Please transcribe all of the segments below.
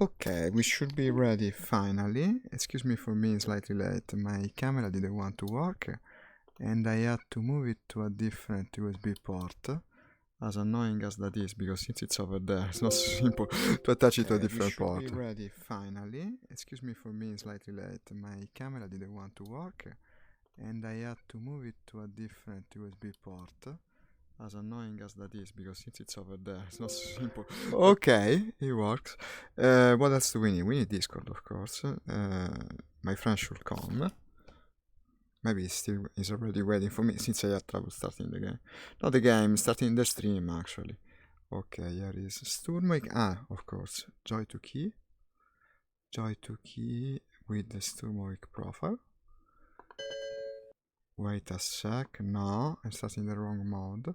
Okay, we should be ready finally. Excuse me for being slightly late. My camera didn't want to work and I had to move it to a different USB port. As annoying as that is, because since it's over there, it's not so simple to attach it to a different port. We should be ready finally. Excuse me for being slightly late. My camera didn't want to work and I had to move it to a different USB port. As annoying as that is, because since it's over there, it's not so simple. Okay, it works. What else do we need? We need Discord, of course. My friend should come. Maybe he's already waiting for me, since I had trouble starting the game. Not the game, starting the stream, actually. Okay, here is Sturmovik. Ah, of course. Joy to key. Joy to key with the Sturmovik profile. Wait a sec. No, I'm starting the wrong mode.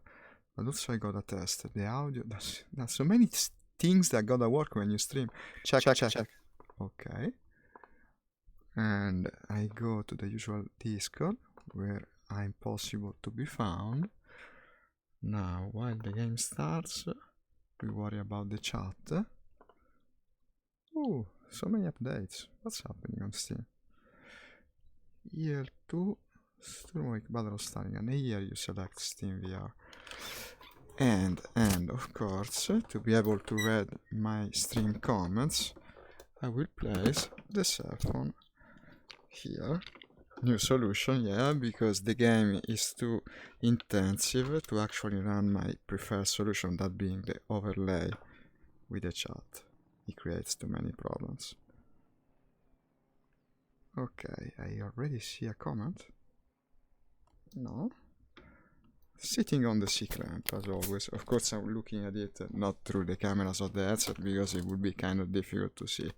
But also I gotta test the audio. There's so many things that gotta work when you stream. Check. Okay. And I go to the usual Discord, where I'm possible to be found. Now, while the game starts, we worry about the chat. Oh, so many updates. What's happening on Steam? IL-2, Sturmovik Battle starting, and here you select Steam VR. And of course, to be able to read my stream comments, I will place the cell phone here. New solution, yeah, because the game is too intensive to actually run my preferred solution, that being the overlay with the chat. It creates too many problems. Okay, I already see a comment. No. Sitting on the C clamp, as always. Of course, I'm looking at it not through the cameras of the headset, because it would be kind of difficult to see.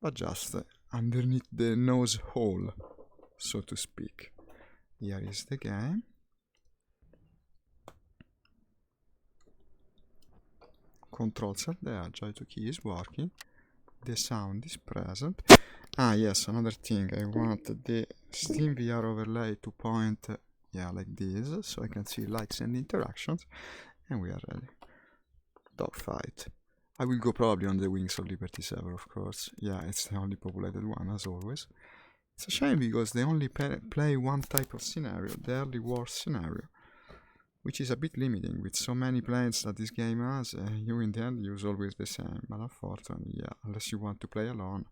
But just underneath the nose hole, so to speak. Here is the game. Controls are there, Joy to key is working. The sound is present. Ah yes, another thing, I want the Steam VR overlay to point, like this, so I can see likes and interactions. And we are ready. Dogfight. I will go probably on the Wings of Liberty server, of course. Yeah, it's the only populated one, as always. It's a shame because they only play one type of scenario, the early war scenario, which is a bit limiting. With so many planes that this game has, you in the end use always the same. But unfortunately, yeah, unless you want to play alone.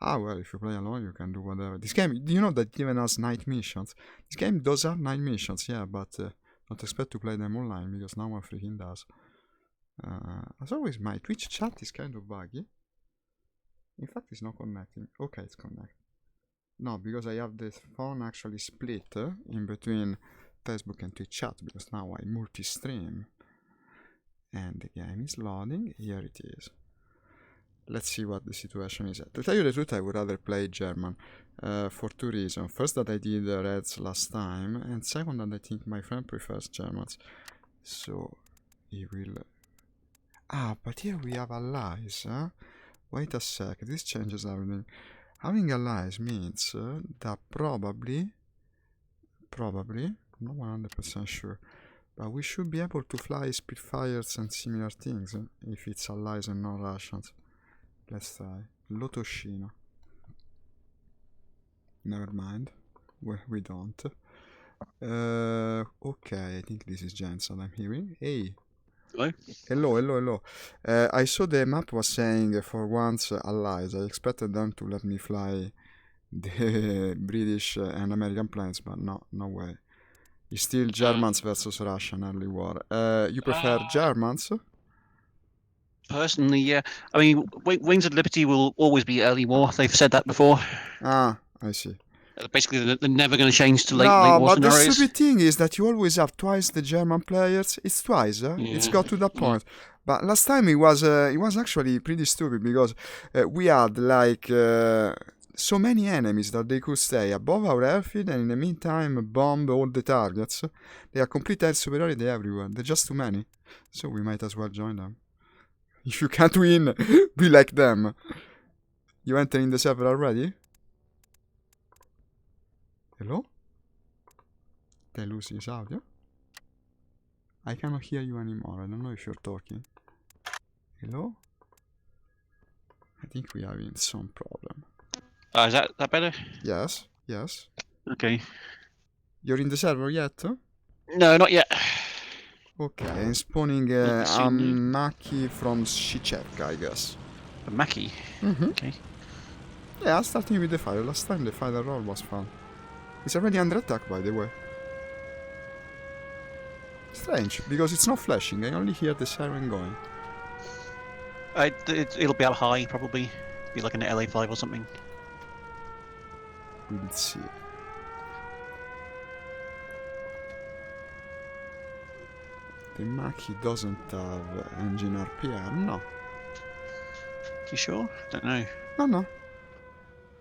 Ah, well, if you play alone, you can do whatever. This game, do you know that even has night missions? This game does have night missions, yeah, but don't expect to play them online, because no one freaking does. As always, my Twitch chat is kind of buggy. In fact, it's not connecting. Okay, it's connected. No, because I have the phone actually split in between Facebook and Twitch chat, because now I multi-stream. And the game is loading. Here it is. Let's see what the situation is. To tell you the truth, I would rather play German for two reasons. First, that I did Reds last time, and second, that I think my friend prefers Germans. So, he will... Ah, but here we have allies, huh? Wait a sec, this changes everything. Having allies means that probably, not 100% sure, but we should be able to fly Spitfires and similar things if it's allies and not Russians. Let's try. Lotoshino. Never mind. We don't. Okay, I think this is Jensen I'm hearing. Hey. Hello. I saw the map was saying for once allies. I expected them to let me fly the British and American planes, but no way. It's still Germans versus Russian early war. You prefer Germans? Personally, yeah. I mean, Wings of Liberty will always be early war. They've said that before. Ah, I see. Basically, they're never going to change to late war but scenarios. The stupid thing is that you always have twice the German players. It's twice, yeah. It's got to that point. But last time it was actually pretty stupid, because we had like so many enemies that they could stay above our airfield and in the meantime bomb all the targets. They are complete air superiority everywhere. They're just too many. So we might as well join them. If you can't win, be like them. You entering the server already? Hello? Did I lose his audio? I cannot hear you anymore. I don't know if you're talking. Hello? I think we are in some problem. Is that better? Yes, yes. Okay. You're in the server yet? No, not yet. Okay, I'm spawning a Maki from Shicheka, I guess. A Mackie. Mm-hmm. Okay. Yeah, starting with the fire. Last time the fire roll was fun. It's already under attack, by the way. Strange, because it's not flashing. I only hear the siren going. It'll be up high, probably. Be like an LA5 or something. We'll see. The Maki doesn't have engine RPM, no. You sure? Don't know. No.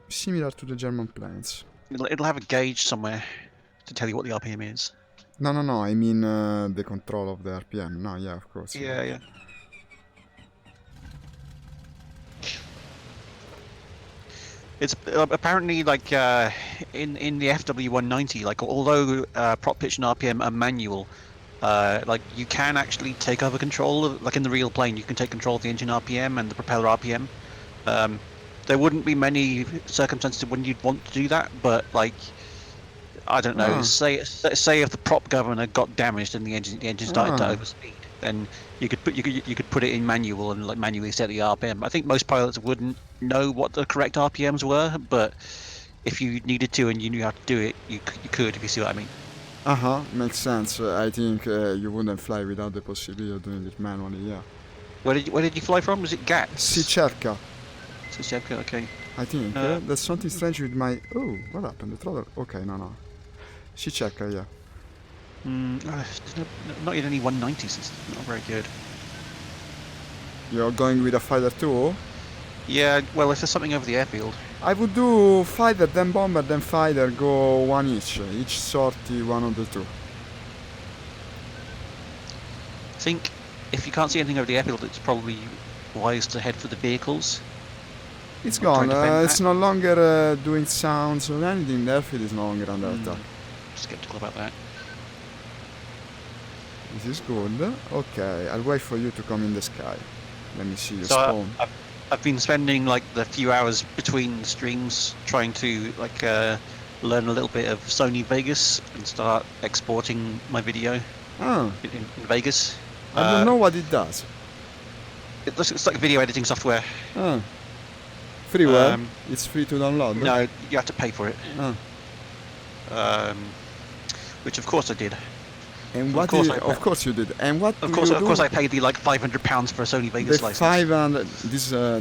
Similar to the German planes. It'll have a gauge somewhere to tell you what the RPM is. No, I mean the control of the RPM. No, yeah, of course. Yeah. It's apparently like in the FW190, like although prop pitch and RPM are manual, like you can actually take over control of, like in the real plane, you can take control of the engine RPM and the propeller RPM. There wouldn't be many circumstances when you'd want to do that, but like I don't know. Say if the prop governor got damaged and the engine started to overspeed, then you could put it in manual and like manually set the RPM. I think most pilots wouldn't know what the correct RPMs were, but if you needed to and you knew how to do it, you could, if you see what I mean. Makes sense. I think you wouldn't fly without the possibility of doing it manually. Yeah. Where did you fly from? Was it Gats? Shicheka. Shicheka, okay. I think there's something strange with my. Oh, what happened? The throttle. Okay, no. Shicheka, yeah. Not in any 190s. It's not very good. You're going with a fighter too? Yeah. Well, if there's something over the airfield. I would do fighter, then bomber, then fighter. Go one each sortie, one of the two. I think if you can't see anything over the airfield, it's probably wise to head for the vehicles. It's gone. It's no longer doing sounds or anything. The airfield is no longer under attack. Skeptical about that. This is good. Okay, I'll wait for you to come in the sky. Let me see you spawn. I've been spending like the few hours between streams trying to like learn a little bit of Sony Vegas and start exporting my video in Vegas. I don't know what it does. It's like video editing software. Freeware? It's free to download? No, you have to pay for it. Which of course I did. And what? Of course you did. And what? Of course, I paid the like £500 for a Sony Vegas license. 500.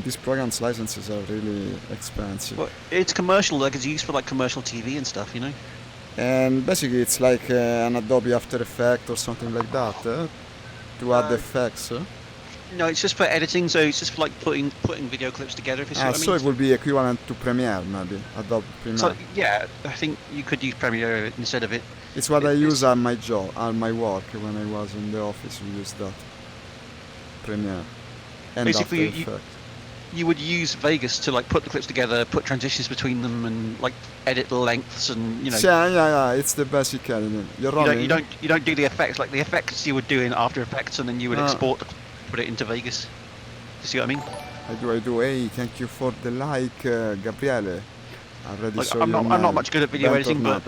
These programs licenses are really expensive. Well, it's commercial. Like it's used for like commercial TV and stuff, you know. And basically, it's like an Adobe After Effects or something like that to add effects. No, it's just for editing. So it's just for like putting video clips together. If you see what I mean. So it would be equivalent to Premiere, maybe Adobe Premiere. So yeah, I think you could use Premiere instead of it. It's what I use at my job, at my work. When I was in the office, we used that. Premiere. And basically, After Effects. You would use Vegas to like put the clips together, put transitions between them, and like edit the lengths and you know. Yeah. It's the basic editing. You don't do the effects. Like the effects you would do in After Effects, and then you would export, put it into Vegas. You see what I mean? I do. Hey, thank you for the like, Gabriele. Like, I'm not much good at video editing, but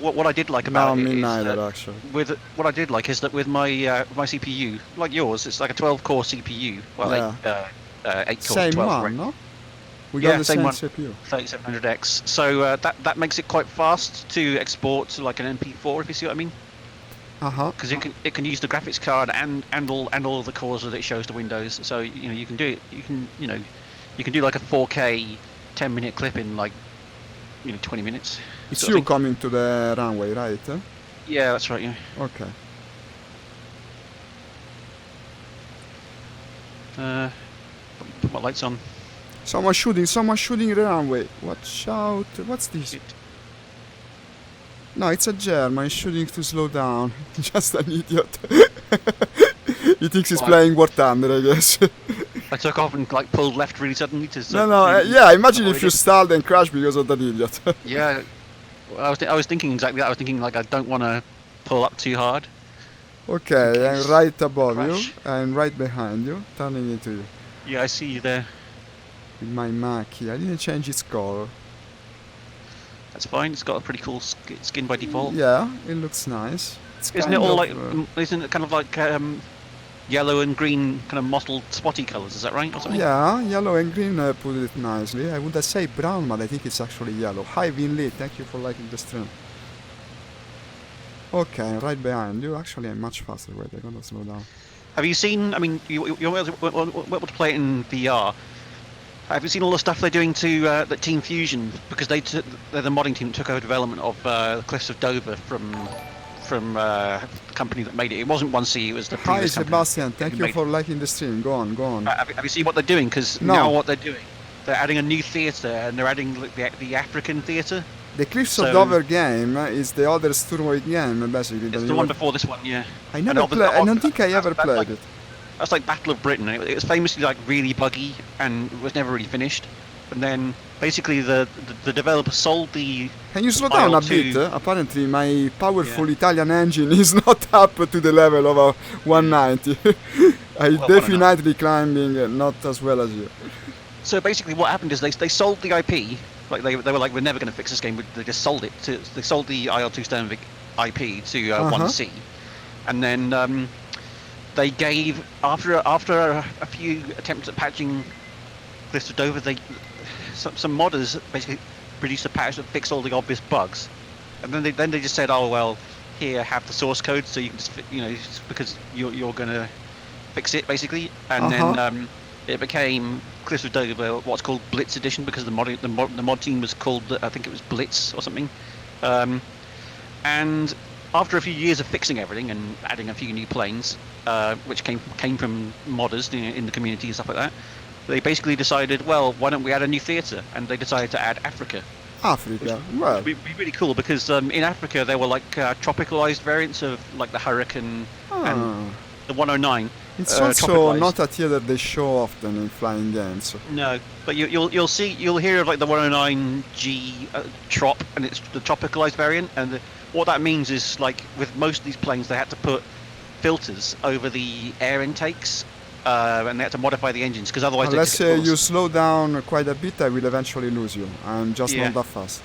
what I did like about it is actually. With what I did like is that with my my CPU, like yours, it's like a 12-core CPU. Well, 8 cores, same 12. One, right? No? We got the same one, CPU. 3700X. So that makes it quite fast to export to like an MP4, if you see what I mean. Because it can use the graphics card and all the cores that it shows to Windows. So you can do it. You can do like a 4K 10-minute clip in like 20 minutes. It's you coming to the runway, right? Yeah, that's right. Yeah. Okay. Put my lights on. Someone shooting the runway. Watch out. What's this? No, it's a German shooting to slow down. Just an idiot. He thinks he's playing War Thunder, I guess. I took off and like pulled left really suddenly to. Yeah. Imagine if you stalled and crashed because of that idiot. Yeah, I was thinking exactly that. I was thinking like I don't want to pull up too hard. Okay, I'm right above you and right behind you, turning into you. Yeah, I see you there. with my Maki. I didn't change its color. That's fine. It's got a pretty cool skin by default. Yeah, it looks nice. It's Isn't it all like? Isn't it kind of like yellow and green, kind of mottled, spotty colours? Is that right? Or something? Yeah, yellow and green put it nicely. I would say brown, but I think it's actually yellow. Hi Vinly, thank you for liking the stream. Okay, right behind you. Actually, I'm much faster. Wait, I'm gonna slow down. Have you seen? I mean, you're able to play it in VR. Have you seen all the stuff they're doing to that Team Fusion? Because they're the modding team that took over development of the Cliffs of Dover from the company that made it. It wasn't 1C, it was the previous Hi Sebastian, thank you for liking the stream. Go on, go on. Have you seen what they're doing? Because now what they're doing, they're adding a new theatre, and they're adding the African theatre. The Cliffs of Dover game is the other Sturmovik game, basically. It's the one before this one, yeah. I never played. I don't think I ever played it. That's like Battle of Britain. It was famously like really buggy and was never really finished. And then basically the developer sold the. Can you slow down a bit? Apparently my powerful Italian engine is not up to the level of a 190. I definitely climbing not as well as you. So basically what happened is they sold the IP. Like they were like, we're never going to fix this game. They just sold it to. They sold the IL-2 Sturmovik IP to 1C, and then they gave after a few attempts at patching Cliffs of Dover, some modders basically produced a patch that fixed all the obvious bugs, and then they just said, oh well, here, have the source code so you can just because you're going to fix it basically, and then it became Cliffs of Dover, what's called Blitz Edition, because the mod team was called, I think it was Blitz or something. And after a few years of fixing everything and adding a few new planes, which came from modders in the community and stuff like that, they basically decided, well, why don't we add a new theatre? And they decided to add Africa. Africa, well, which would be really cool, because in Africa there were like tropicalized variants of like the Hurricane and the 109. It's also not a theater they show often in flying games. No, but you'll hear of like the 109G trop, and it's the tropicalized variant. And what that means is, like with most of these planes, they had to put filters over the air intakes, and they had to modify the engines because otherwise. Unless you slow down quite a bit, I will eventually lose you. I'm just not that fast.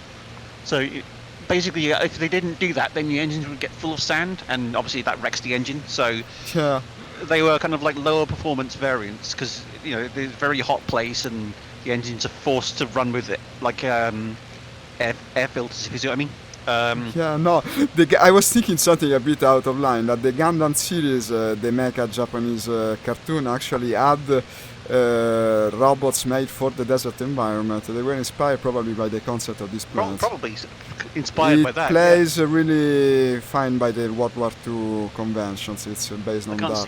So basically, if they didn't do that, then the engines would get full of sand, and obviously that wrecks the engine. So yeah. They were kind of like lower performance variants because it's a very hot place and the engines are forced to run with it like air filters, if you see what I mean. Yeah, no, I was thinking something a bit out of line, that the Gundam series, the mecha Japanese cartoon, actually had robots made for the desert environment. They were inspired probably by the concept of these planes. Probably inspired by that. It plays really fine by the World War II conventions. It's based on that.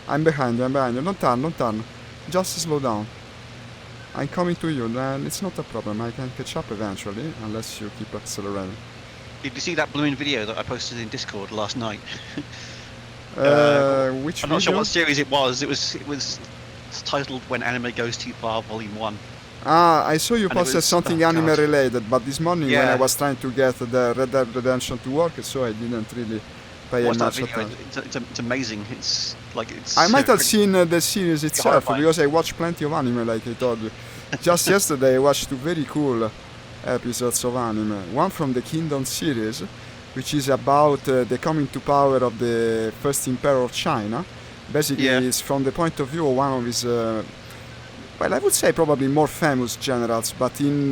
I'm behind you. Don't turn. Just slow down. I'm coming to you, then it's not a problem. I can catch up eventually, unless you keep accelerating. Did you see that blooming video that I posted in Discord last night? Which I'm not sure what series it was. It was titled "When Anime Goes Too Far," Volume 1. I saw you posted something anime related, but this morning when I was trying to get the Red Dead Redemption to work, so I didn't really pay much attention. It's amazing. It's like I might have seen the series itself because I watch plenty of anime, like I told you. Just yesterday I watched two very cool episodes of anime. One from the Kingdom series, which is about the coming to power of the first emperor of China. Basically, it's from the point of view of one of his, well, I would say probably more famous generals, but in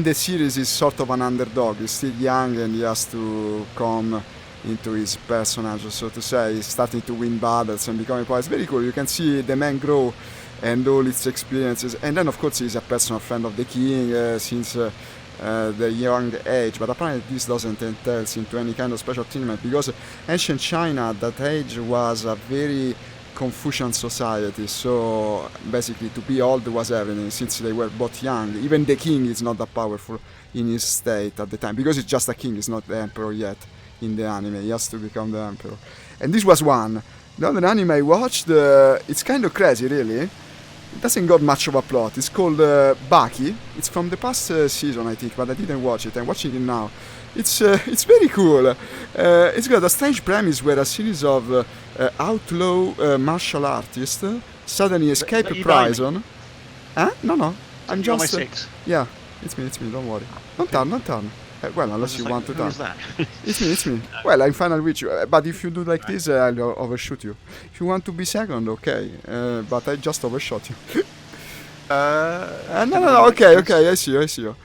the series he's sort of an underdog. He's still young and he has to come into his personage, so to say. He's starting to win battles and becoming power. It's very cool. You can see the man grow and all its experiences. And then, of course, he's a personal friend of the king since the young age. But apparently this doesn't entail into any kind of special treatment, because ancient China at that age was a very Confucian society. So basically to be old was everything, since they were both young. Even the king is not that powerful in his state at the time, because it's just a king, he's not the emperor yet in the anime. He has to become the emperor. And this was one. The other anime I watched, it's kind of crazy, really. It doesn't got much of a plot. It's called Baki. It's from the past season, I think, but I didn't watch it. I'm watching it now. It's very cool. It's got a strange premise where a series of outlaw martial artists suddenly escape prison. Huh? No. I'm You're on my just... 6. yeah, it's me, don't worry. Don't turn. Well, unless you want to Who turn. is that? It's me. Well, I'm final with you. But if you do like this, I'll overshoot you. If you want to be second, okay. But I just overshot you. No. Okay. I see you.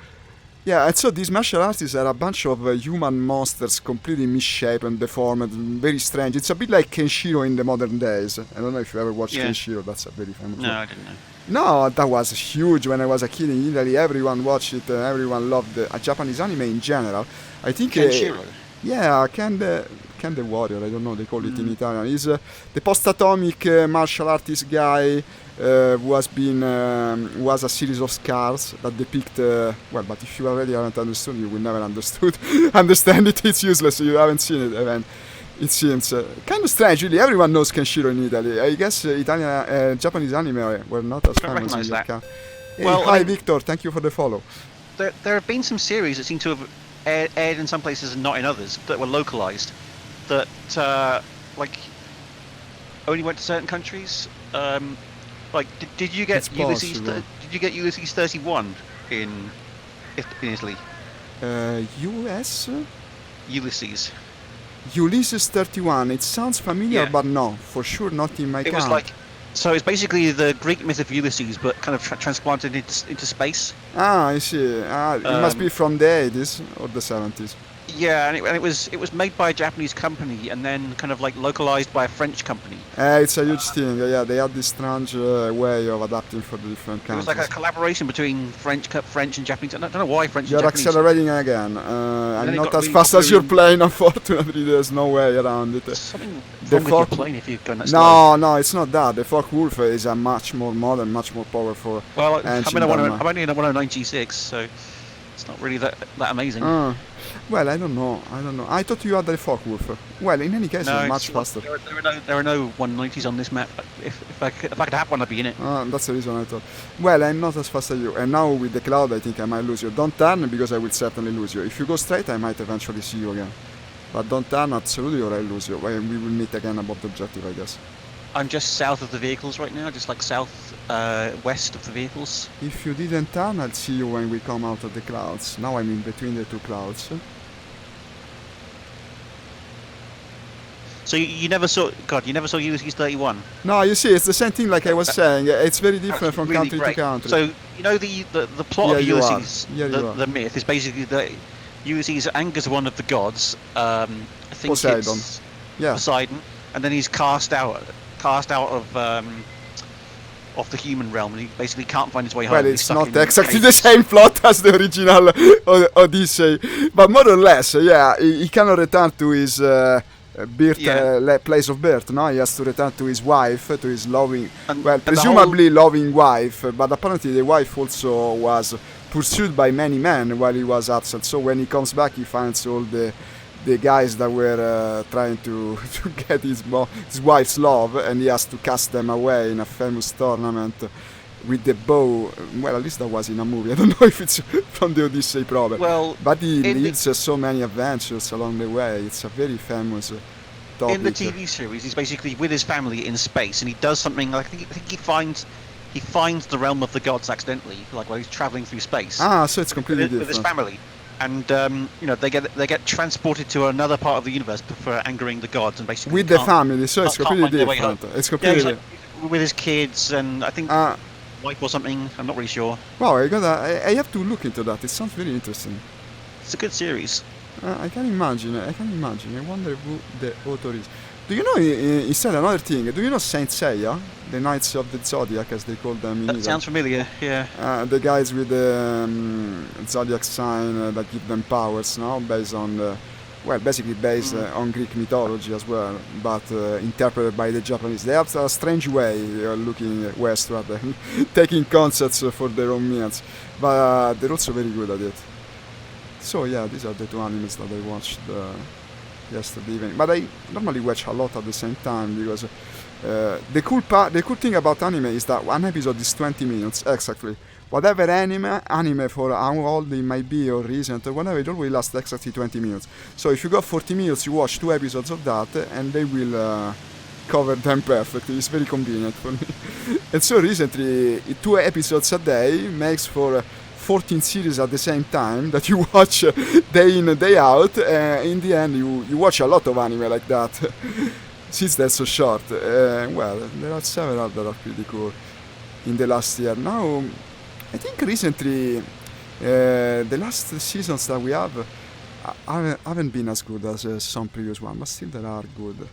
Yeah, and so these martial artists are a bunch of human monsters, completely misshapen, deformed, very strange. It's a bit like Kenshiro in the modern days. I don't know if you ever watched Kenshiro. That's a very famous one. No, I didn't know. No, that was huge when I was a kid in Italy. Everyone watched it. Everyone loved Japanese anime in general. I think. Kenshiro. Yeah, Ken the Warrior. I don't know. They call it in Italian. He's the post-atomic martial artist guy who has a series of scars that depict. Well, but if you already haven't understood, you will never understand it. It's useless. You haven't seen it, even. It seems kind of strange, really. Everyone knows Kenshiro in Italy. I guess Japanese anime were not as famous in Japan. Hey, well, hi, Victor. Thank you for the follow. There have been some series that seem to have aired in some places and not in others that were localized. That like only went to certain countries. Like, did you get Ulysses? Did you get Ulysses 31 in Italy? U.S. Ulysses 31. It sounds familiar, but no, for sure not in my count. It was like, so it's basically the Greek myth of Ulysses, but kind of transplanted into space. Ah, I see. It must be from the 80s or the 70s. Yeah, and it was made by a Japanese company and then kind of like localized by a French company. It's a huge thing. Yeah, they had this strange way of adapting for the different countries. It was like a collaboration between French and Japanese. I don't know why French and You're Japanese. accelerating again. I'm not as fast as you're playing, unfortunately. There's no way around it. Something wrong with your plane if you're going that slow. No, it's not that. The Focke-Wulf is a much more modern, much more powerful. Well, I'm only in a 109 G6, so it's not really that amazing. Well, I don't know. I thought you had the Focke-Wulf. Well, in any case, it's much faster. There are no 190s on this map. If I could have one, I'd be in it. That's the reason I thought. Well, I'm not as fast as you. And now with the cloud, I think I might lose you. Don't turn, because I will certainly lose you. If you go straight, I might eventually see you again. But don't turn, absolutely, or I'll lose you. We will meet again above the objective, I guess. I'm just south of the vehicles right now, just like west of the vehicles. If you didn't turn, I'll see you when we come out of the clouds. Now I'm in between the two clouds. So you never saw Ulysses 31? No, you see, it's the same thing like I was saying. It's very different from country to country. So, you know the plot of Ulysses, the myth, is basically that Ulysses angers one of the gods, I think Poseidon. It's Poseidon, and then he's cast out of the human realm, and he basically can't find his way home. Well, it's not exactly the same plot as the original Odyssey, but more or less, yeah. He cannot return to his place of birth. No, he has to return to his wife, to his loving, presumably loving wife. But apparently, the wife also was pursued by many men while he was absent. So when he comes back, he finds all the guys that were trying to get his wife's love, and he has to cast them away in a famous tournament with the bow. Well, at least that was in a movie. I don't know if it's from the Odyssey proper. Well, but he leads so many adventures along the way. It's a very famous topic. In the TV series, he's basically with his family in space, and he does something. Like, I think he finds the realm of the gods accidentally, like while he's traveling through space. So it's completely different. With his family. And they get transported to another part of the universe for angering the gods, and basically with the family. So it's completely different. It's completely like, with his kids, and I think wife or something. I'm not really sure. Wow, I have to look into that. It sounds very interesting. It's a good series. I can imagine. I wonder who the author is. Do you know, instead, another thing? Do you know Saint Seiya? The Knights of the Zodiac, as they call them in That sounds familiar, yeah. The guys with the Zodiac sign that give them powers, no? Based on, basically based on Greek mythology as well, but interpreted by the Japanese. They have a strange way looking westward, taking concepts for their own means, but they're also very good at it. So yeah, these are the two animes that I watched yesterday evening. But I normally watch a lot at the same time, because the cool thing about anime is that one episode is 20 minutes exactly. Whatever anime for how old it might be or recent or whatever, it always lasts exactly 20 minutes. So if you got 40 minutes, you watch 2 episodes of that, and they will cover them perfectly. It's very convenient for me. And so recently, 2 episodes a day makes for 14 series at the same time that you watch day in and day out. In the end, you watch a lot of anime like that. Since they're so short. Well, there are several that are pretty cool in the last year. Now, I think recently, the last seasons that we have haven't been as good as some previous one, but still there are good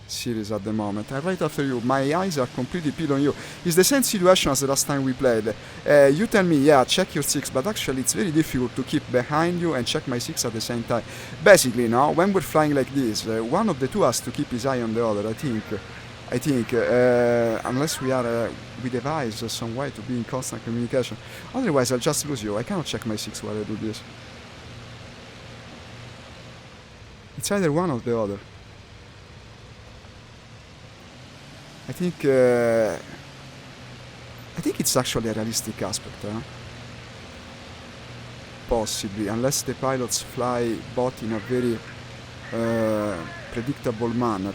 series at the moment. And right after you, my eyes are completely peeled on you. It's the same situation as the last time we played. You tell me, yeah, check your 6, but actually it's very difficult to keep behind you and check my 6 at the same time. Basically, now, when we're flying like this, one of the two has to keep his eye on the other, I think, unless we are, we devise some way to be in constant communication. Otherwise, I'll just lose you. I cannot check my 6 while I do this. It's either one or the other. I think it's actually a realistic aspect, huh? Possibly, unless the pilots fly both in a very predictable manner.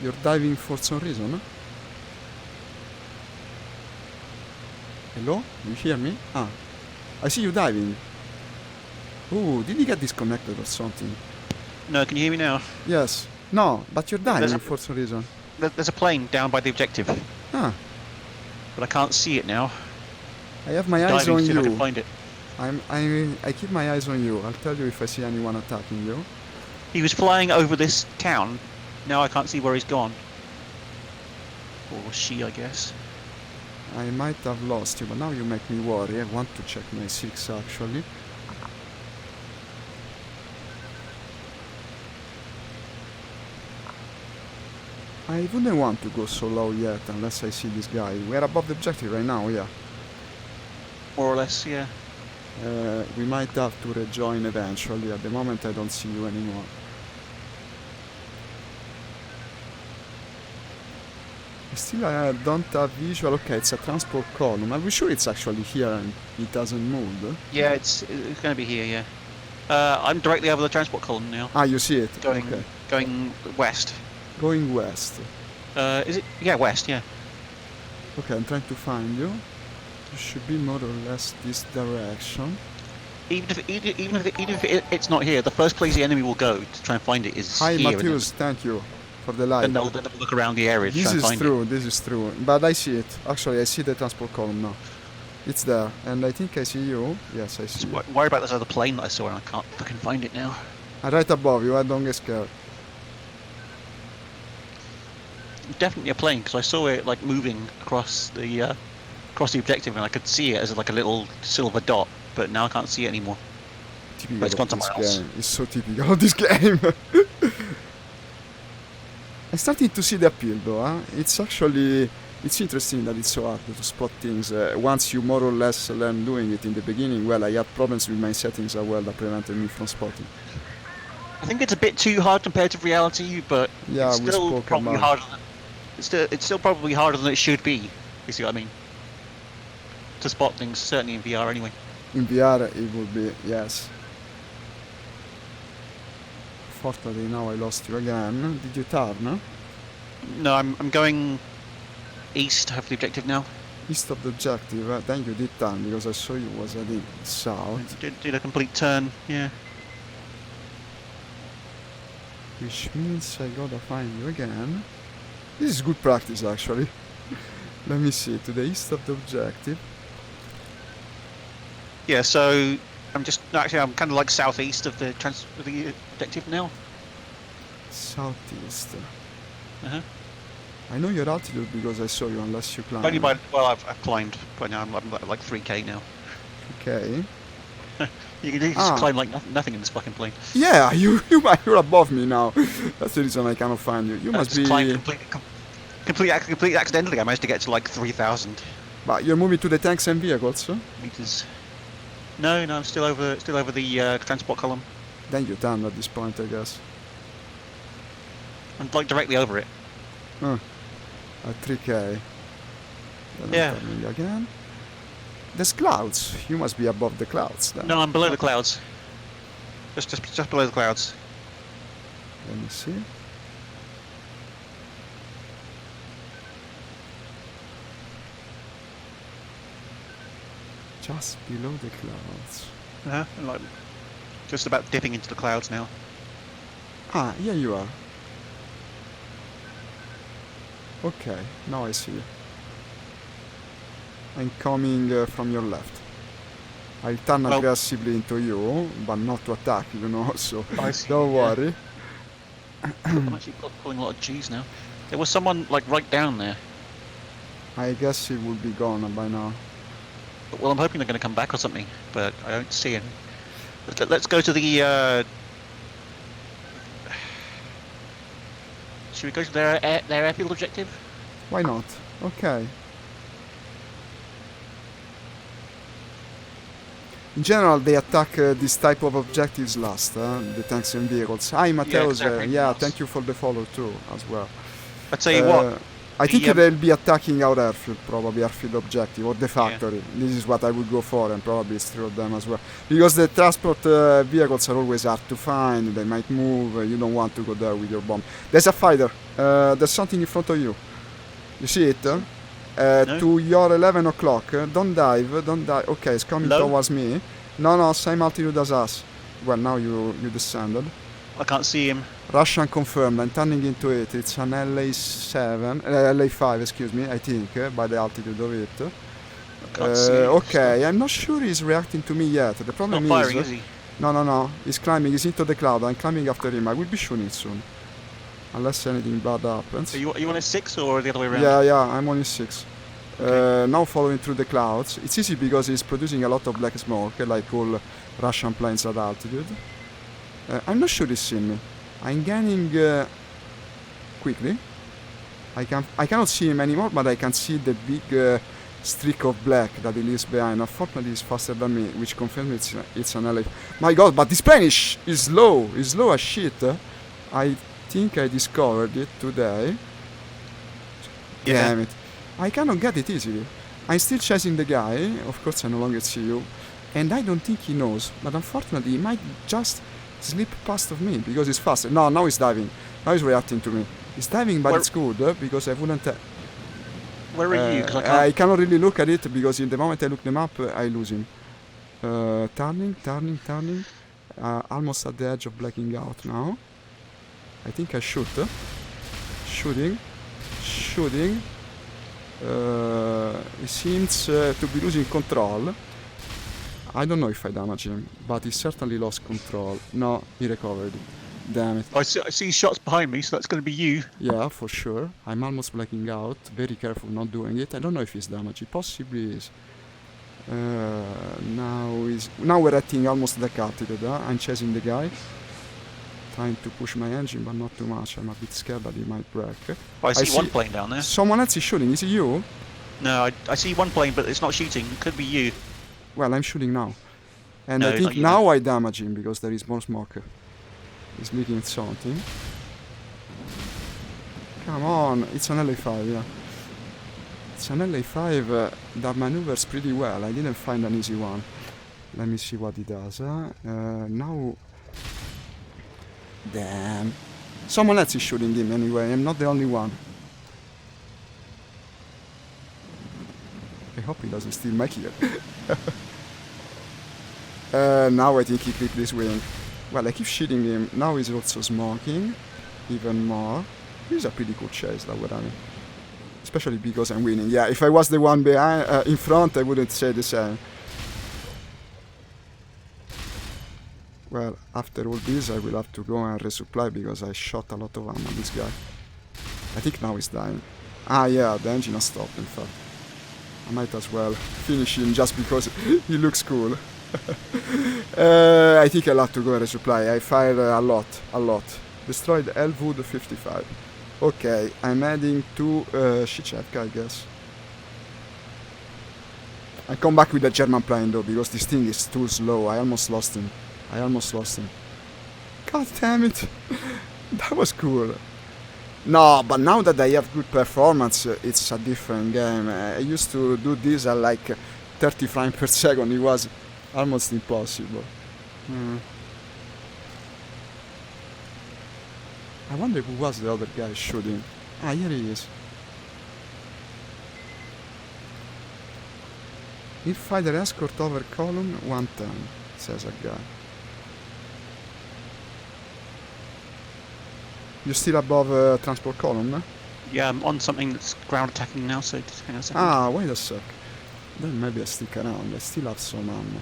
You're diving for some reason, huh? Hello? You hear me? Ah, I see you diving. Ooh, did you get disconnected or something? No, can you hear me now? Yes. No, but you're diving for some reason. There's a plane down by the objective. Ah. But I can't see it now. I have my eyes on See if I can you. find it. I keep my eyes on you. I'll tell you if I see anyone attacking you. He was flying over this town. Now I can't see where he's gone. Or she, I guess. I might have lost you, but now you make me worry. I want to check my 6 actually. I wouldn't want to go so low yet unless I see this guy. We're above the objective right now, yeah. More or less, yeah. We might have to rejoin eventually. At the moment I don't see you anymore. I still don't have visual. Okay, it's a transport column. Are we sure it's actually here and it hasn't moved? Yeah, it's going to be here, yeah. I'm directly over the transport column now. Ah, you see it? Going west. Going west. Is it? Yeah, west, yeah. Okay, I'm trying to find you. You should be more or less this direction. Even if it's not here, the first place the enemy will go to try and find it is Hi, here. Matheus, thank you for the light. And they'll look around the area to try and find it. This is true. But I see it. Actually, I see the transport column now. It's there. And I think I see you. Yes, I see you. Worry about this other plane that I saw and I can't fucking find it now. I'm right above you. I don't get scared. Definitely a plane, because I saw it like moving across the objective and I could see it as like a little silver dot, but now I can't see it anymore. Typical but it's gone of this somewhere else. game. It's so typical of this game. I'm starting to see the appeal though, huh? It's interesting that it's so hard to spot things. Once you more or less learn doing it in the beginning, well, I had problems with my settings as well that prevented me from spotting. I think it's a bit too hard compared to reality, but yeah, it's still probably harder. It's still probably harder than it should be. You see what I mean? To spot things, certainly in VR anyway. In VR it would be, yes. Fortunately now I lost you again. Did you turn? No, I'm going east of the objective now. East of the objective, then you did turn because I saw you was heading south. Did a complete turn, yeah. Which means I gotta find you again. This is good practice actually. Let me see, to the east of the objective. Yeah, so I'm kind of like southeast of the objective now. Southeast. Uh-huh. I know your altitude because I saw you unless you climbed. Only by, well, I've climbed, but now I'm like 3k now. Okay. You can just climb like nothing in this fucking plane. Yeah, you're above me now. That's the reason I cannot find you. You must be... Completely accidentally, I managed to get to like 3,000 But you're moving to the tanks and vehicles, huh? meters. No, I'm still over the transport column. Then you turn at this point, I guess. I'm like directly over it. Huh. At 3k. Then yeah. I'm turning again. There's clouds. You must be above the clouds then. No, I'm below the clouds. Just below the clouds. Let me see. Just below the clouds. And like just about dipping into the clouds now. Ah, here you are. Okay, now I see you. I'm coming from your left. I'll turn aggressively into you, but not to attack, you know, so don't worry. I'm actually pulling a lot of G's now. There was someone like right down there. I guess he will be gone by now. Well, I'm hoping they're going to come back or something, but I don't see him. Let's go to the. Should we go to their airfield objective? Why not? Okay. In general, they attack this type of objectives last, the tanks and vehicles. Hi, Mateos. Yeah, thank you for the follow too, as well. I tell you what. I think they'll be attacking our airfield, probably airfield objective, or the factory. Yeah. This is what I would go for, and probably it's 3 of them as well. Because the transport vehicles are always hard to find, they might move, you don't want to go there with your bomb. There's a fighter, there's something in front of you. You see it? No. To your 11 o'clock, don't dive. Okay, it's coming towards me. No, same altitude as us. Well, now you descended. I can't see him. Russian confirmed, I'm turning into it. It's an LA5, excuse me, I think, by the altitude of it. I can't see it, okay, I'm not sure he's reacting to me yet. The problem not firing, is he? No. He's climbing, he's into the cloud. I'm climbing after him. I will be shooting soon. Unless anything bad happens. Are you on a 6 or the other way around? Yeah, I'm on a 6. Okay. Now following through the clouds. It's easy because he's producing a lot of black smoke, like all Russian planes at altitude. I'm not sure he's seen me. I'm gaining quickly. I cannot see him anymore, but I can see the big streak of black that he leaves behind. Unfortunately, he's faster than me, which confirms it's an LA. My God, but this plane is slow. It's slow as shit. I think I discovered it today. Yeah. Damn it. I cannot get it easily. I'm still chasing the guy. Of course, I no longer see you. And I don't think he knows. But unfortunately, he might just slip past of me because he's faster. No, now he's diving. Now he's reacting to me. He's diving, but it's good because I wouldn't. Where are you? I cannot really look at it because in the moment I look them up, I lose him. Turning. Almost at the edge of blacking out now. I think I shoot. Shooting. He seems to be losing control. I don't know if I damage him, but he certainly lost control. No, he recovered. Damn it. I see shots behind me, so that's going to be you. Yeah, for sure. I'm almost blacking out. Very careful not doing it. I don't know if he's damaged. He possibly is. Now we're acting almost like altitude. I'm chasing the guy. Trying to push my engine, but not too much. I'm a bit scared that he might break. I see one plane down there. Someone else is shooting. Is it you? No, I see one plane, but it's not shooting. It could be you. Well, I'm shooting now. And no, I think now I damage him because there is more smoke. He's leaking at something. Come on, it's an LA5, yeah. It's an LA5 that maneuvers pretty well. I didn't find an easy one. Let me see what he does. Now... Damn. Someone else is shooting him anyway. I'm not the only one. I hope he doesn't steal my kill. Now I think he clipped this wing. Well, I keep shooting him. Now he's also smoking. Even more. This is a pretty cool chase that we're having. Especially because I'm winning. Yeah, if I was the one behind, in front, I wouldn't say the same. Well, after all this, I will have to go and resupply because I shot a lot of ammo at this guy. I think now he's dying. Ah, yeah, the engine has stopped, in fact. I might as well finish him just because he looks cool. I think I'll have to go and resupply. I fired a lot. Destroyed Elwood 55. Okay, I'm heading to Shicevka, I guess. I come back with the German plane though, because this thing is too slow. I almost lost him. God damn it. That was cool. No, but now that I have good performance, it's a different game. I used to do this at like 30 frames per second. It was almost impossible. I wonder who was the other guy shooting. Ah, here he is. If fighter escort over column 110, says a guy. You're still above transport column? Yeah, I'm on something that's ground attacking now, so just hang on a second. Ah, wait a sec. Then maybe I stick around. I still have some ammo.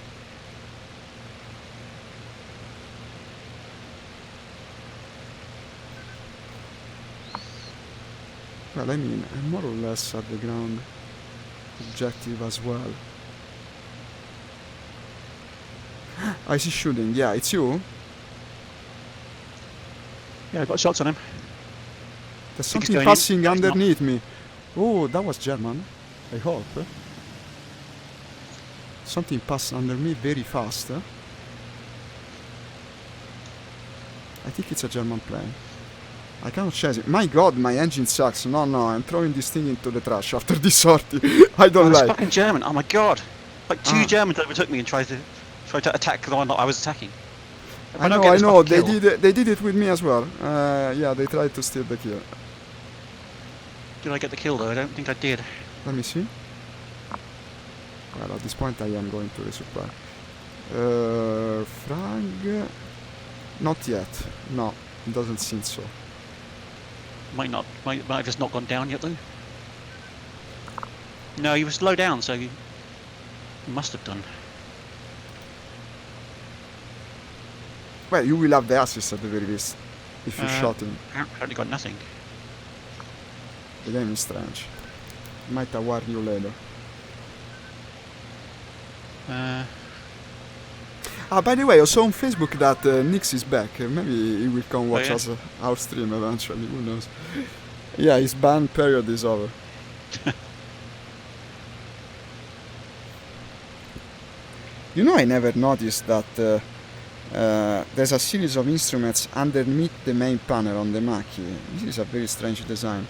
Well, I mean, I'm more or less at the ground objective as well. I see shooting. Yeah, it's you? Yeah, I've got shots on him. There's Think he's something going in. passing No, he's not. underneath me. Oh, that was German. I hope. Something passed under me very fast. I think it's a German plane. I cannot chase it. My god, my engine sucks. No, I'm throwing this thing into the trash after this sortie. I don't It's like. fucking German. Oh my god! Like two Ah. Germans overtook me and tried to attack the one that I was attacking. If I don't know, get I this know. fucking kill, They did it with me as well. Yeah, they tried to steal the kill. Did I get the kill though? I don't think I did. Let me see. Well, at this point I am going to resupply. Frag... Not yet. No, it doesn't seem so. Might have just not gone down yet though. No, he was low down, so he must have done. Well, you will have the assist at the very least. If you shot him. Apparently got nothing. The game is strange. Might award you later. By the way, I saw on Facebook that Nix is back. Maybe he will come watch yeah? us our stream eventually. Who knows? Yeah, his ban period is over. You know, I never noticed that there's a series of instruments underneath the main panel on the Mackie. This is a very strange design.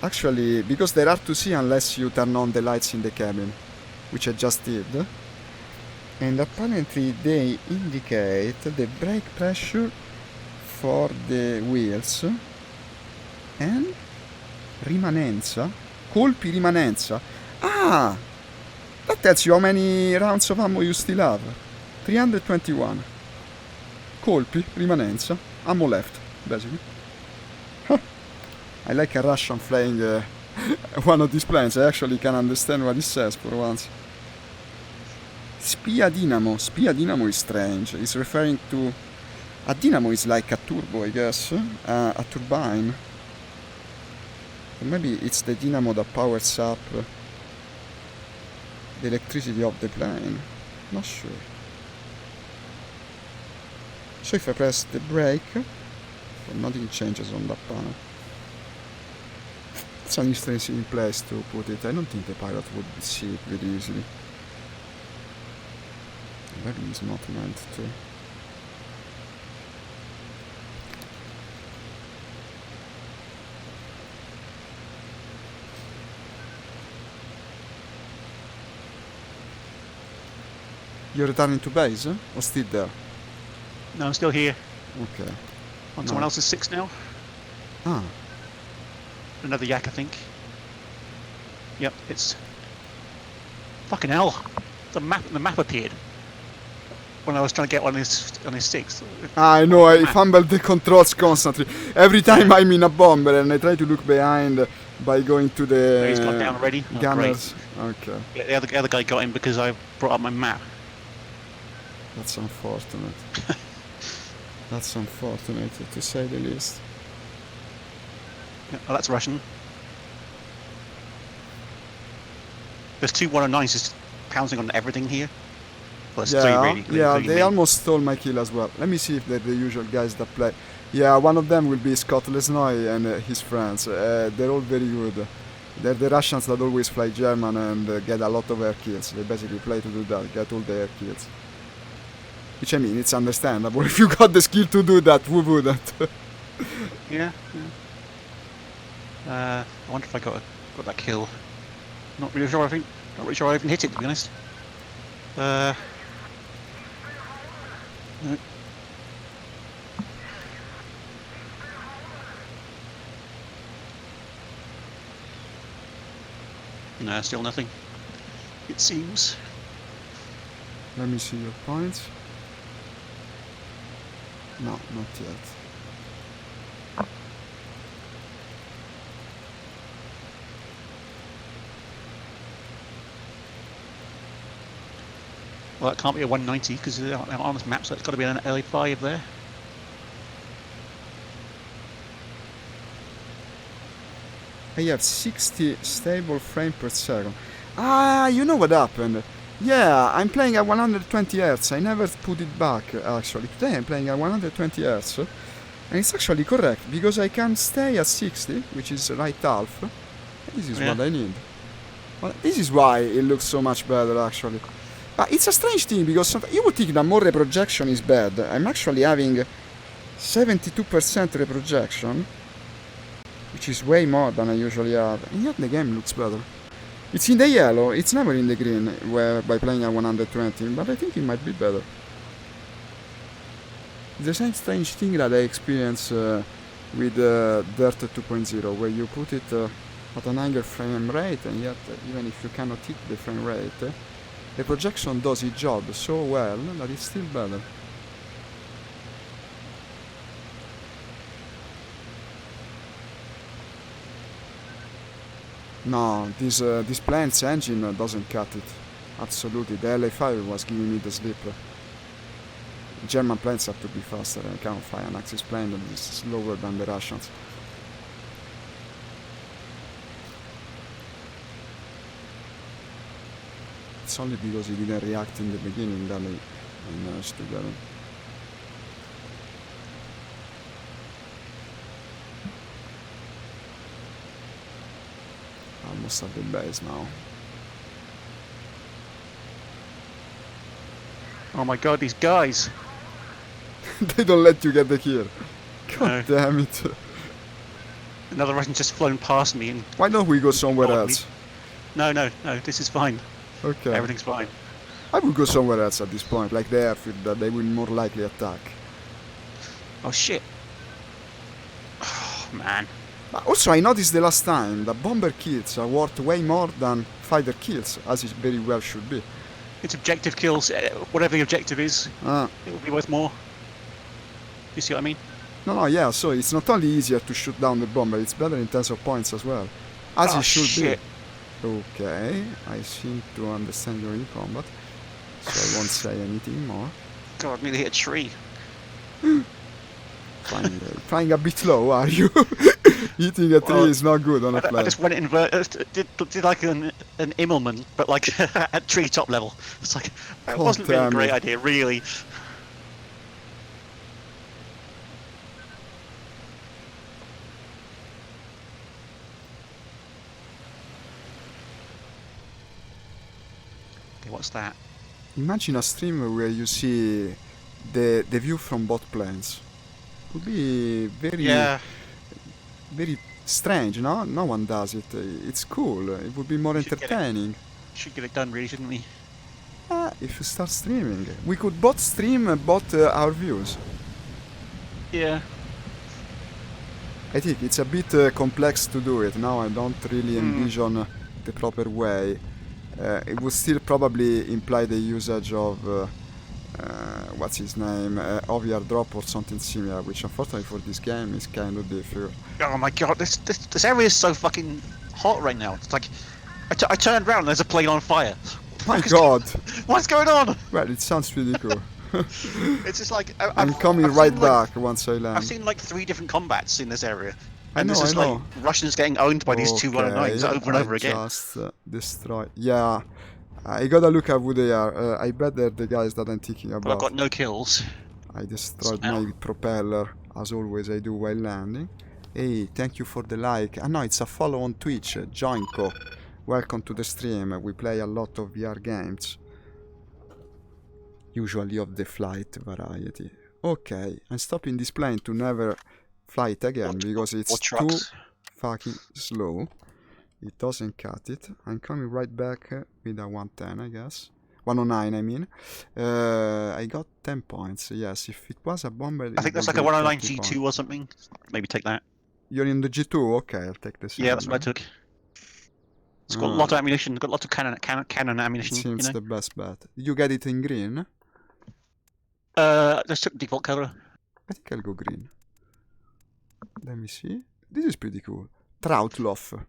Actually, because they're hard to see unless you turn on the lights in the cabin, which I just did. And apparently they indicate the brake pressure for the wheels and rimanenza, colpi rimanenza. Ah! That tells you how many rounds of ammo you still have. 321. Colpi, rimanenza, ammo left, basically. Huh. I like a Russian flying one of these planes. I actually can understand what it says for once. Spia dynamo. Spia dynamo is strange. It's referring to... A dynamo is like a turbo, I guess. A turbine. Or maybe it's the dynamo that powers up the electricity of the plane. Not sure. So if I press the brake, well, nothing changes on that panel. It's an interesting place to put it. I don't think the pilot would see it very easily. Maybe it's not meant to. You're returning to base, or still there? No, I'm still here. Okay. On someone else's 6 now. Ah. Another yak, I think. Yep, it's... Fucking hell! The map appeared when I was trying to get on his 6. I know, I fumble the controls constantly. Every time I'm in a bomber and I try to look behind by going to the He's gone down already. Oh, gunners. great. Okay. Yeah, the other guy got him because I brought up my map. That's unfortunate. That's unfortunate, to say the least. Yeah, oh, that's Russian. There's 2 109s just pouncing on everything here. Well, there's 3 really. Yeah, including they me. almost stole my kill as well. Let me see if they're the usual guys that play. Yeah, one of them will be Scott Lesnoy and his friends. They're all very good. They're the Russians that always fly German and get a lot of air kills. They basically play to do that, get all the air kills. Which, I mean, it's understandable. If you got the skill to do that, who wouldn't? Yeah. I wonder if I got that kill. Not really sure. Not really sure I even hit it, to be honest. No. No, still nothing. It seems. Let me see your points. No, not yet. Well, that can't be a 190 because on this map, so it's got to be an LA5 there. I have 60 stable frames per second. Ah, you know what happened? Yeah, I'm playing at 120 Hz. I never put it back, actually. Today I'm playing at 120 Hz. And it's actually correct, because I can stay at 60, which is right half. This is what I need. Well, this is why it looks so much better, actually. But it's a strange thing, because you would think that more reprojection is bad. I'm actually having 72% reprojection, which is way more than I usually have. And yet the game looks better. It's in the yellow, it's never in the green by playing at 120, but I think it might be better. It's the same strange thing that I experience with Dirt 2.0, where you put it at an higher frame rate, and yet even if you cannot hit the frame rate, the projection does its job so well that it's still better. No, this plane's engine doesn't cut it. Absolutely, the LA5 was giving me the slip. German planes have to be faster. I cannot fly an Axis plane that is slower than the Russians. It's only because he didn't react in the beginning that I managed to get him. Almost at the base now. Oh my god, these guys! They don't let you get the kill. God No. damn it. Another Russian's just flown past me and... Why don't we go somewhere ignored me. else? No, this is fine. Okay. Everything's fine. I would go somewhere else at this point, like the airfield that they will more likely attack. Oh shit. Oh man. But also I noticed the last time that bomber kills are worth way more than fighter kills, as it very well should be. It's objective kills, whatever the objective is, it will be worth more. You see what I mean? No, yeah, so it's not only easier to shoot down the bomber, it's better in terms of points as well. As it should shit. be. Okay, I seem to understand your combat, so I won't say anything more. God, nearly hit a tree. Flying a bit low, are you? Hitting a tree is not good on a plane. I just went did like an Immelman, but like at treetop level. It's like, it wasn't really a great idea, really. Okay, what's that? Imagine a stream where you see the view from both planes. Would be very strange, no? No one does it. It's cool. It would be more entertaining. Should get it done, really, shouldn't we? If you start streaming, we could both stream both our views. Yeah. I think it's a bit complex to do it. Now I don't really envision the proper way. It would still probably imply the usage of what's his name, OVR drop or something similar, which unfortunately for this game is kind of difficult. Oh my god, this area is so fucking hot right now. It's like, I turned around and there's a plane on fire. My god! What's going on? Well, it sounds pretty cool. It's just like... I'm coming right back once I land. I've seen like 3 different combats in this area. I know, this is I know. like Russians getting owned by these 219s over and over again. Just destroy. Yeah, I gotta look at who they are. I bet they're the guys that I'm thinking about. But I've got no kills. I destroyed my propeller, as always I do while landing. Hey, thank you for the like. Ah no, it's a follow on Twitch, Joinko. Welcome to the stream. We play a lot of VR games. Usually of the flight variety. Okay, I'm stopping this plane to never fly it again because it's too fucking slow. It doesn't cut it. I'm coming right back with a 110, I guess. 109, I mean. I got 10 points. Yes, if it was a bomber... I think that's like a 109 G2 or something. Maybe take that. You're in the G2? Okay, I'll take this. Yeah, that's what I took. It's got a lot of ammunition. Got lots of cannon ammunition. It seems You know. the best bet. Did you get it in green? Just took default color. I think I'll go green. Let me see. This is pretty cool. Troutloff.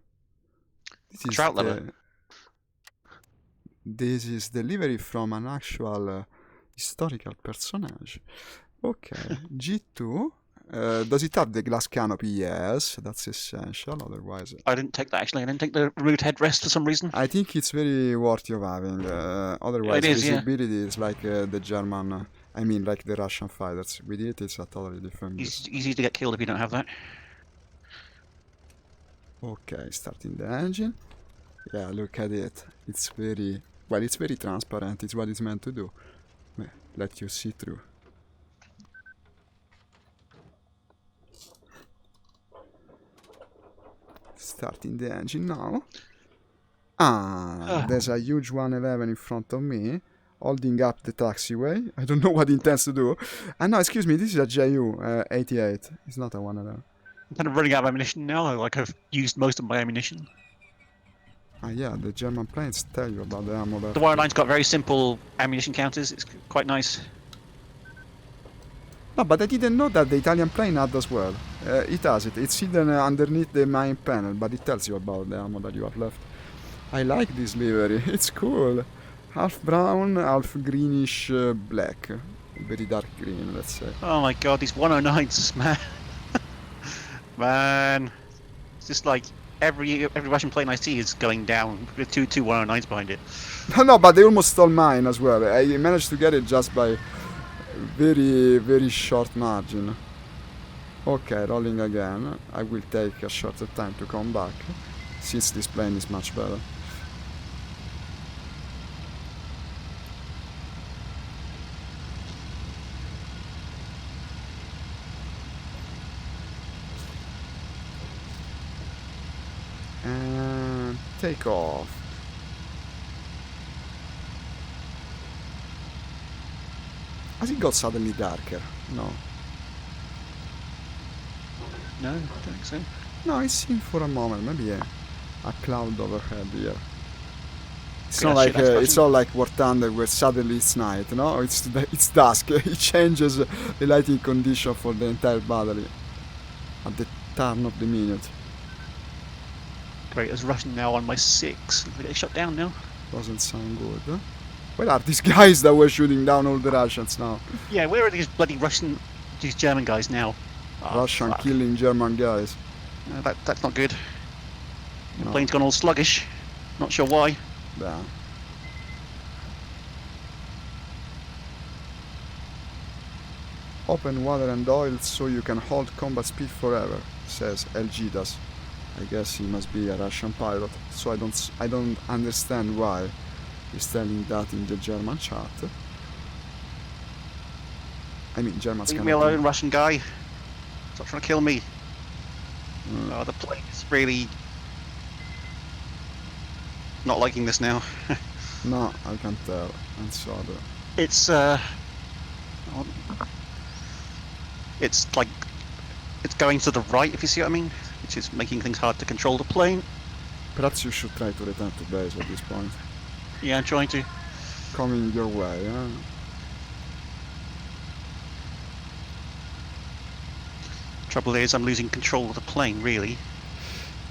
This is delivery from an actual historical personage. Okay, G2. Does it have the glass canopy? Yes, that's essential. Otherwise, I didn't take that actually. I didn't take the root headrest for some reason. I think it's very worthy of having. Otherwise, It is, visibility is like the German. I mean, like the Russian fighters. With it, it's a totally different. It's easy to get killed if you don't have that. Okay, starting the engine. Yeah, look at it. It's very well. It's very transparent. It's what it's meant to do. Let you see through. Starting the engine now. There's a huge 111 in front of me, holding up the taxiway. I don't know what it intends to do. No, excuse me, this is a JU 88. It's not a 111. I'm kind of running out of ammunition now. Like I've used most of my ammunition. Yeah, the German planes tell you about the ammo left. The wireline's got very simple ammunition counters. It's quite nice. No, but I didn't know that the Italian plane had as well. It has it. It's hidden underneath the main panel, but it tells you about the ammo that you have left. I like this livery. It's cool. Half brown, half greenish black. Very dark green, let's say. Oh my god, these 109s, man. Man. It's just like every Russian plane I see is going down with two 109s behind it. No, but they almost stole mine as well. I managed to get it just by very, very short margin. Okay, rolling again. I will take a shorter time to come back, since this plane is much better. And take off. Has it got suddenly darker? No. No, I don't think so. No, it seemed for a moment, maybe a cloud overhead here. It's Yeah, not like shit, it's not like War Thunder where suddenly it's night. No, it's dusk. It changes the lighting condition for the entire battery at the turn of the minute. Great, it's Russian now on my 6. They get shut down now. Doesn't sound good. Huh? Where are these guys that were shooting down all the Russians now? Yeah, where are these bloody these German guys now? Oh, Russian fuck. killing German guys. That's not good. The No. plane's gone all sluggish. Not sure why. Yeah. Open water and oil so you can hold combat speed forever, says LG does. I guess he must be a Russian pilot, so I don't understand why he's telling that in the German chat. I mean, Germans Leave cannot me alone, Russian guy. Stop trying to kill me. Oh, the plane is really not liking this now. No, I can't tell. I'm sorry. It's like it's going to the right, if you see what I mean, which is making things hard to control the plane. Perhaps you should try to return to base at this point. Yeah, I'm trying to. Coming your way, huh? Trouble is, I'm losing control of the plane, really.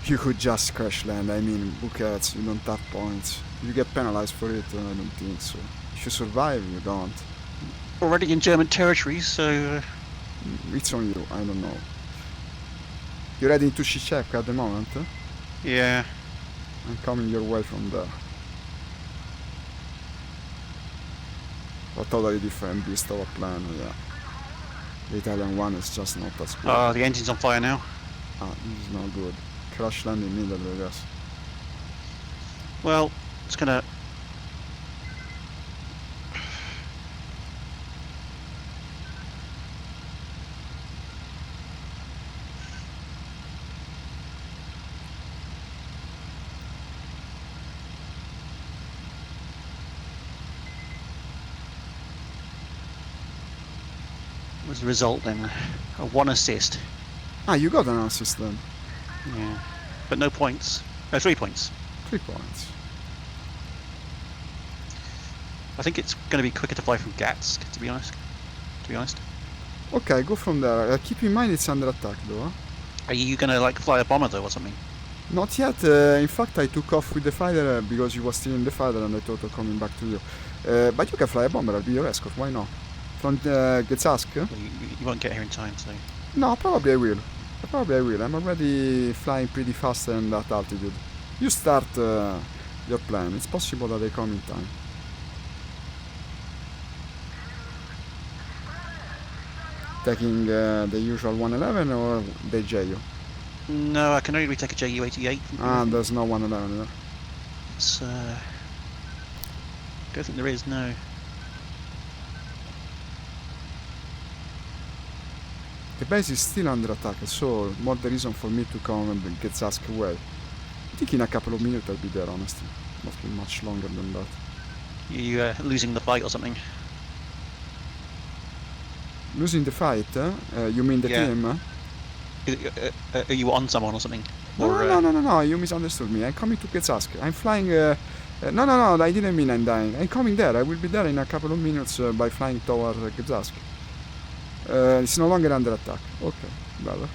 You could just crash land. I mean, who cares? You don't have points. You get penalized for it, I don't think so. If you survive, you don't. Already in German territory, so... It's on you, I don't know. You're heading to Shishek at the moment? Huh? Yeah. I'm coming your way from there. A totally different beast of a plane, yeah. The Italian one is just not as good. Oh, the engine's on fire now. This is not good. Crash land immediately, I guess. Well, it's gonna... What's the result then? A 1 assist. You got an assist then. Yeah. But no points. No, 3 points. 3 points. I think it's going to be quicker to fly from Gatsk, to be honest. Okay, go from there. Keep in mind it's under attack though. Huh? Are you going to like fly a bomber though or something? Not yet. In fact, I took off with the fighter because you were still in the fighter and I thought of coming back to you. But you can fly a bomber, I'll be your escort, why not? From Getsask? Well, you won't get here in time, so... No, probably I will. I'm already flying pretty fast and at altitude. You start your plan. It's possible that I come in time. Taking the usual 111 or the JU? No, I can only take a JU-88. Ah, there's no 111 there. It's, don't think there is, no. The base is still under attack, so more the reason for me to come and get Zask away. I think in a couple of minutes I'll be there, honestly. Not be much longer than that. You losing the fight or something? Losing the fight? You mean the team? Are you on someone or something? No, you misunderstood me. I'm coming to Getsask. I'm flying... No, I didn't mean I'm dying. I'm coming there. I will be there in a couple of minutes by flying toward Getsask. It's no longer under attack. Okay, better.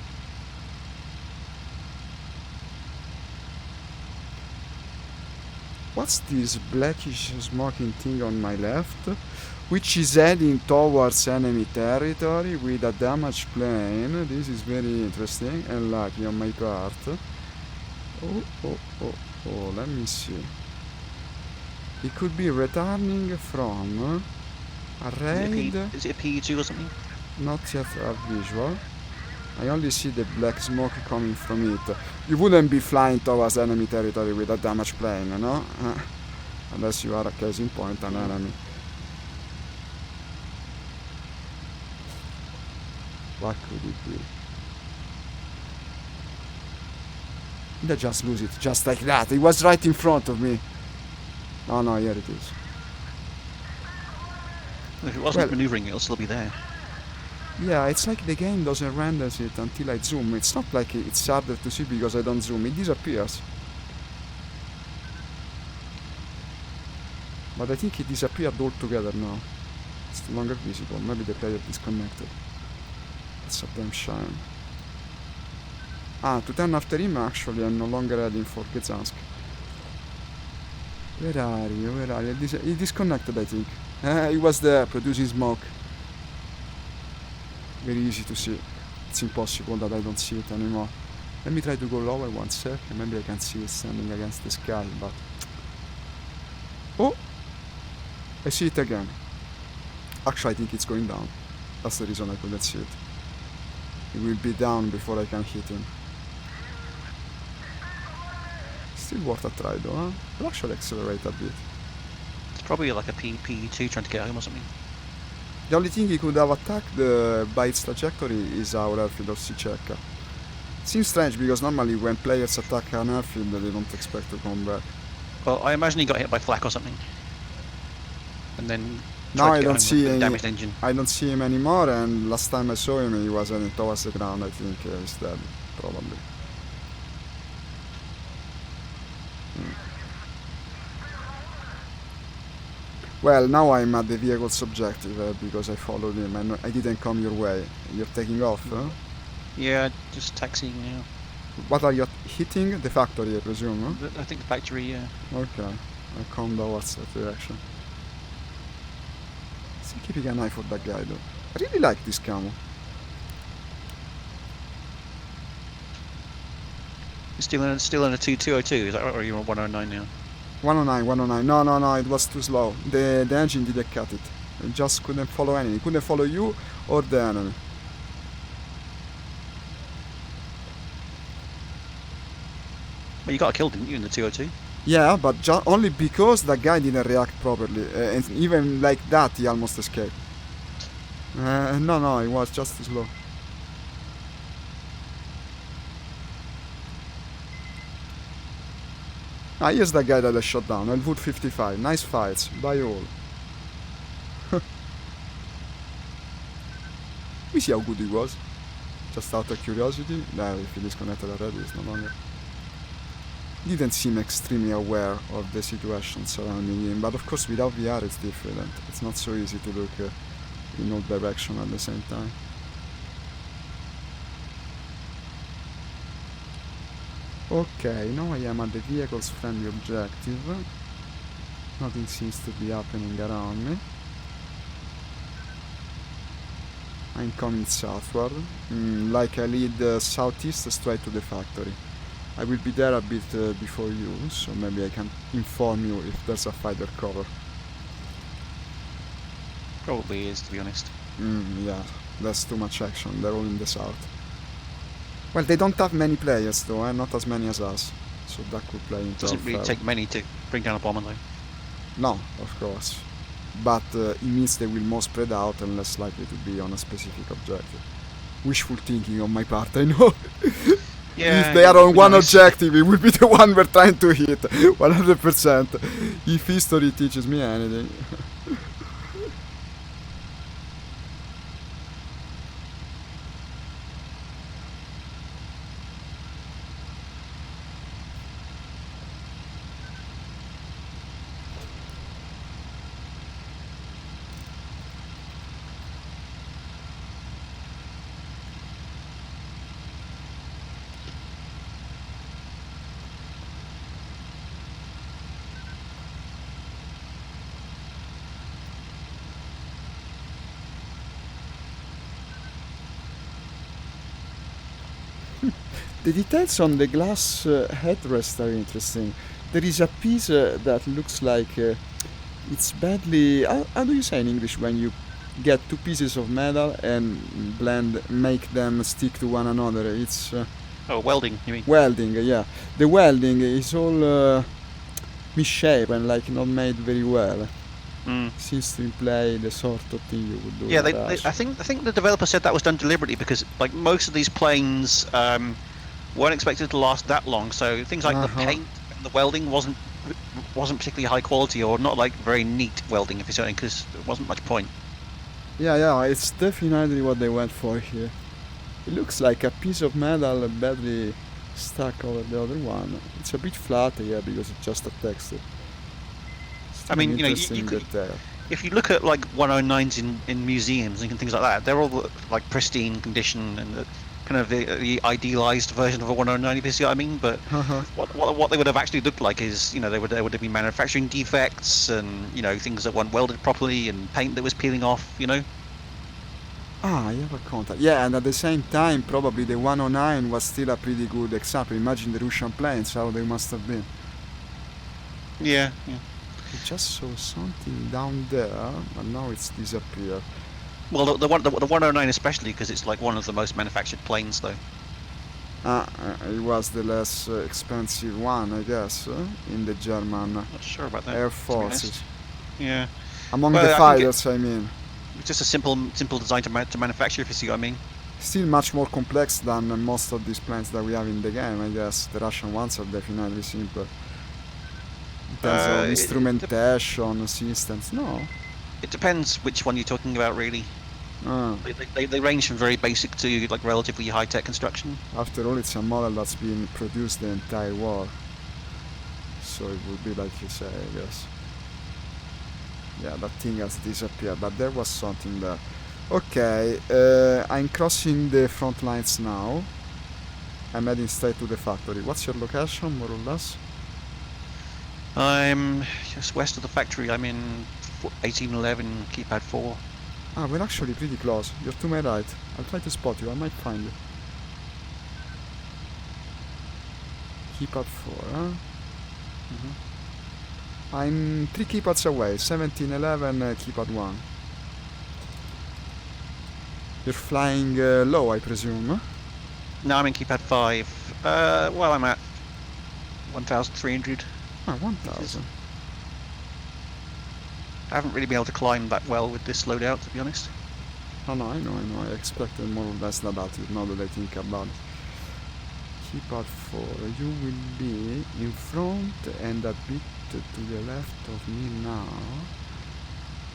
What's this blackish smoking thing on my left? Which is heading towards enemy territory with a damaged plane. This is very interesting and lucky on my part. Oh, let me see. It could be returning from a raid. Is it a PE2 or something? Not yet a visual. I only see the black smoke coming from it. You wouldn't be flying towards enemy territory with a damaged plane, no? Unless you are a case in point, an enemy. What could it be? They just lose it, just like that. It was right in front of me. Oh no, here it is. If it wasn't maneuvering, it'll still be there. Yeah, it's like the game doesn't render it until I zoom. It's not like it's harder to see because I don't zoom. It disappears. But I think it disappeared altogether now. It's no longer visible. Maybe the player disconnected. It's a damn shame. Ah, to turn after him, actually, I'm no longer heading for Gdansk. Where are you? He disconnected, I think. He was there, producing smoke. Very easy to see. It's impossible that I don't see it anymore. Let me try to go lower 1 second. Maybe I can see it standing against the sky, but... Oh! I see it again. Actually, I think it's going down. That's the reason I couldn't see it. It will be down before I can hit him. Still worth a try though, huh? I'll actually accelerate a bit. It's probably like a PE2 trying to get home or something. The only thing he could have attacked by its trajectory is our airfield of Sicheka. Seems strange because normally when players attack an airfield they don't expect to come back. Well, I imagine he got hit by flak or something. And then now I don't see any damaged engine. I don't see him anymore, and last time I saw him he was heading towards the ground. I think he's dead, probably. Well, now I'm at the vehicle's objective because I followed him and I didn't come your way. You're taking off, huh? Yeah, just taxiing now. What are you hitting? The factory, I presume, huh? I think the factory, yeah. Okay, I come towards that direction. Still keeping an eye for that guy though. I really like this camo. You're still in a 202, is that right? Or are you on 109 now? 109. No, it was too slow. The engine didn't cut it. It just couldn't follow anything. It couldn't follow you or the enemy. Well, you got killed, didn't you, in the 202? Yeah, but only because that guy didn't react properly. And even like that, he almost escaped. No, it was just too slow. Ah, here's the guy that I shot down. Elwood 55. Nice fights. By all. Let me see how good he was. Just out of curiosity. Nah, if he disconnected already, it's no longer. didn't seem extremely aware of the situation surrounding him. But of course, without VR, it's different. It's not so easy to look in all directions at the same time. Okay, now I am at the vehicle's friendly objective. Nothing seems to be happening around me. I'm coming southward, like I lead southeast straight to the factory. I will be there a bit before you, so maybe I can inform you if there's a fighter cover. Probably is, to be honest. Yeah, that's too much action. They're all in the south. Well, they don't have many players though, not as many as us, so that could play into Doesn't really take many to bring down a bomber though. No, of course. But it means they will more spread out and less likely to be on a specific objective. Wishful thinking on my part, I know. Yeah, if they are on one nice. objective, it will be the one we're trying to hit, 100%. If history teaches me anything. The details on the glass headrest are interesting. There is a piece that looks like it's badly... How do you say in English when you get two pieces of metal and make them stick to one another? It's... Oh, welding, you mean? Welding, yeah. The welding is all misshapen, like not made very well. Seems to imply the sort of thing you would do. Yeah, I think the developer said that was done deliberately because like most of these planes weren't expected to last that long. So things like the paint and the welding wasn't particularly high quality or not like very neat welding, if you say, because there wasn't much point. Yeah, it's definitely what they went for here. It looks like a piece of metal badly stuck over the other one. It's a bit flat here because it's just a texture. I mean, you know, you could, if you look at like 109s in museums and things like that, they're all like pristine condition and kind of the idealized version of a 109, if you see what I mean. But what they would have actually looked like is, you know, there would have been manufacturing defects and, you know, things that weren't welded properly and paint that was peeling off, you know. Ah, you have a contact. Yeah, and at the same time, probably the 109 was still a pretty good example. Imagine the Russian planes, how they must have been. Yeah. I just saw something down there, but now it's disappeared. Well, the 109 especially, because it's like one of the most manufactured planes, though. It was the less expensive one, I guess, in the German Not sure about that, Air Forces. Yeah. Among the fighters, I mean. It's just a simple design to manufacture, if you see what I mean. Still much more complex than most of these planes that we have in the game, I guess. The Russian ones are definitely simpler. In terms of instrumentation systems, no. It depends which one you're talking about, really. They range from very basic to like relatively high-tech construction. After all, it's a model that's been produced the entire war, so it would be like you say, I guess. Yeah, that thing has disappeared, but there was something there. Okay, I'm crossing the front lines now. I'm heading straight to the factory. What's your location, more or less? I'm just west of the factory. I'm in 1811, keypad 4. Ah, we're actually pretty close. You're to my right. I'll try to spot you. I might find you. Keypad 4, huh? I'm 3 keypads away. 1711, keypad 1. You're flying low, I presume, huh? No, I'm in keypad 5. Well, I'm at 1,300. Ah, 1,000. I haven't really been able to climb that well with this loadout, to be honest. Oh, no, I know. I expected more or less that attitude, now that I think about it. Keypad 4, you will be in front and a bit to the left of me now.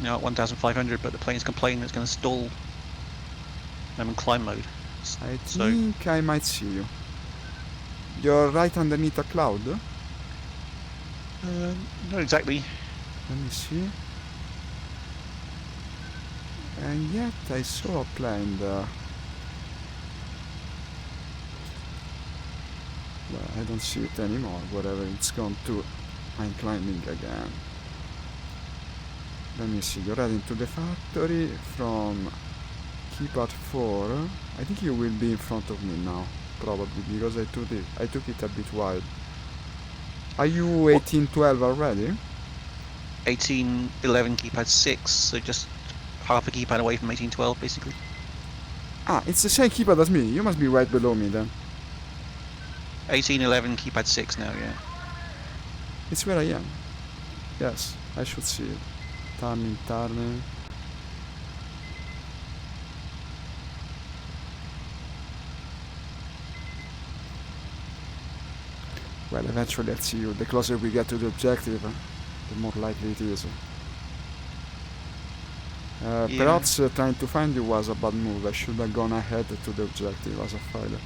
Now at 1,500, but the plane's complaining it's going to stall. I'm in climb mode. I think I might see you. You're right underneath a cloud? Not exactly. Let me see. And yet I saw a plane there. Well, I don't see it anymore. Wherever it's gone to, I'm climbing again. Let me see. You're heading to the factory from keypad 4. I think you will be in front of me now, probably, because I took it a bit wide. Are you 1812 already? 1811 keypad 6, so just half a keypad away from 1812, basically. Ah, it's the same keypad as me. You must be right below me then. 1811 keypad 6 now, yeah. It's where I am. Yes, I should see it. Turning. Well, eventually I'll see you. The closer we get to the objective, the more likely it is. Yeah. Perhaps trying to find you was a bad move. I should have gone ahead to the objective as a fighter.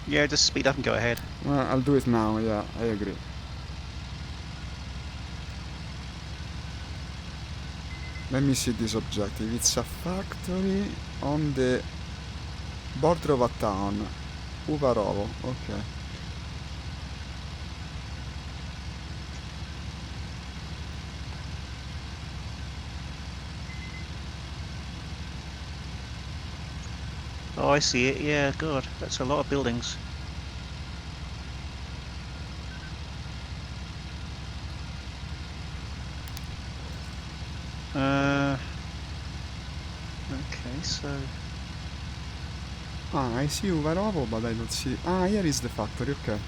Yeah, just speed up and go ahead. Well, I'll do it now, yeah, I agree. Let me see this objective. It's a factory on the border of a town. Uvarovo, okay. Oh, I see it. Yeah, God, that's a lot of buildings. Okay, so... Ah, I see Uvarovo, but I don't see... Ah, here is the factory, okay.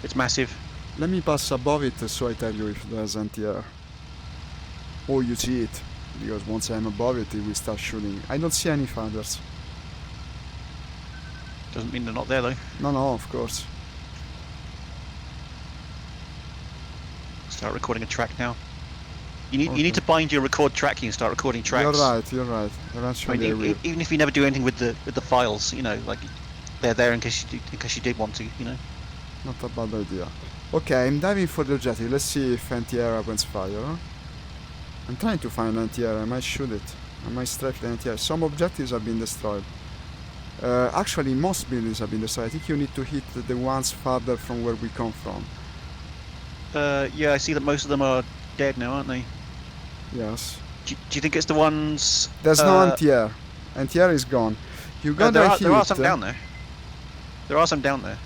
It's massive. Let me pass above it so I tell you if there's anti-air. Oh, you see it. Because once I'm above it, it will start shooting. I don't see any fighters. Doesn't mean they're not there, though. No, of course. Start recording a track now. You need to bind your record tracking and start recording tracks. You're right. Eventually I will. Even if you never do anything with the files, you know, like they're there in case you did want to, you know. Not a bad idea. Okay, I'm diving for the objective. Let's see if anti-air opens fire. I'm trying to find anti-air. I might shoot it. I might strafe the anti-air. Some objectives have been destroyed. Actually, most buildings have been destroyed. I think you need to hit the ones farther from where we come from. Yeah, I see that most of them are dead now, aren't they? Yes. Do you think it's the ones... There's no anti-air. Anti-air is gone. You gotta hit... There are some down there. There are some down there.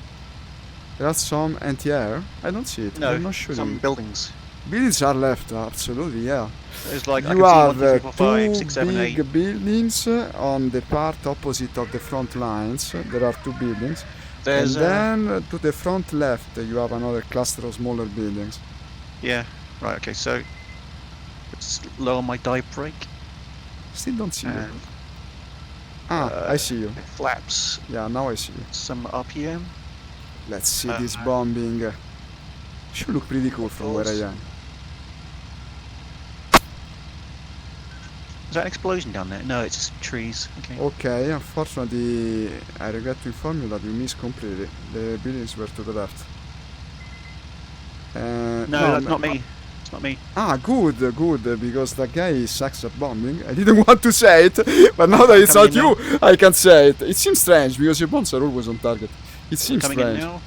There are some anti-air? I don't see it. No, I'm not shooting. some buildings. Buildings are left, absolutely, yeah. There's like, you I have can see 1, 2, 3, 4, 5, 6, 7, big 8. buildings on the part opposite of the front lines. There are 2 buildings. There's, and then to the front left you have another cluster of smaller buildings. Yeah, right, okay, so let's lower my dive brake. Still don't see you. And, I see you. Flaps. Yeah, now I see you. Some RPM. Let's see this bombing. Should look pretty cool from where I am. Is that an explosion down there? No, it's just trees. Okay. Okay, unfortunately, I regret to inform you that you missed completely. The buildings were to the left. No, that's not me. It's not me. Ah, good, because that guy sucks at bombing. I didn't want to say it, but now that it's not you, I can say it. It seems strange, because your bombs are always on target. It seems strange. Coming in now.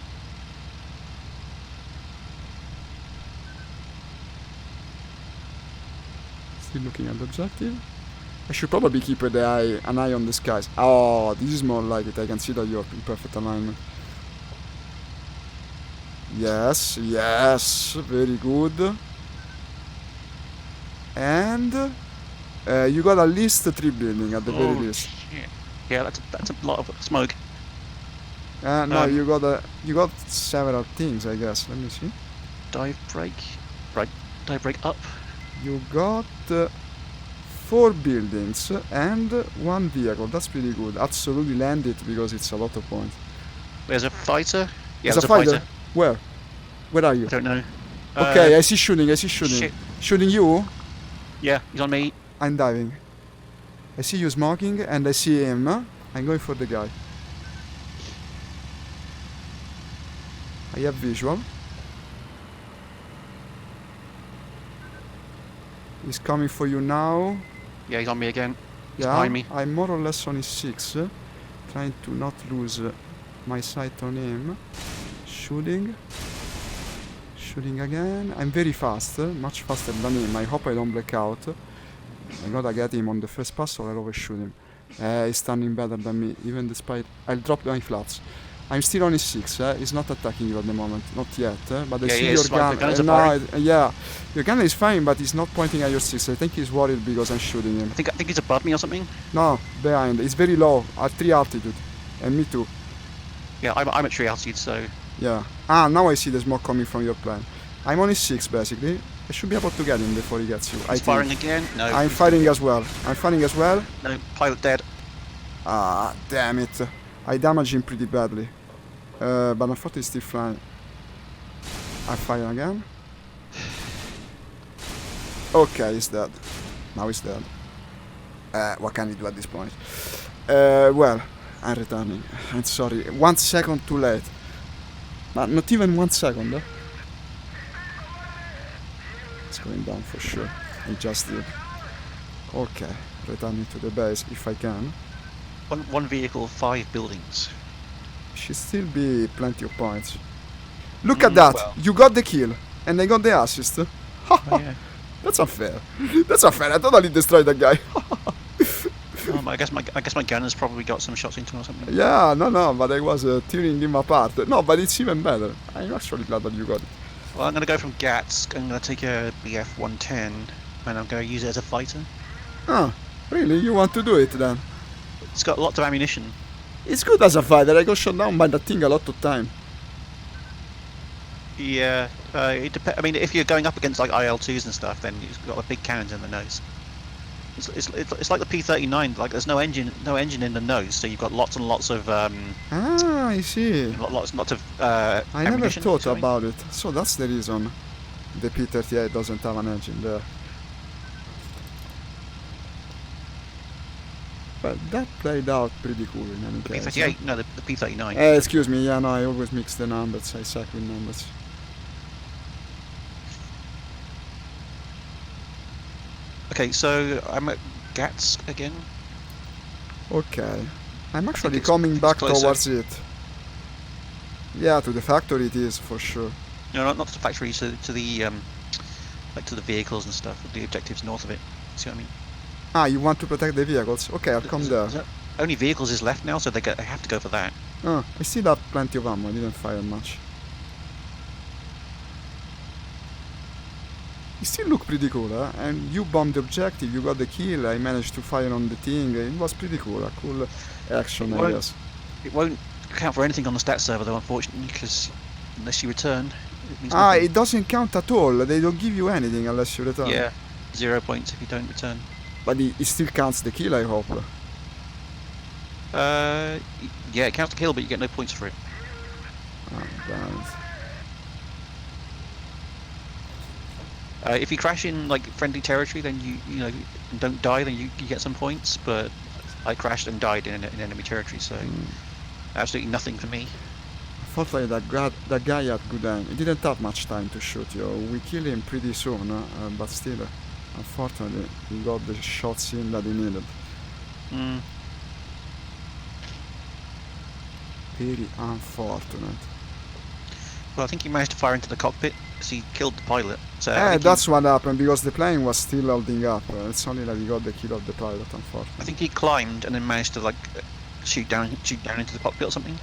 Still looking at the objective. I should probably keep an eye on the skies. Oh, this is more like it. I can see that you're in perfect alignment. Yes, very good. And you got at least 3 buildings at the very least. Shit. Yeah, that's a lot of smoke. No, you got several things, I guess. Let me see. Dive brake, right? Dive brake up. You got 4 buildings and 1 vehicle. That's pretty good. Absolutely land it because it's a lot of points. There's a fighter. Yeah, there's a fighter. Where? Where are you? I don't know. Okay, I see shooting. Shit. Shooting you? Yeah, he's on me. I'm diving. I see you smoking and I see him. I'm going for the guy. I have visual. He's coming for you now. Yeah, he's on me again. He's Yeah, behind me. I'm more or less on his 6. Trying to not lose my sight on him. Shooting. Shooting again. I'm very fast, much faster than him. I hope I don't black out. I gotta get him on the first pass or I'll overshoot him. He's standing better than me, even despite... I'll drop my flats. I'm still on his 6, he's not attacking you at the moment, not yet, but I Yeah, see he your is. gun. The guns are No, firing. yeah, your gun is fine, but he's not pointing at your 6. I think he's worried because I'm shooting him. I think he's above me or something. No, behind. It's very low, at 3 altitude, and me too. Yeah, I'm at 3 altitude, so... Yeah. Ah, now I see the smoke coming from your plane. I'm on his 6, basically. I should be able to get him before he gets you. He's firing again? No. I'm firing as well. I'm firing as well. No, pilot dead. Ah, damn it. I damaged him pretty badly. But unfortunately he's still flying. I fire again. Okay, he's dead. Now he's dead. What can he do at this point? Well, I'm returning. I'm sorry. 1 second too late. But not even 1 second. It's going down for sure. I just did. Okay, returning to the base if I can. One vehicle, 5 buildings. Should still be plenty of points. Look at that! Well. You got the kill, and I got the assist. Oh, yeah. That's unfair. That's unfair. I totally destroyed that guy. I guess my gun has probably got some shots into him or something. Yeah, no, but I was tearing him apart. No, but it's even better. I'm actually glad that you got it. Well, I'm gonna go from Gatsk. I'm gonna take a BF-110, and I'm gonna use it as a fighter. Ah, really? You want to do it then? It's got lots of ammunition. It's good as a fighter. I got shot down by that thing a lot of time. Yeah, it depends. I mean, if you're going up against like IL-2s and stuff, then you've got a big cannons in the nose. It's like the P-39. Like there's no engine in the nose, so you've got lots and lots of I see. lots of I never ammunition, thought sorry. about it. So that's the reason the P-38 doesn't have an engine there. But that played out pretty cool in any The case. P-38, no, the P-39. Excuse me, yeah, no, I always mix the numbers. I suck with numbers. Okay, so I'm at Gatsk again. Okay. I'm actually it's- coming it's back closer. towards it. Yeah, to the factory it is, for sure. No, not to the factory, to the like to the vehicles and stuff. The objectives north of it. See what I mean? Ah, you want to protect the vehicles? Okay, I'll come there. Only vehicles is left now, so they have to go for that. Ah, I still have plenty of ammo, I didn't fire much. You still look pretty cool, huh? And you bombed the objective, you got the kill, I managed to fire on the thing, it was pretty cool, a cool action, I guess. It won't count for anything on the stats server though, unfortunately, because unless you return, it means Ah, nothing. it doesn't count at all, they don't give you anything unless you return. Yeah, 0 points if you don't return. But it still counts the kill, I hope. Yeah, it counts the kill, but you get no points for it. Oh, damn it. If you crash in like friendly territory, then you know and don't die, then you get some points. But I crashed and died in enemy territory, so absolutely nothing for me. Unfortunately, that guy had good aim. He didn't have much time to shoot you. We killed him pretty soon, but still, unfortunately, he got the shots in that he needed. Mm. Very unfortunate. Well, I think he managed to fire into the cockpit, so he killed the pilot. So I think That's what happened, because the plane was still holding up. It's only that he got the kill of the pilot, I unfortunately. think he climbed and then managed to like shoot down into the cockpit or something.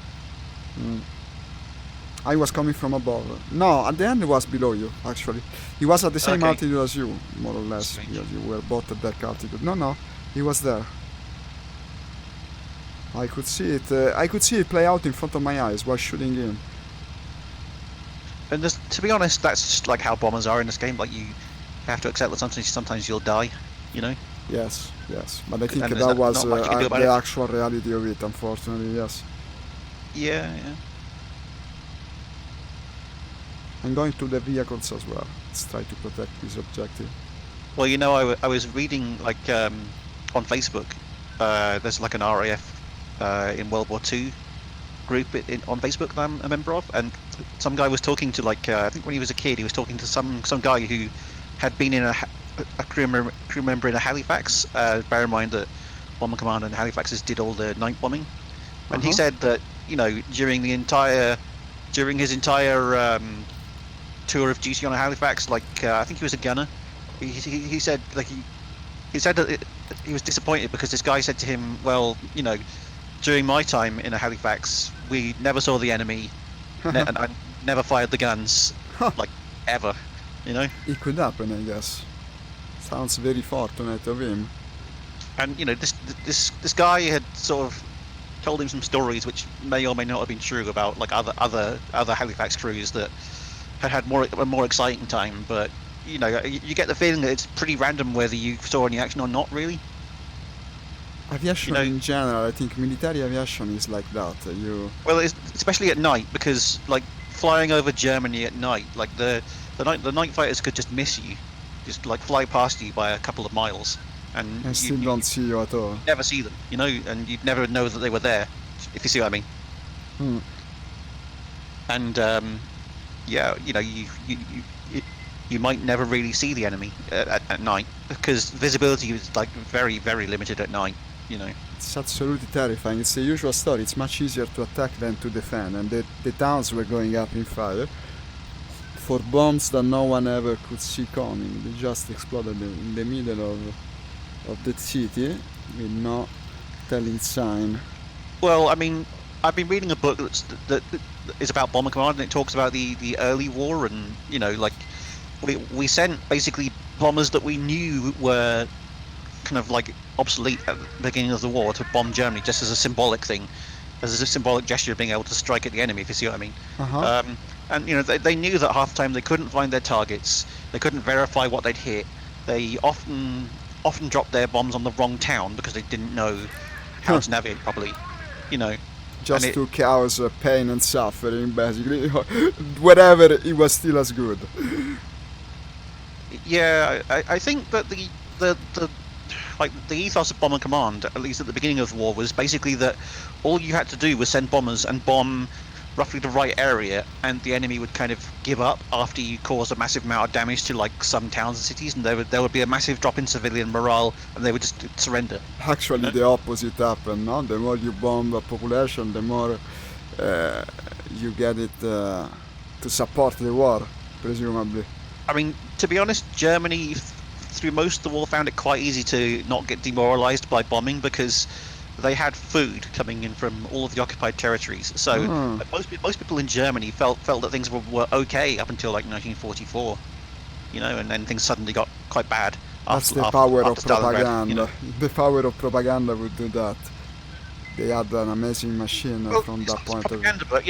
I was coming from above. No, at the end it was below you, actually. He was at the same Okay. altitude as you, more or less, Strange. because you were both at that altitude. No, he was there. I could see it play out in front of my eyes while shooting him. And to be honest, that's just like how bombers are in this game. Like you have to accept that sometimes you'll die, you know. Yes. But I think And there's that was not much you can do about the it. actual reality of it, unfortunately, yes. Yeah. I'm going to the vehicles as well. Let's try to protect this objective. Well, you know, I was reading like on Facebook. There's like an RAF in World War II group on Facebook that I'm a member of, and some guy was talking to I think when he was a kid, he was talking to some guy who had been in a crew member in a Halifax. Bear in mind that Bomber Command and Halifaxes did all the night bombing, and he said that during his entire tour of duty on a Halifax, I think he was a gunner. He said he said that he was disappointed because this guy said to him, well, during my time in a Halifax, we never saw the enemy, and I never fired the guns, ever, It could happen, I guess. Sounds very fortunate of him. And this guy had sort of told him some stories which may or may not have been true about other Halifax crews that had a more exciting time, but you get the feeling that it's pretty random whether you saw any action or not, really. Aviation in general, I think military aviation is like that. Well, especially at night, because flying over Germany at night, the night fighters could just miss you, just fly past you by a couple of miles, and still don't see you at all. Never see them, and you'd never know that they were there, if you see what I mean. And you might never really see the enemy at night, because visibility is very, very limited at night. It's absolutely terrifying. It's the usual story. It's much easier to attack than to defend, and the towns were going up in fire for bombs that no one ever could see coming. They just exploded in the middle of the city with no telling sign. Well, I mean, I've been reading a book that is about Bomber Command, and it talks about the early war, and we sent basically bombers that we knew were kind of obsolete at the beginning of the war to bomb Germany, just as a symbolic thing, as a symbolic gesture of being able to strike at the enemy, if you see what I mean. And they knew that half the time they couldn't find their targets, they couldn't verify what they'd hit. They often dropped their bombs on the wrong town because they didn't know how to navigate properly. Just to cause pain and suffering, basically. Whatever, it was still as good. Yeah, I think that the ethos of Bomber Command, at least at the beginning of the war, was basically that all you had to do was send bombers and bomb roughly the right area, and the enemy would kind of give up after you caused a massive amount of damage to some towns and cities, and there would be a massive drop in civilian morale, and they would just surrender. Actually, the opposite happened. No? The more you bomb a population, the more you get it to support the war, presumably. I mean, to be honest, Germany, through most of the war, found it quite easy to not get demoralized by bombing because they had food coming in from all of the occupied territories. So most people in Germany felt that things were okay up until 1944, and then things suddenly got quite bad. That's the power of Stalingrad, propaganda. The power of propaganda would do that. They had an amazing machine from that point of view. But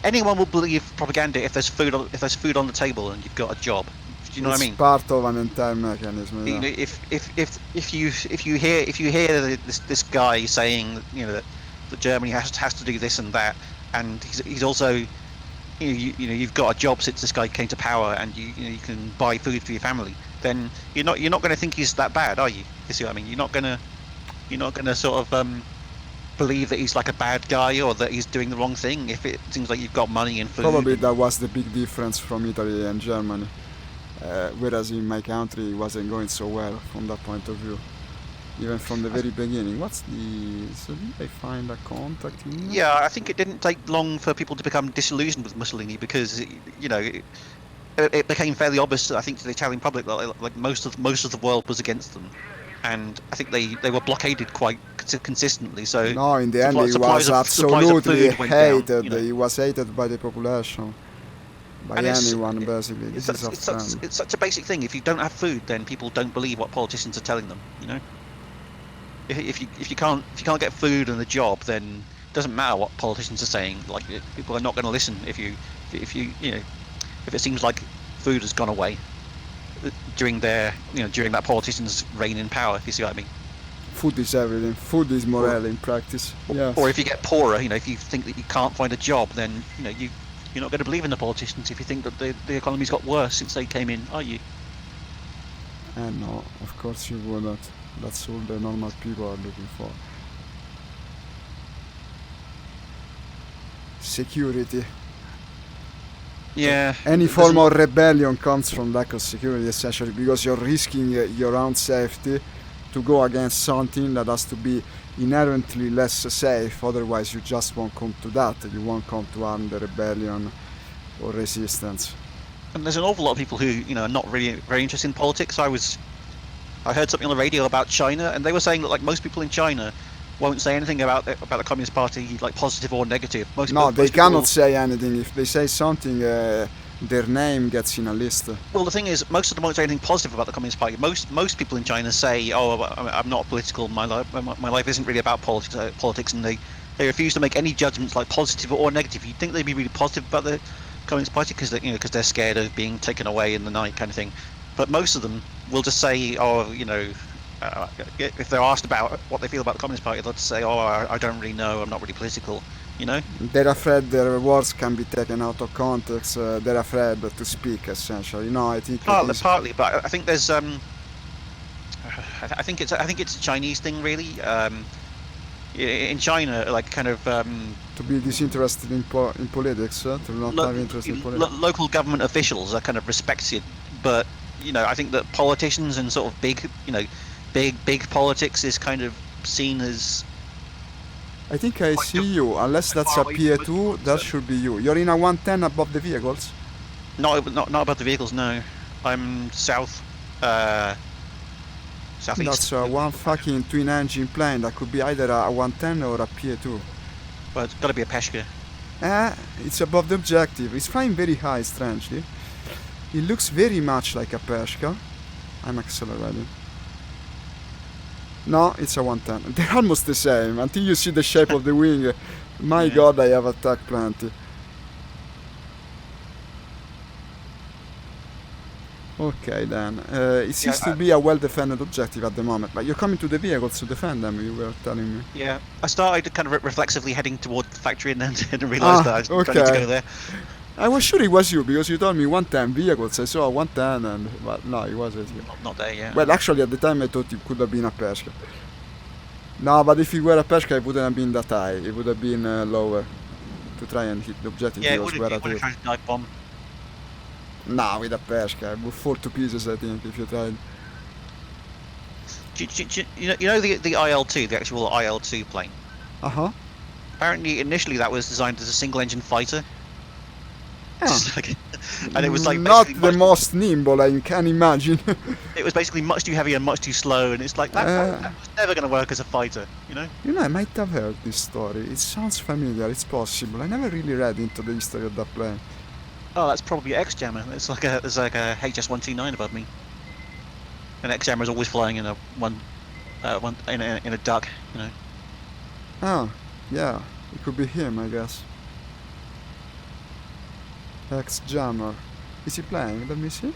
anyone will believe propaganda if there's food on the table and you've got a job. Do you know what I mean? It's part of an entire mechanism. Yeah. If you hear this guy saying that Germany has to do this and that, and he's also you've got a job since this guy came to power, and you can buy food for your family, then you're not going to think he's that bad, are you? You see what I mean? You're not gonna sort of believe that he's a bad guy or that he's doing the wrong thing if it seems like you've got money and food. Probably that was the big difference from Italy and Germany. Whereas in my country it wasn't going so well from that point of view, even from the very beginning. So did they find a contact? Yeah, I think it didn't take long for people to become disillusioned with Mussolini because it became fairly obvious, I think, to the Italian public that most of the world was against them, and I think they were blockaded quite consistently. So no, in the end he was absolutely hated. He was hated by the population. By anyone, basically. It's such a basic thing. If you don't have food, then people don't believe what politicians are telling them. If you can't get food and a job, then it doesn't matter what politicians are saying. People are not going to listen if it seems like food has gone away during that politician's reign in power. If you see what I mean. Food is everything. Food is morale in practice. Yeah. Or if you get poorer, if you think that you can't find a job, then you're not going to believe in the politicians if you think that the economy's got worse since they came in, are you? No, of course you wouldn't. That's all the normal people are looking for. security. Yeah. Any there's form a lot- of rebellion comes from lack of security, essentially, because you're risking your own safety to go against something that has to be inherently less safe. Otherwise, you just won't come to that. You won't come to armed rebellion or resistance. And there's an awful lot of people who, are not really very interested in politics. I heard something on the radio about China, and they were saying that like most people in China won't say anything about the Communist Party, like positive or negative. No, they most cannot people, say anything. If they say something, their name gets in a list. Well, the thing is, most of them won't say anything positive about the Communist Party. Most people in China say, "Oh, I'm not political. My life isn't really about politics," and they refuse to make any judgments like positive or negative. You'd think they'd be really positive about the Communist Party because they're scared of being taken away in the night, kind of thing. But most of them will just say, "Oh, if they're asked about what they feel about the Communist Party, they'll just say, "Oh, I don't really know. I'm not really political." They're afraid their words can be taken out of context. They're afraid to speak, essentially. I think Partly, but I think there's I think it's a Chinese thing, really. In China, like kind of to be disinterested in politics, to not have interest in politics. Local government officials are kind of respected, but I think that politicians and sort of big politics is kind of seen as. I think I see you. Unless that's a PA2, that should be you. You're in a 110 above the vehicles? Not above the vehicles, no. I'm southeast. That's one fucking twin engine plane. That could be either a 110 or a PA2. Well, it's got to be a Peshka. It's above the objective. It's flying very high, strangely. It looks very much like a Peshka. I'm accelerating. No, it's a 110. They're almost the same until you see the shape of the wing. My god, I have attacked plenty. Okay then. It seems to be a well-defended objective at the moment. But you're coming to the vehicles to defend them, you were telling me. Yeah, I started kind of reflexively heading toward the factory and then didn't realise that I was trying to go there. I was sure it was you because you told me 110 vehicles. I saw 110 but no, it wasn't you. Not there, yeah. Well, actually at the time I thought it could have been a Peshka. No, but if it were a Peshka it wouldn't have been that high. It would have been lower to try and hit the objective. Yeah, it would have tried to dive bomb. No, with a Peshka, it would fall to pieces I think if you tried. You know the IL-2, the actual IL-2 plane? Uh-huh. Apparently initially that was designed as a single engine fighter. And it was like not the most nimble I can imagine. It was basically much too heavy and much too slow, and it's like that was never going to work as a fighter, I might have heard this story. It sounds familiar. It's possible. I never really read into the history of that plane. Oh, that's probably X-Jammer. There's like a HS-129 above me. An X-Jammer is always flying in a in a duck, Oh, yeah. It could be him, I guess. X-Jammer. Is he playing? Let me see.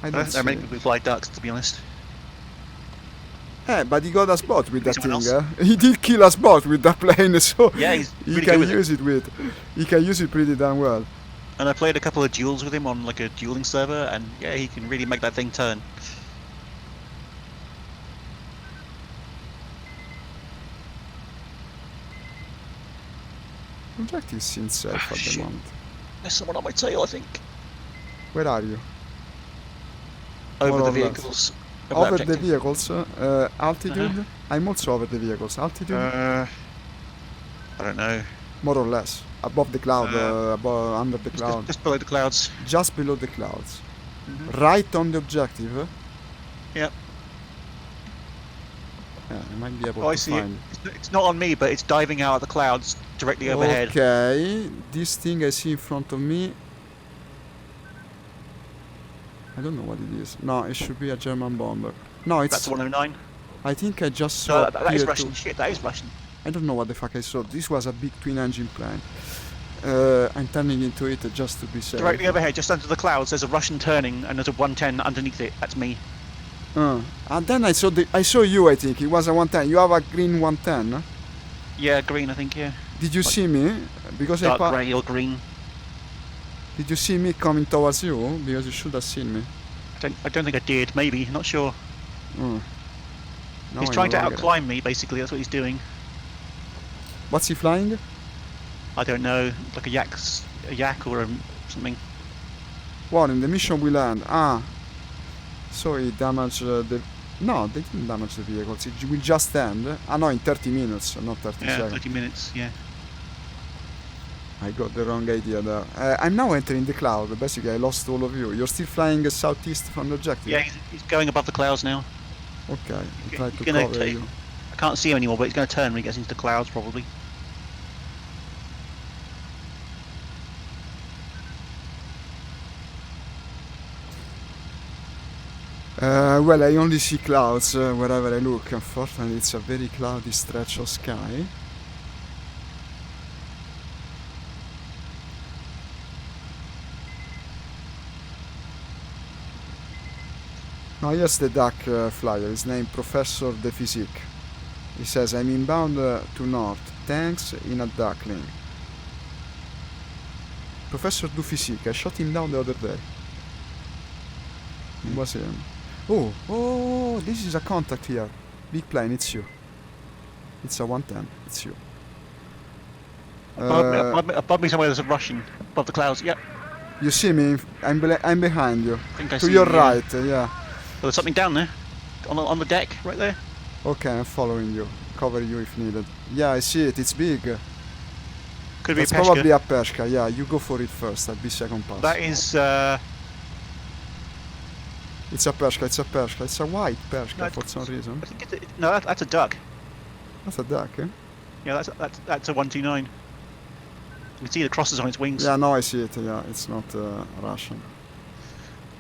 I don't see. They're making me fly ducks, to be honest. But he got us both with that Someone thing. He did kill us both with that plane, so yeah, he's he really can good use it with. He can use it pretty damn well. And I played a couple of duels with him on like a dueling server, and yeah, he can really make that thing turn. Objective seems safe at the moment. There's someone on my tail, I think. Where are you? Over More the or less. vehicles. Over the vehicles, altitude? I'm also over the vehicles. Altitude? I don't know. More or less. Above the cloud, above, under the cloud. Just below the clouds. Just below the clouds. Right on the objective. Yep. Yeah, I might be able Oh, I to see find it. It's not on me, but it's diving out of the clouds directly overhead. Okay, this thing I see in front of me. I don't know what it is. No, it should be a German bomber. No, it's. That's 109. I think I just saw. No, that is here Russian. too. Shit, that is Russian. I don't know what the fuck I saw. This was a big twin engine plane. I'm turning into it just to be safe. Directly overhead, just under the clouds, there's a Russian turning, and there's a 110 underneath it. That's me. And then I saw you. I think it was a 110. You have a green 110. Yeah, green, I think. Yeah. Did you see me? Because Dark grey or green. Did you see me coming towards you? Because you should have seen me. I don't think I did. Maybe. Not sure. No, He's I trying to no longer- outclimb me, basically. That's what he's doing. What's he flying? I don't know, like a yak or something. What, in the mission we land? Ah. So he damaged the... No, they didn't damage the vehicles. It will just end. Ah, no, in 30 minutes, not 30 Yeah, seconds. 30 minutes, yeah. I got the wrong idea there. I'm now entering the cloud. Basically, I lost all of you. You're still flying southeast from the objective? Yeah, he's going above the clouds now. Okay, I'll try He's to gonna cover you. I can't see him anymore, but he's going to turn when he gets into the clouds, probably. Well, I only see clouds wherever I look. Unfortunately, it's a very cloudy stretch of sky. Now, yes, the duck flyer is named Professor de Physique. He says, I'm inbound to north. Thanks, in a duckling. Professor du Physique. I shot him down the other day. It was him. Oh, this is a contact here. Big plane, it's you. It's a 110, it's you. Above me somewhere there's a Russian. Above the clouds, yep. You see me? I'm behind you. I think I To see your him, yeah. right, yeah. Oh, there's something down there. On the deck, right there. Okay, I'm following you. Cover you if needed. Yeah, I see it. It's big. Could be a That's Peshka. probably a Peshka. Yeah, you go for it first. I'll be second pass. That is, It's a Peshka. It's a Peshka. It's a white Peshka No, for some reason. I think no, that's a duck. That's a duck, eh? Yeah, that's a 129. You can see the crosses on its wings. Yeah, now I see it. Yeah, it's not Russian.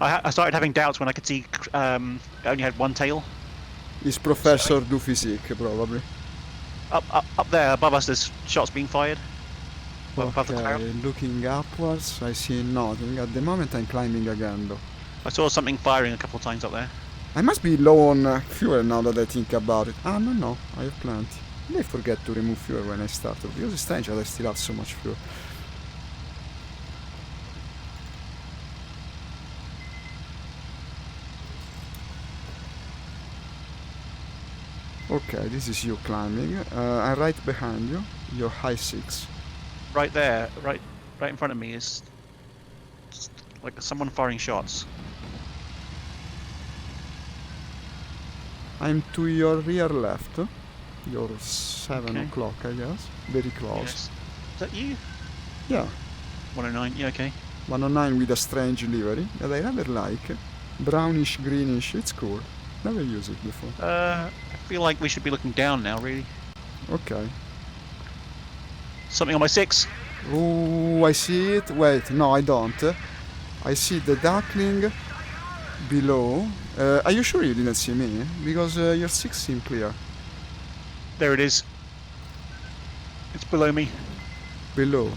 I started having doubts when I could see it only had one tail. It's Professor du Physique, probably. Up there above us, there's shots being fired. Above the cloud. Okay, looking upwards, I see nothing. At the moment, I'm climbing again, though. I saw something firing a couple of times up there. I must be low on fuel now that I think about it. Ah, no, I have plenty. I forget to remove fuel when I started, because it's strange that I still have so much fuel. Okay, this is you climbing. I'm right behind you. You're high 6. Right there, right in front of me is just like someone firing shots. I'm to your rear left. You're 7 Okay. o'clock, I guess. Very close. Yes. Is that you? Yeah, 109. Yeah, okay. 109 with a strange livery that I rather like. Brownish, greenish. It's cool. Never used it before. I feel like we should be looking down now, really. Okay. Something on my 6. Oh, I see it. Wait, no, I don't. I see the duckling below. Are you sure you didn't see me? Because your 6 seemed clear. There it is. It's below me. Below.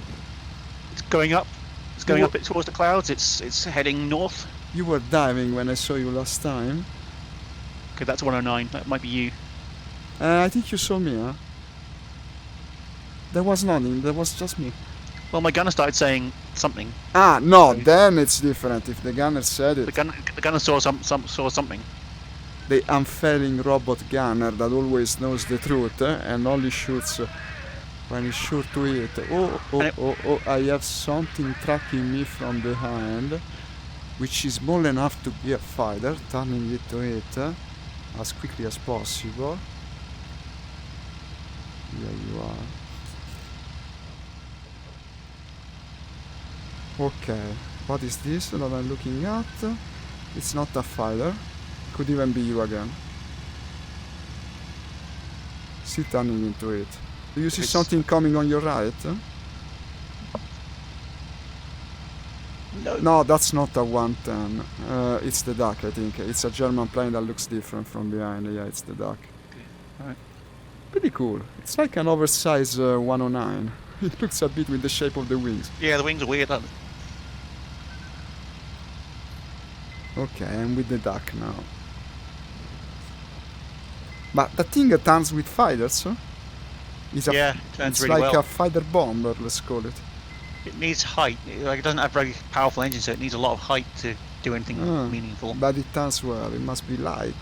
It's going up. It's going up towards the clouds. It's heading north. You were diving when I saw you last time. Okay, that's 109. That might be you. I think you saw me, huh? There was nothing. There was just me. Well, my gunner started saying something. Ah, no, then it's different. If the gunner said it. The gunner saw saw something. The unfailing robot gunner that always knows the truth and only shoots when he's sure to hit. Oh, I have something tracking me from behind, which is small enough to be a fighter, turning it to hit as quickly as possible. Here you are. Okay, what is this that I'm looking at? It's not a fighter. Could even be you again. Still turning into it. Do you see something coming on your right? No, that's not a 110. It's the duck, I think. It's a German plane that looks different from behind. Yeah, it's the duck. Alright. Pretty cool. It's like an oversized 109. It looks a bit with the shape of the wings. Yeah, the wings are weird. Okay, I'm with the duck now. But the thing turns with fighters, huh? It's Yeah, it turns it's really like well. a fighter bomber, let's call it. It needs height. It doesn't have very powerful engines, so it needs a lot of height to do anything Ah. meaningful. But it turns well, it must be light.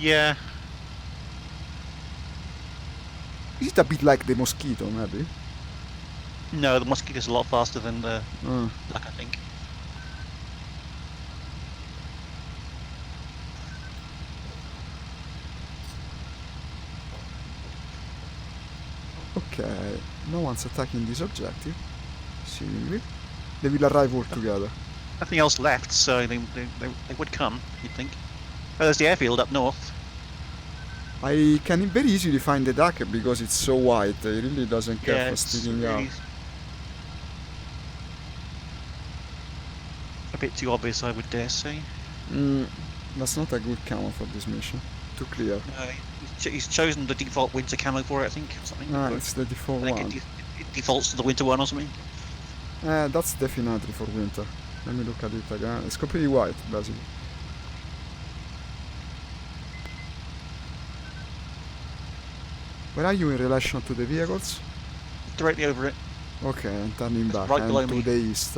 Yeah. Is it a bit like the mosquito, maybe? No, the mosquito's a lot faster than the Uh, duck, I think. okay, no one's attacking this objective, seemingly. They will arrive all together. Nothing else left, so they would come, you'd think. Oh, there's the airfield up north. I can very easily find the duck because it's so white, it really doesn't care Yeah, for it's sticking really out. a bit too obvious, I would dare say. That's not a good camo for this mission. Too clear. No, he's chosen the default winter camo for it, I think, or something. Ah, Or it's the default I think one. it defaults to the winter one or something. That's definitely for winter. Let me look at it again. It's completely white, basically. Where are you in relation to the vehicles? Directly over it. Okay, I'm turning It's back. right I'm below to me. the east.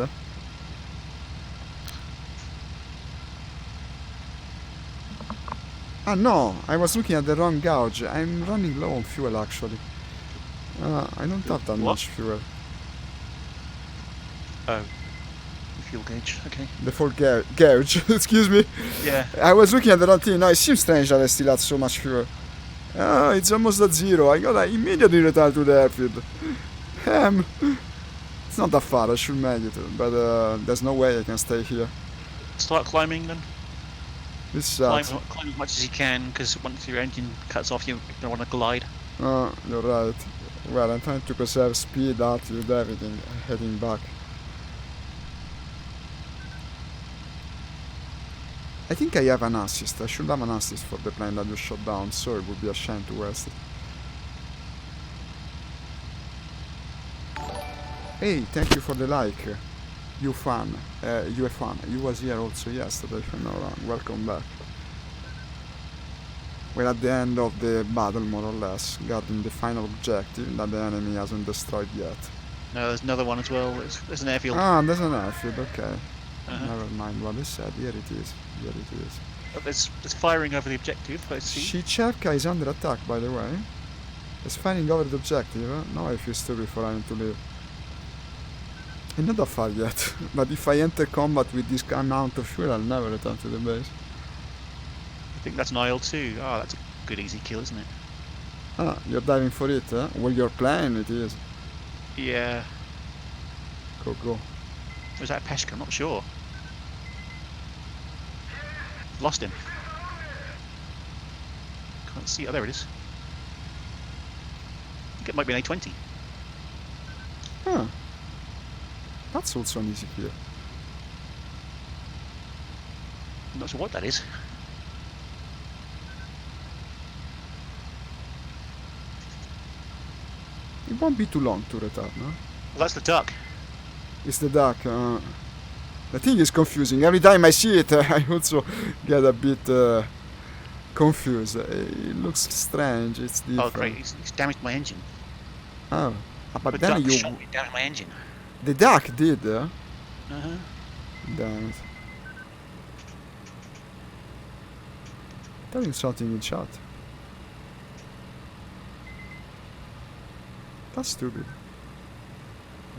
Ah no, I was looking at the wrong gauge. I'm running low on fuel actually. I don't have that What? much fuel. Oh. The fuel gauge, okay. The full gauge, excuse me. Yeah. I was looking at the wrong thing. No, it seems strange that I still had so much fuel. It's almost at zero. I gotta immediately return to the airfield. It's not that far, I should make it, but there's no way I can stay here. Start climbing then. This sucks. Climb as much as you can, because once your engine cuts off, you don't want to glide. You're right. Well, I'm trying to conserve speed, altitude, everything, heading back. I think I have an assist. I should have an assist for the plane that you shot down, so it would be a shame to waste it. Hey, thank you for the like. You fan. You have fun. You was here also yesterday, if I'm not wrong. Welcome back. We're at the end of the battle, more or less, guarding the final objective that the enemy hasn't destroyed yet. No, there's another one as well. There's an airfield. Ah, there's an airfield, okay. Uh-huh. Never mind what they said. Here it is. Here it is. But there's firing over the objective, I see. Shichevka is under attack, by the way. It's firing over the objective. Now I feel stupid for having to leave. I'm not that far yet, but if I enter combat with this amount of fuel, I'll never return to the base. I think that's an IL-2. Oh, that's a good easy kill, isn't it? Ah, you're diving for it, huh? Well, you're playing it is. Yeah. Go, go. Was that Peshka? I'm not sure. Lost him. Can't see. Oh, there it is. I think it might be an A20. Huh. That's also an easy kill. I'm not sure what that is. It won't be too long to return, no? Well, that's the duck. It's the duck. The thing is confusing. Every time I see it, I also get a bit confused. It looks strange. It's different. Oh, great. He's damaged my engine. Oh, but The then duck you... shot me down my engine. The duck did, Uh-huh. Damn it. Tell him something in chat. That's stupid.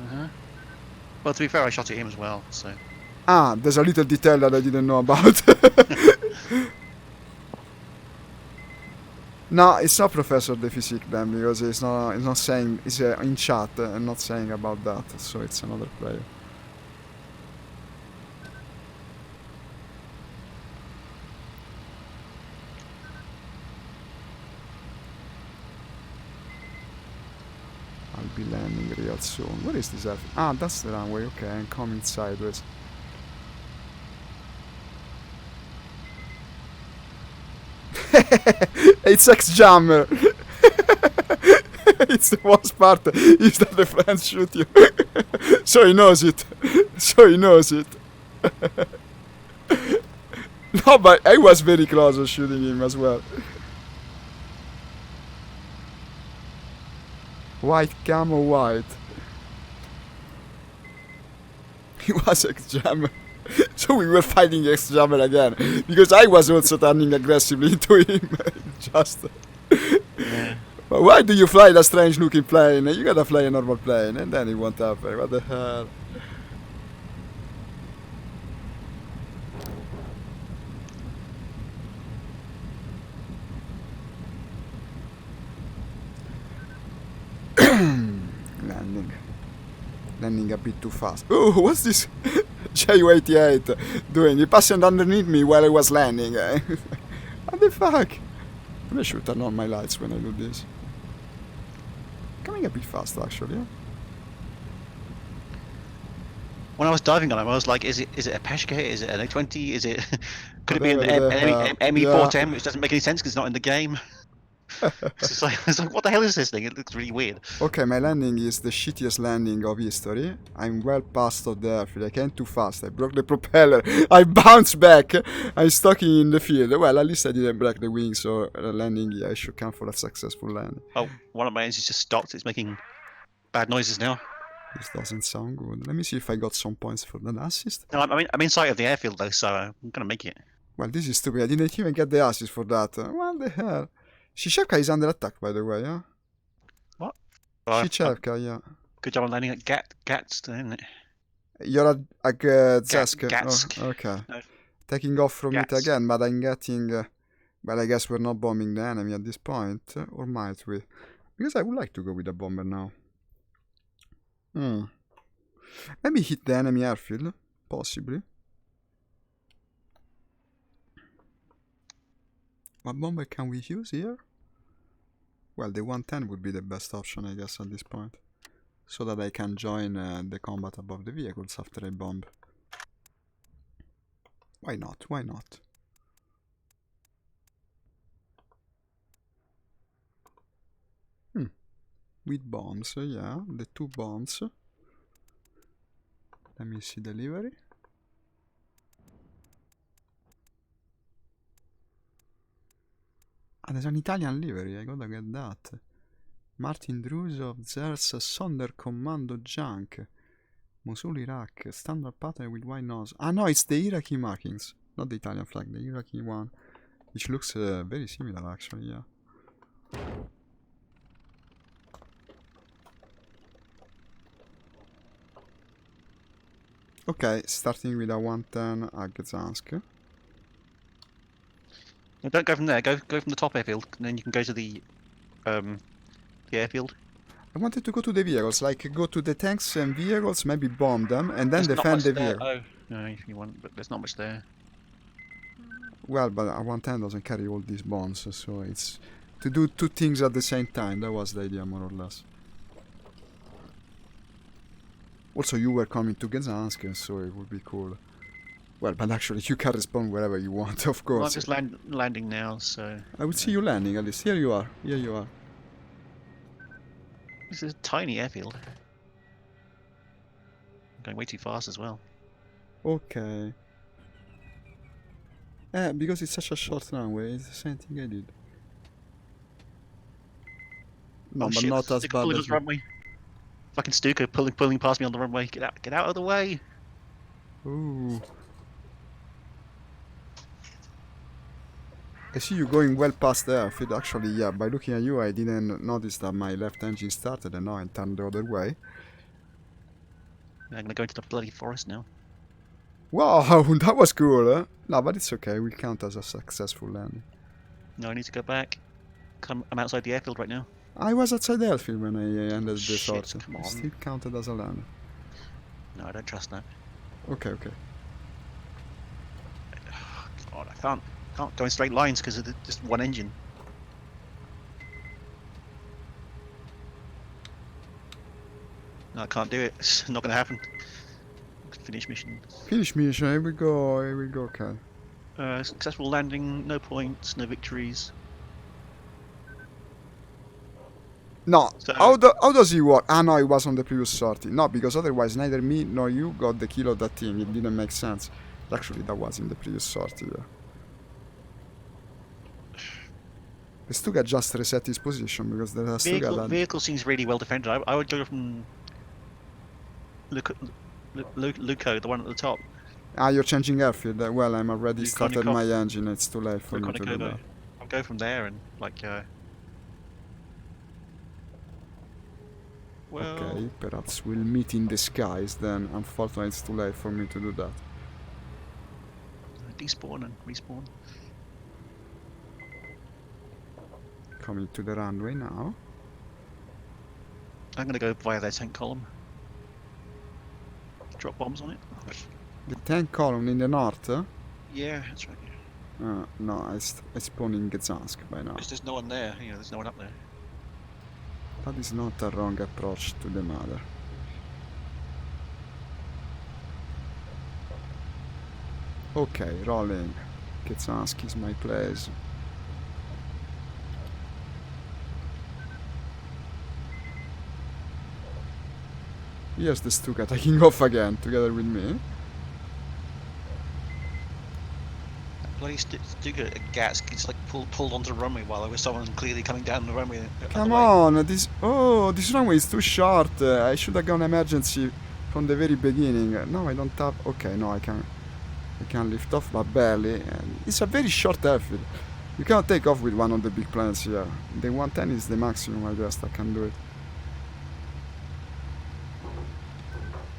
Uh-huh. Well, to be fair, I shot at him as well, so... Ah, there's a little detail that I didn't know about. No, it's not Professor de Physique then, because it's not saying, it's in chat and not saying about that, so it's another player. I'll be landing real soon. Where is this airfield? Ah, that's the runway, okay, I'm coming sideways. It's X-Jammer! It's the worst part, is that the friends shoot you. So he knows it. So he knows it. No, but I was very close to shooting him as well. White camo white. He was X-Jammer. So we were fighting each other again. Because I was also turning aggressively into him. Just... Yeah. But why do you fly that strange looking plane? You gotta fly a normal plane, and then it won't happen. What the hell? Landing a bit too fast. Oh, what's this Ju-88 doing? He passed underneath me while I was landing. What the fuck? Maybe I should turn on my lights when I do this. Coming a bit fast, actually. Yeah? When I was diving on him, I was like, is it a Peshka? Is it an A20? Is it... Could it be an Whatever the ME410, which doesn't make any sense because it's not in the game? It's like, what the hell is this thing? It looks really weird. Okay, my landing is the shittiest landing of history. I'm well past of the airfield. I came too fast. I broke the propeller. I bounced back. I'm stuck in the field. Well, at least I didn't break the wings, so landing, yeah, I should count for a successful landing. Oh, one of my engines just stopped. It's making bad noises now. This doesn't sound good. Let me see if I got some points for that assist. No, I'm inside of the airfield though, so I'm gonna make it. Well, this is stupid. I didn't even get the assist for that. What the hell? Shishevka is under attack, by the way, yeah? What? Shishevka, yeah. Good job on landing at Gats, isn't it? You're at Zesk. Gatsk. Oh, okay. No. Taking off from it Gats. again, but I'm getting... well, I guess we're not bombing the enemy at this point. Or might we? Because I would like to go with a bomber now. Maybe hit the enemy airfield. Possibly. What bomber can we use here? Well, the 110 would be the best option, I guess, at this point. So that I can join the combat above the vehicles after I bomb. Why not? Why not? With bombs, yeah, the 2 bombs. Let me see delivery. Ah, there's an Italian livery, I gotta get that. Martin Drusov, Zers, Sonderkommando Junk. Mosul, Iraq, standard pattern with white nose. Ah no, it's the Iraqi markings, not the Italian flag, the Iraqi one. Which looks very similar actually, yeah. Okay, starting with a 110 at Gdansk. No, don't go from there. Go from the top airfield, and then you can go to the airfield. I wanted to go to the vehicles, like go to the tanks and vehicles, maybe bomb them, and then defend the vehicle. Oh, no, if you want, but there's not much there. Well, but a 110 doesn't carry all these bombs, so it's to do 2 things at the same time. That was the idea, more or less. Also, you were coming to Gdansk, so it would be cool. Well, but actually, you can respawn wherever you want, of course. Well, I'm just landing now, so... I would see you landing, at least. Here you are. Here you are. This is a tiny airfield. I'm going way too fast as well. Okay. Because it's such a short runway, it's the same thing I did. No, Oh, but shit, not as bad as you. runway. Fucking Stuka pulling past me on the runway. Get out of the way. Ooh. I see you going well past the airfield. Actually, yeah, by looking at you, I didn't notice that my left engine started and now I turned the other way. I'm gonna go into the bloody forest now. Wow, that was cool, huh? No, but it's okay. We count as a successful landing. No, I need to go back. I'm outside the airfield right now. I was outside the airfield when I ended the Shit, short. come on. Still counted as a land. No, I don't trust that. Okay, okay. God, I can't go in straight lines because of just one engine. No, I can't do it. It's not gonna happen. Finish mission. Finish mission. Here we go. Here we go, Cal. Successful landing. No points. No victories. No, So- how does he work? Ah, no, it was on the previous sortie. No, because otherwise neither me nor you got the kill of that thing. It didn't make sense. Actually, that was in the previous sortie, yeah. The Stuka just reset his position because the Stuka landed. Vehicle seems really well defended. I would go from Luco, the one at the top. Ah, you're changing airfield. Well, I'm already You kinda started got- my engine. It's too late for We're me kind to of do go that. I'll go from there and like well, Okay, perhaps we'll meet in the skies then. Unfortunately, it's too late for me to do that. despawn and respawn. Coming to the runway now. I'm gonna go via their tank column. Drop bombs on it. The tank column in the north? Yeah, that's right. Yeah. No, I spawn in Gdansk by now. Because there's no one there. You know, there's no one up there. That is not a wrong approach to the matter. Okay, rolling. Gdansk is my place. Here's the Stuka taking off again, together with me. Bloody Stuka gas gets like pulled onto the runway while there was someone clearly coming down the runway. Come on, this runway is too short. I should have gone emergency from the very beginning. No, I don't have. Okay, no, I can lift off, but barely. And it's a very short airfield. You cannot take off with one of the big planes here. The 110 is the maximum, I guess. I can do it.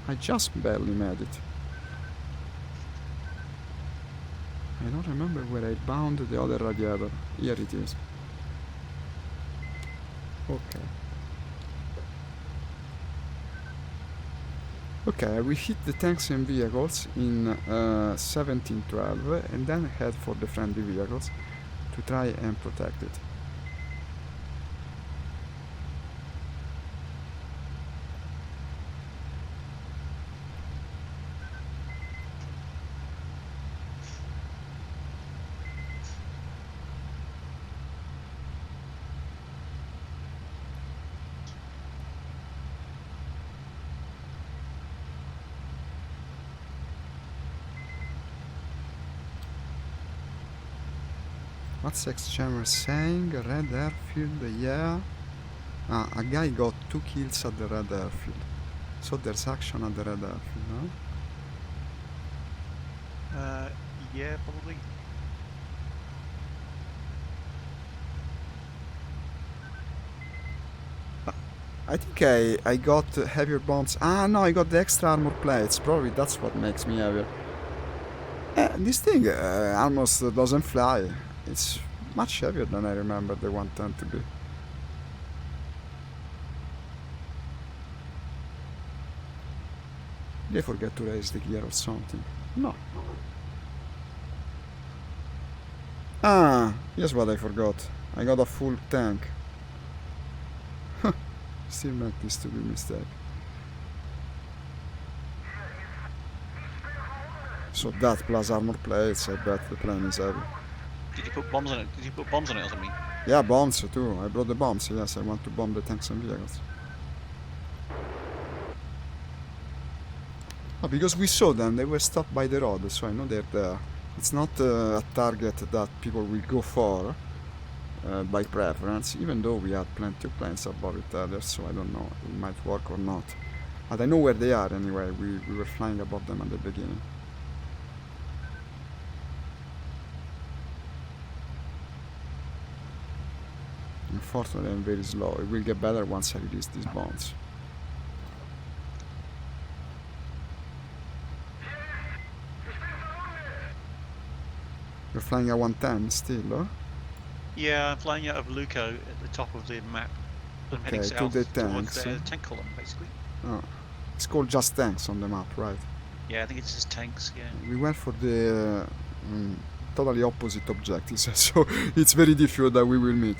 I just barely made it. I don't remember where I bound the other radiator. Here it is. Okay. Okay, we hit the tanks and vehicles in 1712 and then head for the friendly vehicles to try and protect it. What's X-Jammer saying? Red airfield, yeah. Ah, a guy got 2 kills at the red airfield. So there's action at the red airfield, huh? Yeah, probably. I think I got heavier bombs. Ah, no, I got the extra armor plates. Probably that's what makes me heavier. This thing almost doesn't fly. It's much heavier than I remember the 110 to be. Did I forget to raise the gear or something? No. Ah, here's what I forgot. I got a full tank. Still make this stupid mistake. So that plus armor plates, I bet the plane is heavy. Did you put bombs on it? Did you put bombs on it or something? Yeah, bombs too. I brought the bombs. Yes, I want to bomb the tanks and vehicles. Oh, because we saw them, they were stopped by the road, so I know they're there. It's not a target that people will go for by preference, even though we had plenty of planes above it earlier, so I don't know, it might work or not. But I know where they are anyway, we were flying above them at the beginning. Unfortunately, I'm very slow. It will get better once I release these bombs. You're flying a 110 still, huh? Yeah, I'm flying out of Luco at the top of the map. I'm heading Okay, south to the towards tanks. the tank column, basically. Oh. It's called just tanks on the map, right? Yeah, I think it's just tanks, yeah. We went for the totally opposite objectives, so it's very difficult that we will meet.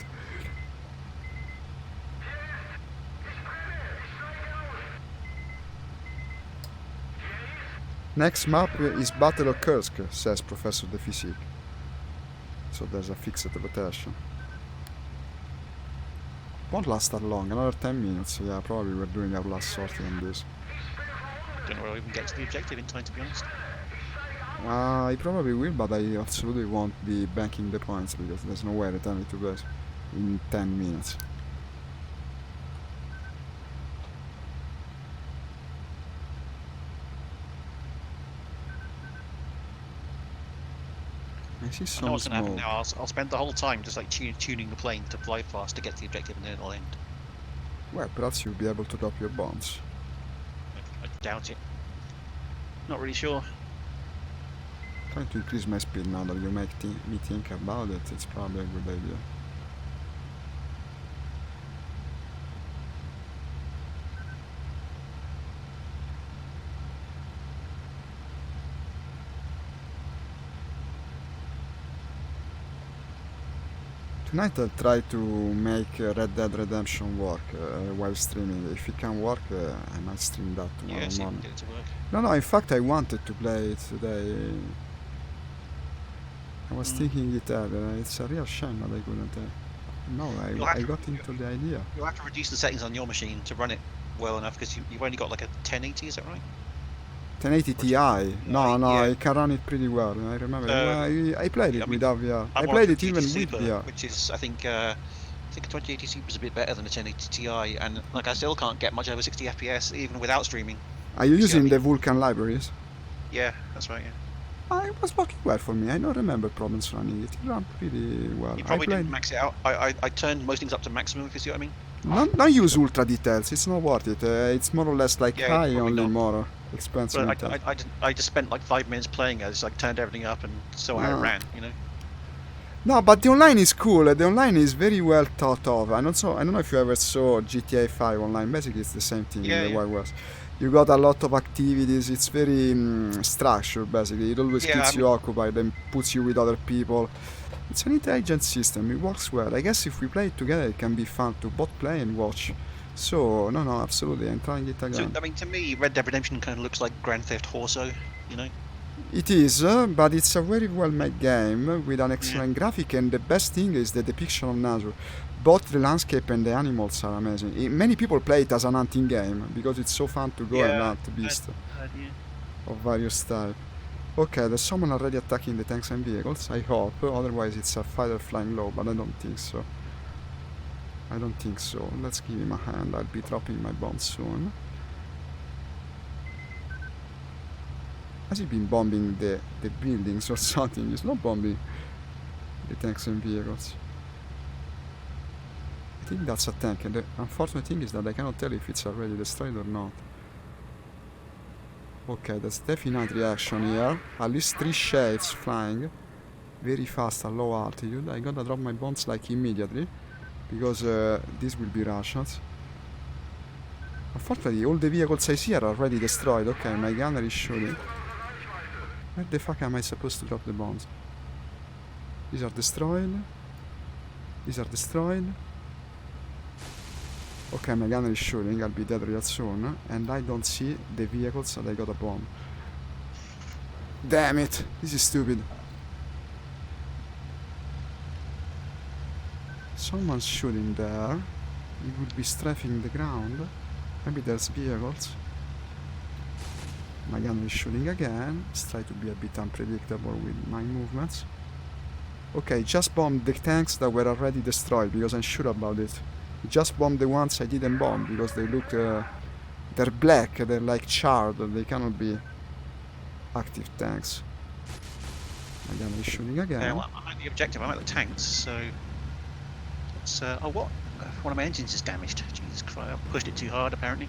Next map is Battle of Kursk, says Professor de Physique. So there's a fixed rotation. Won't last that long, another 10 minutes. Yeah, probably we're doing our last sortie on this. Don't know where I even get to the objective in time, to be honest. I probably will, but I absolutely won't be banking the points because there's no way returning to base in 10 minutes. I see I know some what's going to happen smoke. now. I'll spend the whole time just like tuning the plane to fly fast to get to the objective, and then it'll end. Well, perhaps you'll be able to drop your bombs. I doubt it. Not really sure. Trying to increase my speed now that you make me think about it. It's probably a good idea. Tonight I'll try to make Red Dead Redemption work while streaming. If it can work, I might stream that tomorrow Yeah, see if we morning. can get it to work. No, in fact I wanted to play it today. I was thinking it earlier. It's a real shame that I couldn't. No, I got into the idea. You'll have to reduce the settings on your machine to run it well enough, because you've only got like a 1080, is that right? 1080 Ti. No, Yeah. I can run it pretty well. I remember. I played it I mean, without VR. I I'm on played it 1080 even with Super, VR. which is I think a 2080 Super is a bit better than a 1080 Ti, and like I still can't get much over 60 FPS even without streaming. Are you See what I using mean? the Vulkan libraries? Yeah, that's right. Yeah. It was working well for me. I don't remember problems running it. It ran pretty well. You probably I played. didn't max it out. I turned most things up to maximum, if you see what I mean. Not use ultra details. It's not worth it. It's more or less like Yeah, high, probably only not. more expensive. But I just spent like 5 minutes playing it. I just like turned everything up and saw how it ran. You know. No, but the online is cool. The online is very well thought of. I don't know if you ever saw GTA 5 online. Basically, it's the same thing in the Wild West. You got a lot of activities. It's very structured. Basically, it always keeps you occupied and puts you with other people. It's an intelligent system. It works well. I guess if we play it together, it can be fun to both play and watch. So no, absolutely, I'm trying it again. So, I mean, to me, Red Dead Redemption kind of looks like Grand Theft Auto. You know. It is, but it's a very well-made game with an excellent graphic, and the best thing is the depiction of nature. Both the landscape and the animals are amazing. Many people play it as an hunting game because it's so fun to go and hunt beasts of various types. Okay, there's someone already attacking the tanks and vehicles, I hope, otherwise it's a fighter flying low, but I don't think so. Let's give him a hand. I'll be dropping my bombs soon. Has he been bombing the buildings or something? He's not bombing the tanks and vehicles. I think that's a tank, and the unfortunate thing is that I cannot tell if it's already destroyed or not. Okay, that's definitely action here. At least 3 shades flying very fast at low altitude. I gotta drop my bombs like immediately because these will be Russians. Unfortunately, all the vehicles I see are already destroyed. Okay, my gunner is shooting. Where the fuck am I supposed to drop the bombs? These are destroyed. Okay, my gunner is shooting. I'll be dead real soon. And I don't see the vehicles that I got a bomb. Damn it! This is stupid. Someone's shooting there. He would be strafing the ground. Maybe there's vehicles. My gunner is shooting again. Let's try to be a bit unpredictable with my movements. Okay, just bombed the tanks that were already destroyed because I'm sure about it. Just bombed the ones I didn't bomb because they look... they're black, they're like charred, they cannot be active tanks. My gunner is shooting again. Yeah, well, I'm at the objective, I'm at the tanks, so... It's, oh, what? One of my engines is damaged. Jesus Christ, I pushed it too hard, apparently.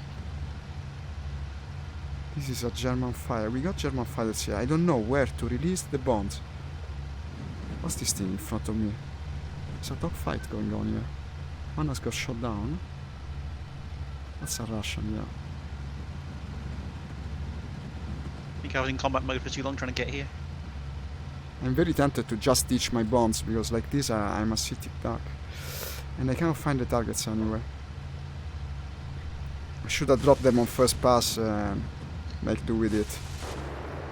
This is a German fire. We got German fighters here. I don't know where to release the bombs. What's this thing in front of me? There's a dogfight going on here. One has got shot down. That's a Russian, yeah. I think I was in combat mode for too long trying to get here. I'm very tempted to just ditch my bombs because like this I'm a city duck. And I cannot find the targets anywhere. I should have dropped them on first pass and make do with it.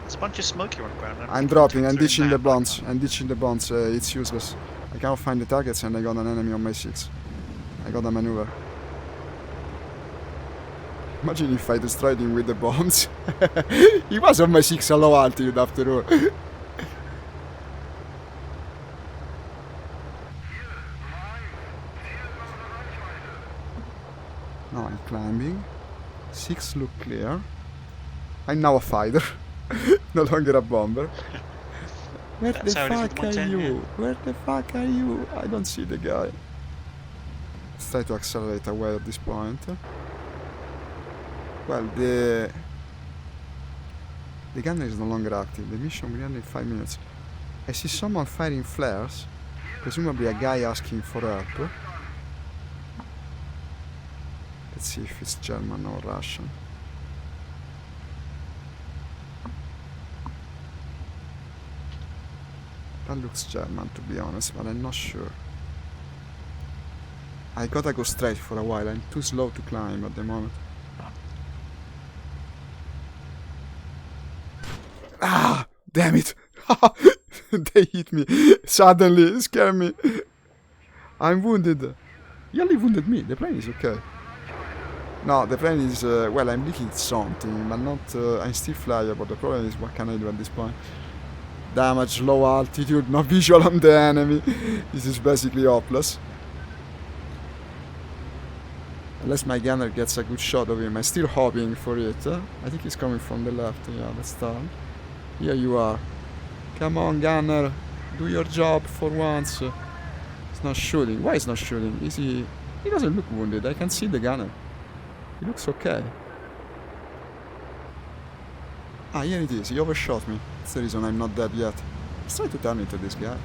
There's a bunch of smoke here on the ground. I'm dropping, I'm ditching the bombs. It's useless. I cannot find the targets and I got an enemy on my 6. I got a maneuver. Imagine if I destroyed him with the bombs. He was on my 6 at low altitude after all. Now I'm climbing. 6 look clear. I'm now a fighter. No longer a bomber. Where That's the how it is with fuck the are 110, you? yeah. Where the fuck are you? I don't see the guy. Let's try to accelerate away at this point. Well, the gunner is no longer active. The mission will end in 5 minutes. I see someone firing flares. Presumably a guy asking for help. Let's see if it's German or Russian. That looks German, to be honest, but I'm not sure. I gotta go straight for a while. I'm too slow to climb at the moment. Ah! Damn it! They hit me. Suddenly, it scared me. I'm wounded. He only wounded me. The plane is okay. No, the plane is... well, I'm leaking something, but not... I'm still flyable. The problem is, what can I do at this point? Damage, low altitude, no visual on the enemy. This is basically hopeless. Unless my gunner gets a good shot of him. I'm still hoping for it. I think he's coming from the left. Yeah, that's done. Here you are. Come on, gunner. Do your job for once. He's not shooting. Why is not shooting? Is he... He doesn't look wounded. I can see the gunner. He looks okay. Ah, here it is. He overshot me. That's the reason I'm not dead yet. Let's try to turn into this guy.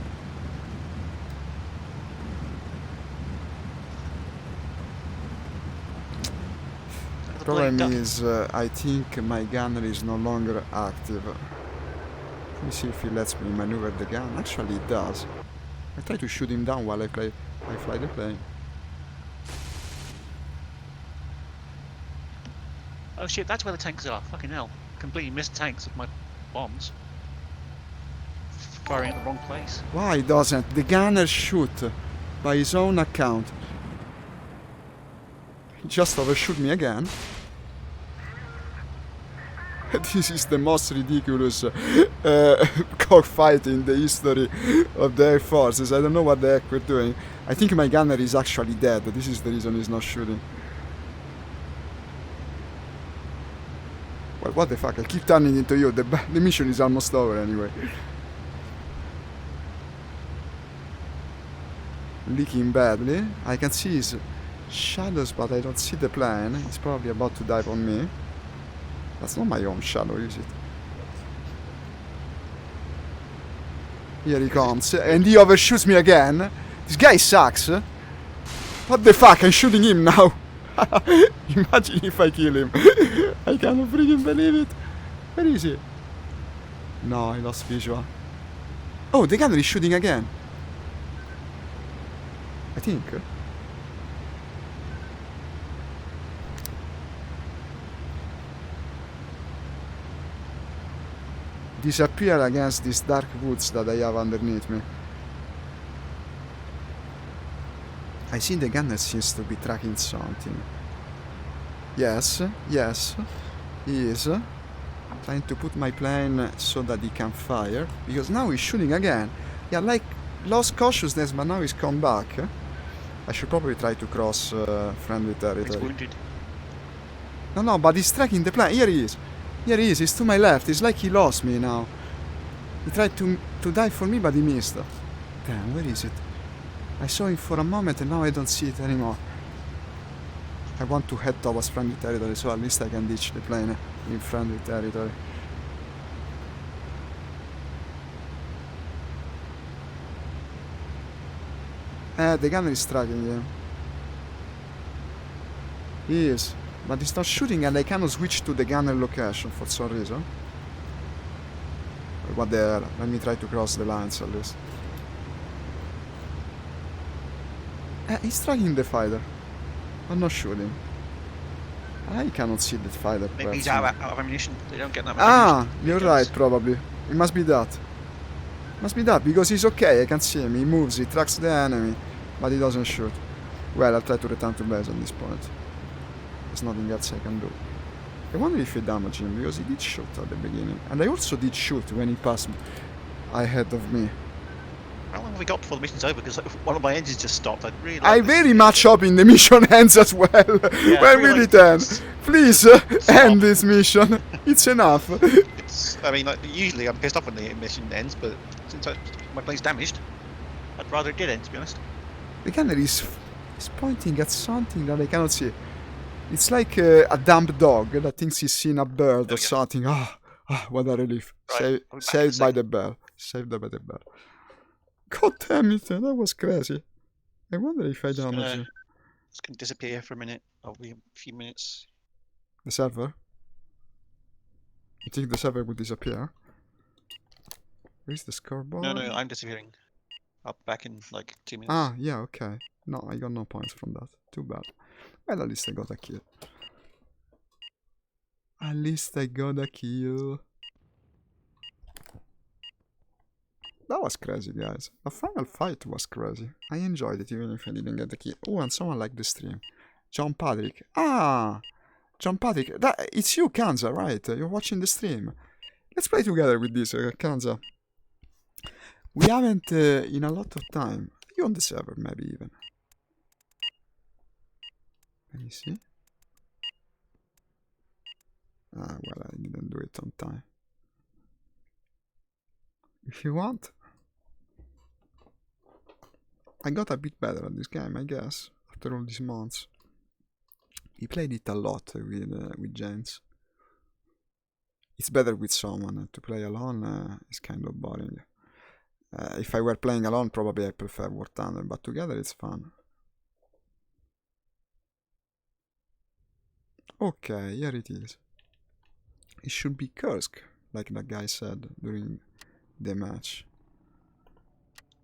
The problem is, I think my gunner is no longer active. Let me see if he lets me maneuver the gun. Actually, it does. I try to shoot him down while I fly the plane. Oh shit, that's where the tanks are. Fucking hell. Completely missed tanks with my bombs. Firing at the wrong place. Why doesn't the gunner shoot by his own account? He just overshoot me again. This is the most ridiculous cockfight in the history of the Air Forces. I don't know what the heck we're doing. I think my gunner is actually dead. This is the reason he's not shooting. Well, what the fuck? I keep turning into you. The mission is almost over anyway. Leaking badly. I can see his shadows, but I don't see the plane. He's probably about to dive on me. That's not my own shadow, is it? Here he comes, and he overshoots me again. This guy sucks. What the fuck? I'm shooting him now. Imagine if I kill him. I cannot freaking believe it. Where is he? No, I lost visual. Oh, the gunner is shooting again. I think. Disappear against these dark woods that I have underneath me. I see the gunner seems to be tracking something. Yes, yes, he is. Trying to put my plane so that he can fire. Because now he's shooting again. Yeah, like lost cautiousness, but now he's come back. I should probably try to cross friendly territory. He's wounded. No, but he's tracking the plane. Here he is. Here he is. He's to my left. It's like he lost me now. He tried to dive for me, but he missed. Damn, where is it? I saw him for a moment and now I don't see it anymore. I want to head towards friendly territory, so at least I can ditch the plane in friendly territory. The gunner is tracking him. He is. But he's not shooting and I cannot switch to the gunner location for some reason. What the hell? Let me try to cross the lines at least. He's tracking the fighter. I'm not shooting. I cannot see the fighter. Maybe he's out of ammunition. They don't get that much ammunition. ammunition. You're right, probably. It must be that. Must be that, because he's okay, I can see him. He moves, he tracks the enemy, but he doesn't shoot. Well, I'll try to return to base at this point. There's nothing else I can do. I wonder if I damaged him, because he did shoot at the beginning. And I also did shoot when he passed ahead of me. How long have we got before the mission's over? Because one of my engines just stopped. I really I very much hoping the mission ends as well. Yeah, when will it end? Please end this mission. It's enough. It's because I mean, like usually I'm pissed off when the mission ends, but since my plane's damaged, I'd rather it did end, to be honest. The gunner is pointing at something that I cannot see. It's like a dumb dog that thinks he's seen a bird or something. What a relief. Right, Saved by the bell. Saved by the bell. God damn it, that was crazy. I wonder if I damage it. It's going to disappear for a minute. I'll be a few minutes. The server? You think the server would disappear? Where's the scoreboard? No, I'm disappearing. I'll be back in like 2 minutes. Ah, yeah, okay. No, I got no points from that. Too bad. Well, at least I got a kill. At least I got a kill. That was crazy, guys. The final fight was crazy. I enjoyed it even if I didn't get the kill. Oh, and someone liked the stream. John Patrick. Ah! John Patrick. It's you, Kanza, right? You're watching the stream. Let's play together with this, Kanza. We haven't in a lot of time. Are you on the server, maybe even? Let me see. Ah, well, I didn't do it on time. If you want. I got a bit better at this game, I guess, after all these months. We played it a lot with James. It's better with someone. To play alone is kind of boring. If I were playing alone, probably I prefer War Thunder, but together it's fun. Okay, here it is. It should be Kursk, like that guy said during the match.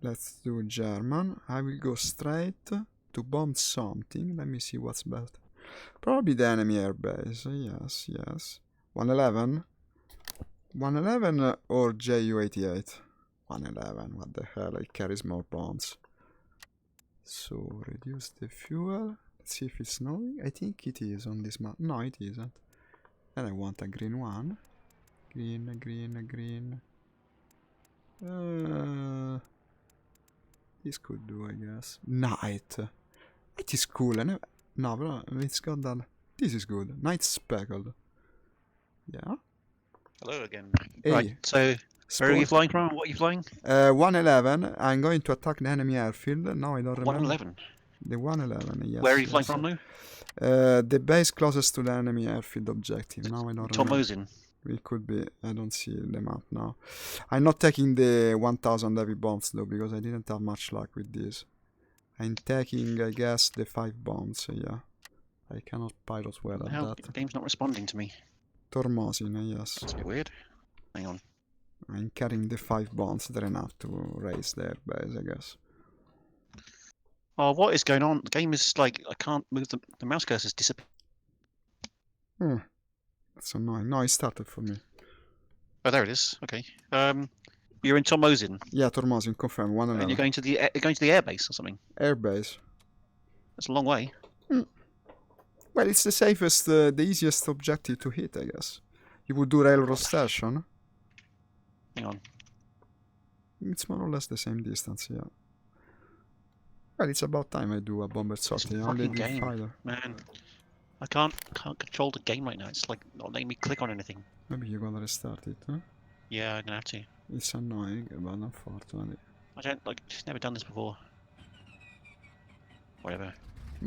Let's do German. I will go straight to bomb something. Let me see what's best. Probably the enemy airbase. Yes, yes. 111? 111 or Ju-88? 111, what the hell, it carries more bombs. So, reduce the fuel. Let's see if it's snowing. I think it is on this map. No, it isn't. And I want a green one. Green, green, green. This could do, I guess. Night. It is cool. No, bro, it's got that. This is good. Night speckled. Yeah. Hello again. Hey. Right, so where are you flying from? What are you flying? 111. I'm going to attack the enemy airfield. No, I don't remember. 111? The 111, yes. Where are you flying from now? The base closest to the enemy airfield objective. Now I don't remember. Tomozin. It could be. I don't see the map now. I'm not taking the 1000 heavy bombs though, because I didn't have much luck with this. I'm taking, I guess, the 5 bombs. Yeah. I cannot pilot well at that. The game's not responding to me. Tormosin, yes. That's a bit weird. Hang on. I'm carrying the 5 bombs. They're enough to raise the airbase, I guess. Oh, what is going on? The game is like, I can't move the mouse cursor's disappeared. That's annoying. No, it started for me. Oh, there it is. Okay. You're in Tormosin. Yeah, Tormosin, confirm. 111. And you're going to the airbase or something. Airbase. That's a long way. Well, it's the safest, the easiest objective to hit, I guess. You would do railroad station. Hang on. It's more or less the same distance, yeah. Well, it's about time I do a bomber sortie. I only did fighter. Man, I can't control the game right now. It's like not letting me click on anything. Maybe you're gonna restart it, huh? Yeah, I'm gonna have to. It's annoying, but unfortunately. I don't like. Just never done this before. Whatever.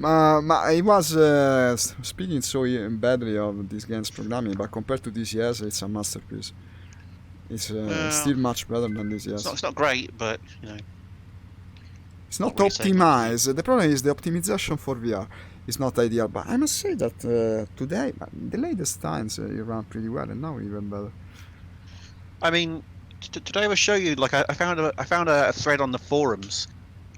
I was speaking so badly of this game's programming, but compared to this, yes, it's a masterpiece. It's still much better than this, yes. It's not great, but you know. It's not optimized. The problem is the optimization for VR is not ideal. But I must say that today, the latest times, it ran pretty well, and now even better. I mean, today I will show you. Like, I found a thread on the forums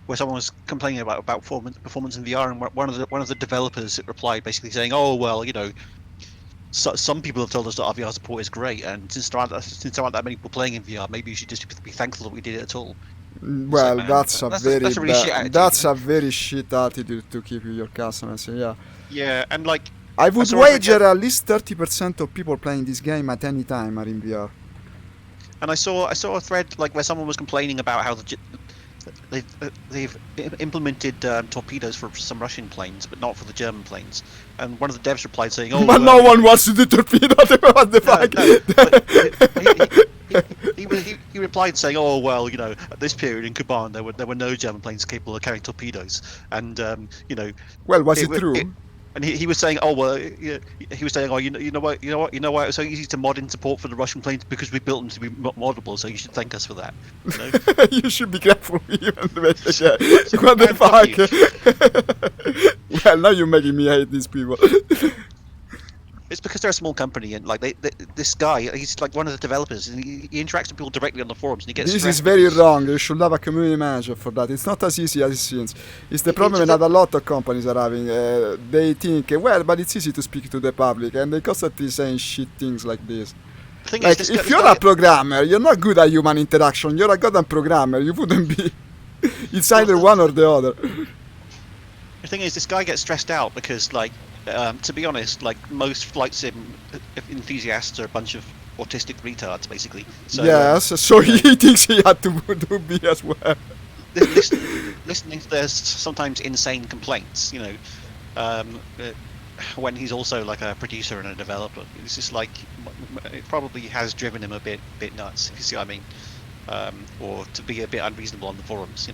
where someone was complaining about performance in VR, and one of the developers replied basically saying, "Oh well, you know, some people have told us that our VR support is great, and since there aren't that many people playing in VR, maybe you should just be thankful that we did it at all." Well, like, that's a very shit attitude to keep with your customers. Yeah. Yeah, and like I would wager at least 30% of people playing this game at any time are in VR. And I saw a thread like where someone was complaining about how they've implemented torpedoes for some Russian planes, but not for the German planes. And one of the devs replied saying, "Oh, But no one wants to do torpedo. What the fuck? He replied saying, "Oh well, at this period in Kuban, there were no German planes capable of carrying torpedoes, and Well, was it, it wa- true? it and he was saying, oh well, he was saying, oh you know why it was so easy to mod in support for the Russian planes because we built them to be moddable, so you should thank us for that." You know? You should be careful even. What So, the man, fuck you. fuck? Well, now you're making me hate these people. It's because they're a small company, and like this guy, he's like one of the developers, and he interacts with people directly on the forums, and he gets This is stressed very because- wrong. You should have a community manager for that. It's not as easy as it seems. It's the problem that a lot of companies are having. They think, well, but it's easy to speak to the public, and they constantly saying shit things like this. The thing Like, is, if you're a programmer, you're not good at human interaction. You're a goddamn programmer. You wouldn't be. It's either one or the other. The thing is, this guy gets stressed out because, like, to be honest, like most flight sim enthusiasts are a bunch of autistic retards, basically. So, yes, so he thinks he had to do B as well. listening to their sometimes insane complaints, when he's also like a producer and a developer, it's just like it probably has driven him a bit nuts. If you see what I mean, or to be a bit unreasonable on the forums,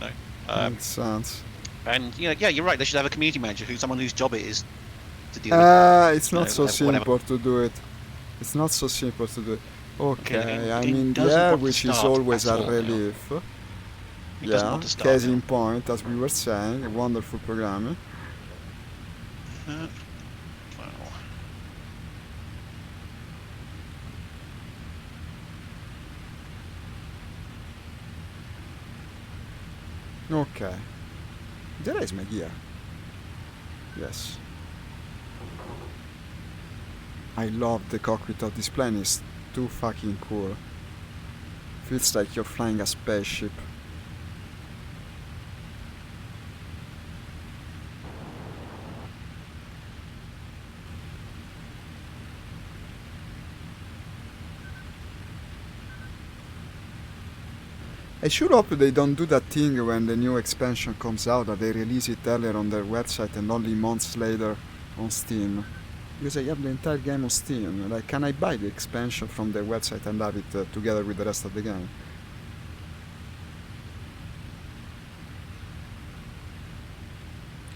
Makes sense. And yeah, you're right. They should have a community manager someone whose job it is to deal with. It's not so simple to do it. It's not so simple to do it. Okay, I mean, yeah, which is always a relief. Yeah, case in point, as we were saying, a wonderful programming. Wow. Okay. There is my gear. Yes. I love the cockpit of this plane, it's too fucking cool. Feels like you're flying a spaceship. I sure hope they don't do that thing when the new expansion comes out, that they release it earlier on their website and only months later on Steam. Because I have the entire game on Steam. Like, can I buy the expansion from their website and have it together with the rest of the game?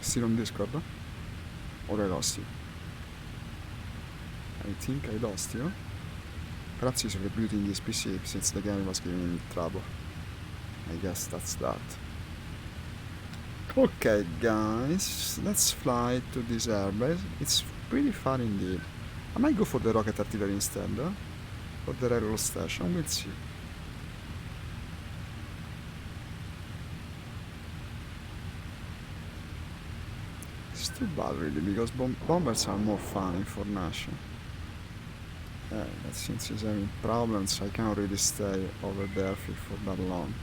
Still on Discord? Huh? Or I lost you? I think I lost you. Perhaps he's rebooting his PC since the game was giving him trouble. I guess that's that. Okay, guys, let's fly to this airbase. It's pretty far indeed. I might go for the rocket artillery instead, or the railroad station, we'll see. It's too bad really, because bombers are more fun in formation. But since he's having problems, I can't really stay over there for that long.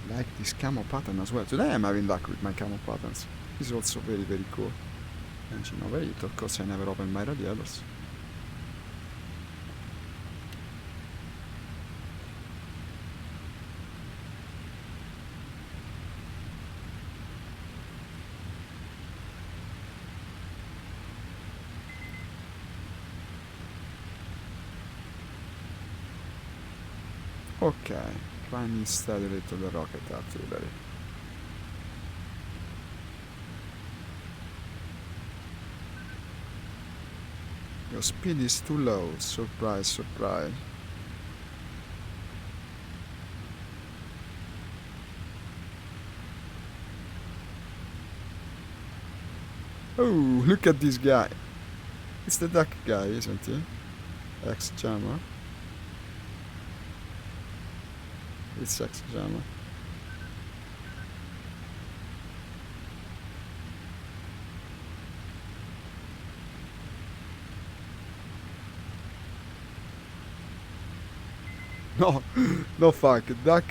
Like this camo pattern as well. Today I'm having luck with my camo patterns. This is also very very cool. Engine overheat, of course I never open my radiators. Okay, climbing steadily to the rocket artillery. Your speed is too low, surprise, surprise. Oh, look at this guy. It's the duck guy, isn't he? Ex-jammer. It's ex-jammer. No, no fuck, duck.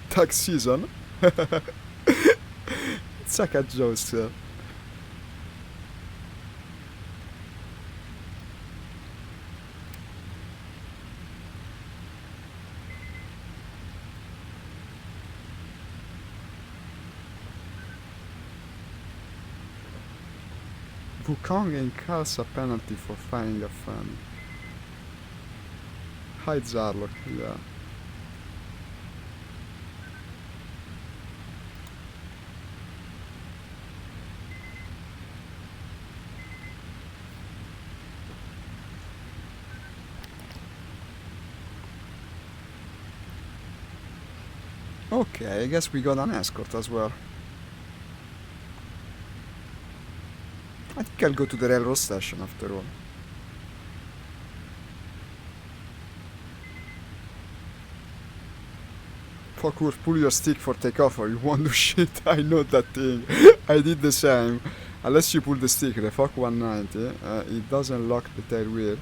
Duck season. Jones. Wukong incurs a penalty for firing a fan. Hi Zarlock, yeah. Okay, I guess we got an escort as well. I think I'll go to the railroad station after all. Fuck, pull your stick for takeoff or you won't do shit. I know that thing. I did the same. Unless you pull the stick, the Fock 190, it doesn't lock the tail wheel.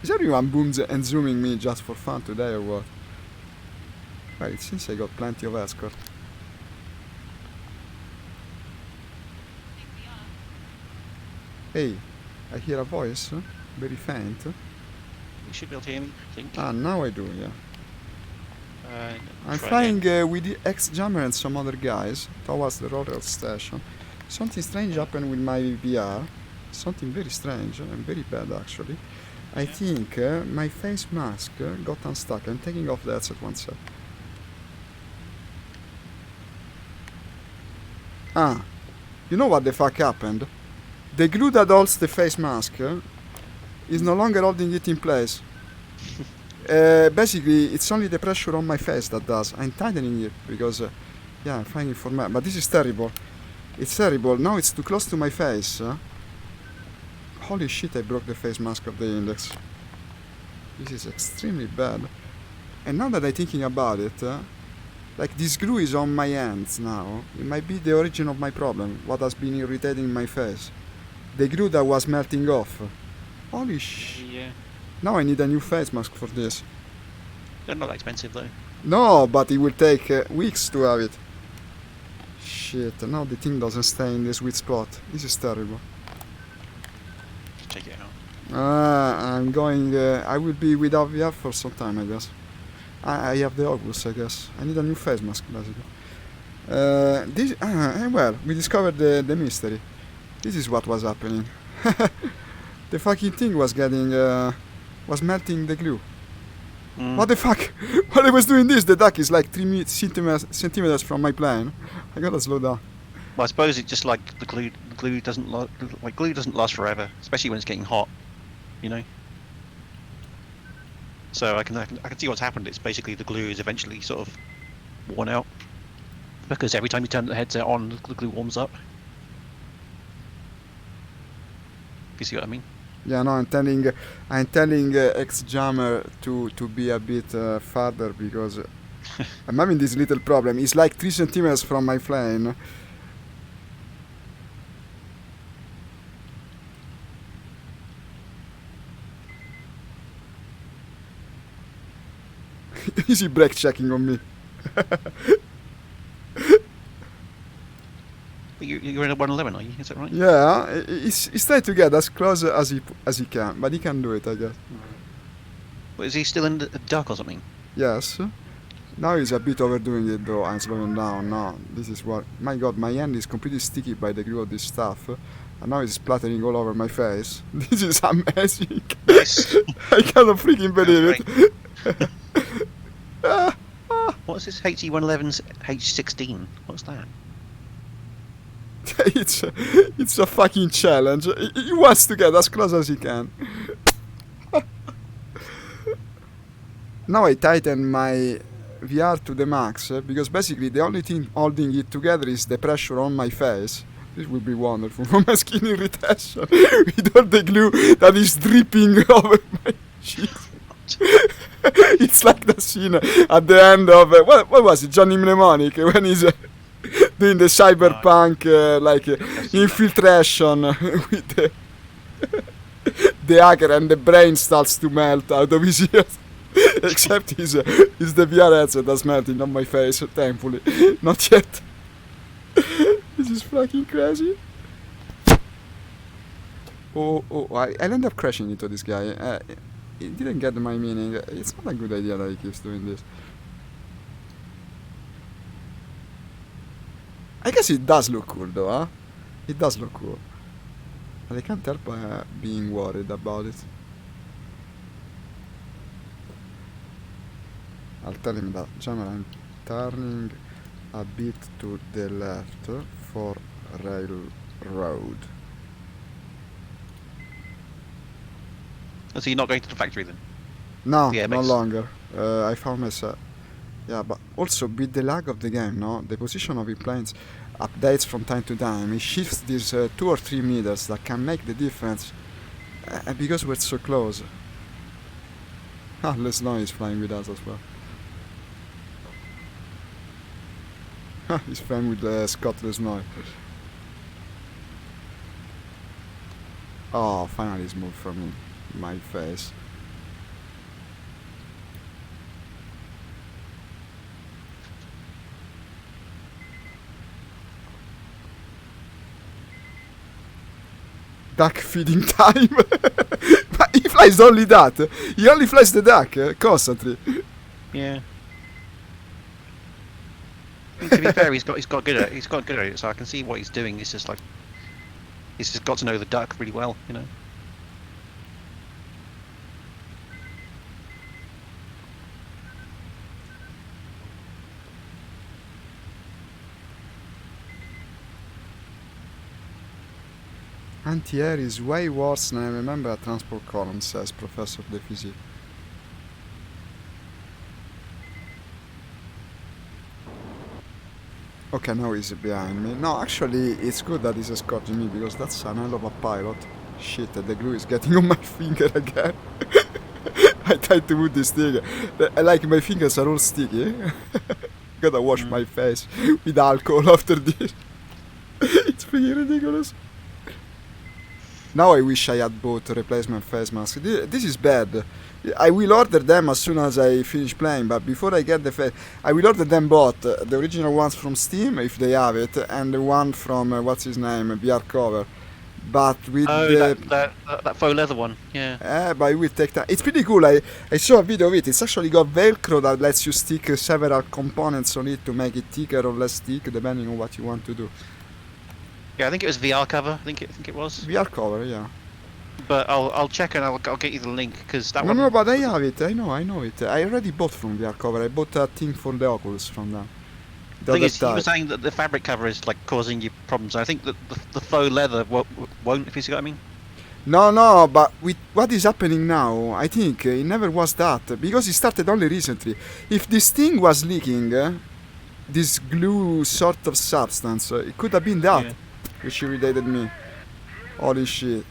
Is everyone booms and zooming me just for fun today or what? Well, it seems I got plenty of escort. Hey, I hear a voice, very faint. You should be able to hear me, I think. Ah, now I do, yeah. I'm Try flying again. with the ex-jammer and some other guys towards the railroad station. Something strange happened with my VR. Something very strange and very bad actually. I think my face mask got unstuck. I'm taking off the headset one sec. Ah, you know what the fuck happened? The glue that holds the face mask is no longer holding it in place. Basically, it's only the pressure on my face that does. I'm tightening it because, yeah, I'm finding for me. But this is terrible. It's terrible. Now it's too close to my face. Holy shit, I broke the face mask of the index. This is extremely bad. And now that I'm thinking about it, like this glue is on my hands now. It might be the origin of my problem. What has been irritating my face. The glue that was melting off. Holy shit. Yeah. Now I need a new face mask for this. They're not that expensive though. No, but it will take weeks to have it. Shit, now the thing doesn't stay in the sweet spot. This is terrible. Just take it out. I'm going... I will be without VR for some time, I guess. I have the August, I guess. I need a new face mask, basically. Well, we discovered the mystery. This is what was happening. The fucking thing was getting... was melting the glue. What the fuck? While I was doing this, the duck is like 3 centimeters from my plane. I gotta slow down. Well, I suppose it's just like the glue doesn't glue doesn't last forever, especially when it's getting hot, you know. So I can see what's happened. It's basically the glue is eventually sort of worn out because every time you turn the headset on, the glue warms up. You see what I mean? Yeah, no, I'm telling ex-jammer to be a bit farther because I'm having this little problem. It's like 3 centimeters from my plane. Easy brake checking on me. You're in a 111, are you? Is that right? Yeah, he's trying to get as close as he can, but he can do it, I guess. Well, is he still in the dark or something? Yes. Now he's a bit overdoing it though. I'm slowing down. No, this is what... My god, my hand is completely sticky by the glue of this stuff. And now it's splattering all over my face. This is amazing. Nice. I cannot freaking believe it. What's this HE111's H16? What's that? It's a fucking challenge. He wants to get as close as he can. Now I tighten my VR to the max because basically the only thing holding it together is the pressure on my face. This will be wonderful for my skin irritation with all the glue that is dripping over my cheeks. It's like the scene at the end of what was it, Johnny Mnemonic, when he's doing the cyberpunk infiltration with the hacker and the brain starts to melt out of his ears. Except it's the VR headset that's melting on my face, thankfully. Not yet. This is fucking crazy. Oh, I'll end up crashing into this guy. He didn't get my meaning. It's not a good idea that he keeps doing this. I guess it does look cool though, huh? It does look cool. But I can't help being worried about it. I'll tell him that. General, I'm turning a bit to the left for railroad. So you're not going to the factory then? No, The no airbase. longer. I found myself. Yeah, but also with the lag of the game, no? The position of the planes updates from time to time. It shifts these 2 or 3 meters that can make the difference. Because we're so close. Ah, the snow is flying with us as well. He's flying with Scott Lesnoy. Oh, finally he's moved from my face. Duck feeding time. But he flies only that. He only flies the duck constantly. Yeah. To be fair, he's got good at it, so I can see what he's doing. It's just like he's just got to know the duck really well, you know. Anti-air is way worse than I remember a transport column, says Professor de Physique. Okay, now he's behind me. No, actually, it's good that he's escorting me, because that's an hell of a pilot. Shit, the glue is getting on my finger again. I tried to put this thing. Like, my fingers are all sticky. Gotta wash my face with alcohol after this. It's pretty ridiculous. Now I wish I had bought replacement face masks. This is bad. I will order them as soon as I finish playing, but before I get the face, I will order them both. The original ones from Steam, if they have it, and the one from, what's his name, VR Cover. But with that faux leather one, yeah. but it will take time. It's pretty cool. I saw a video of it. It's actually got Velcro that lets you stick several components on it to make it thicker or less thick, depending on what you want to do. Yeah, I think it was VR cover. I think it was. VR Cover, yeah. But I'll check and I'll get you the link because that No, one. no, but I have it. I know it. I already bought from VR Cover. I bought a thing for the Oculus from them. The thing is, you were saying that the fabric cover is like causing you problems. I think that the faux leather won't, if you see what I mean. No, but with what is happening now, I think it never was that, because it started only recently. If this thing was leaking, this glue sort of substance, it could have been that, which irritated me. Holy shit.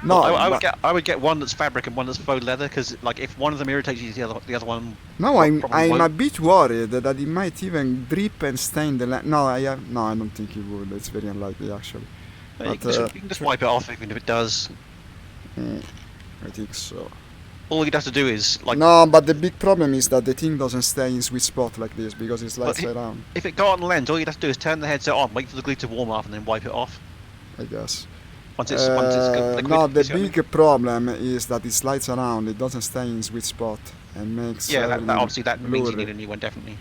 No, I would get one that's fabric and one that's faux leather, because like if one of them irritates you, the other one. No, I'm won't. a bit worried that it might even drip and stain the No, I don't think it would. It's very unlikely actually. But you can just wipe it off even if it does. I think so. All you'd have to do is like. No, but the big problem is that the thing doesn't stay in sweet spot like this because it slides around. If it got on the lens, all you'd have to do is turn the headset on, wait for the glue to warm up, and then wipe it off. I guess. Once it's liquid, no, the big problem is that it slides around. It doesn't stay in sweet spot and makes. Yeah, obviously that means you blurry. need a new one, definitely.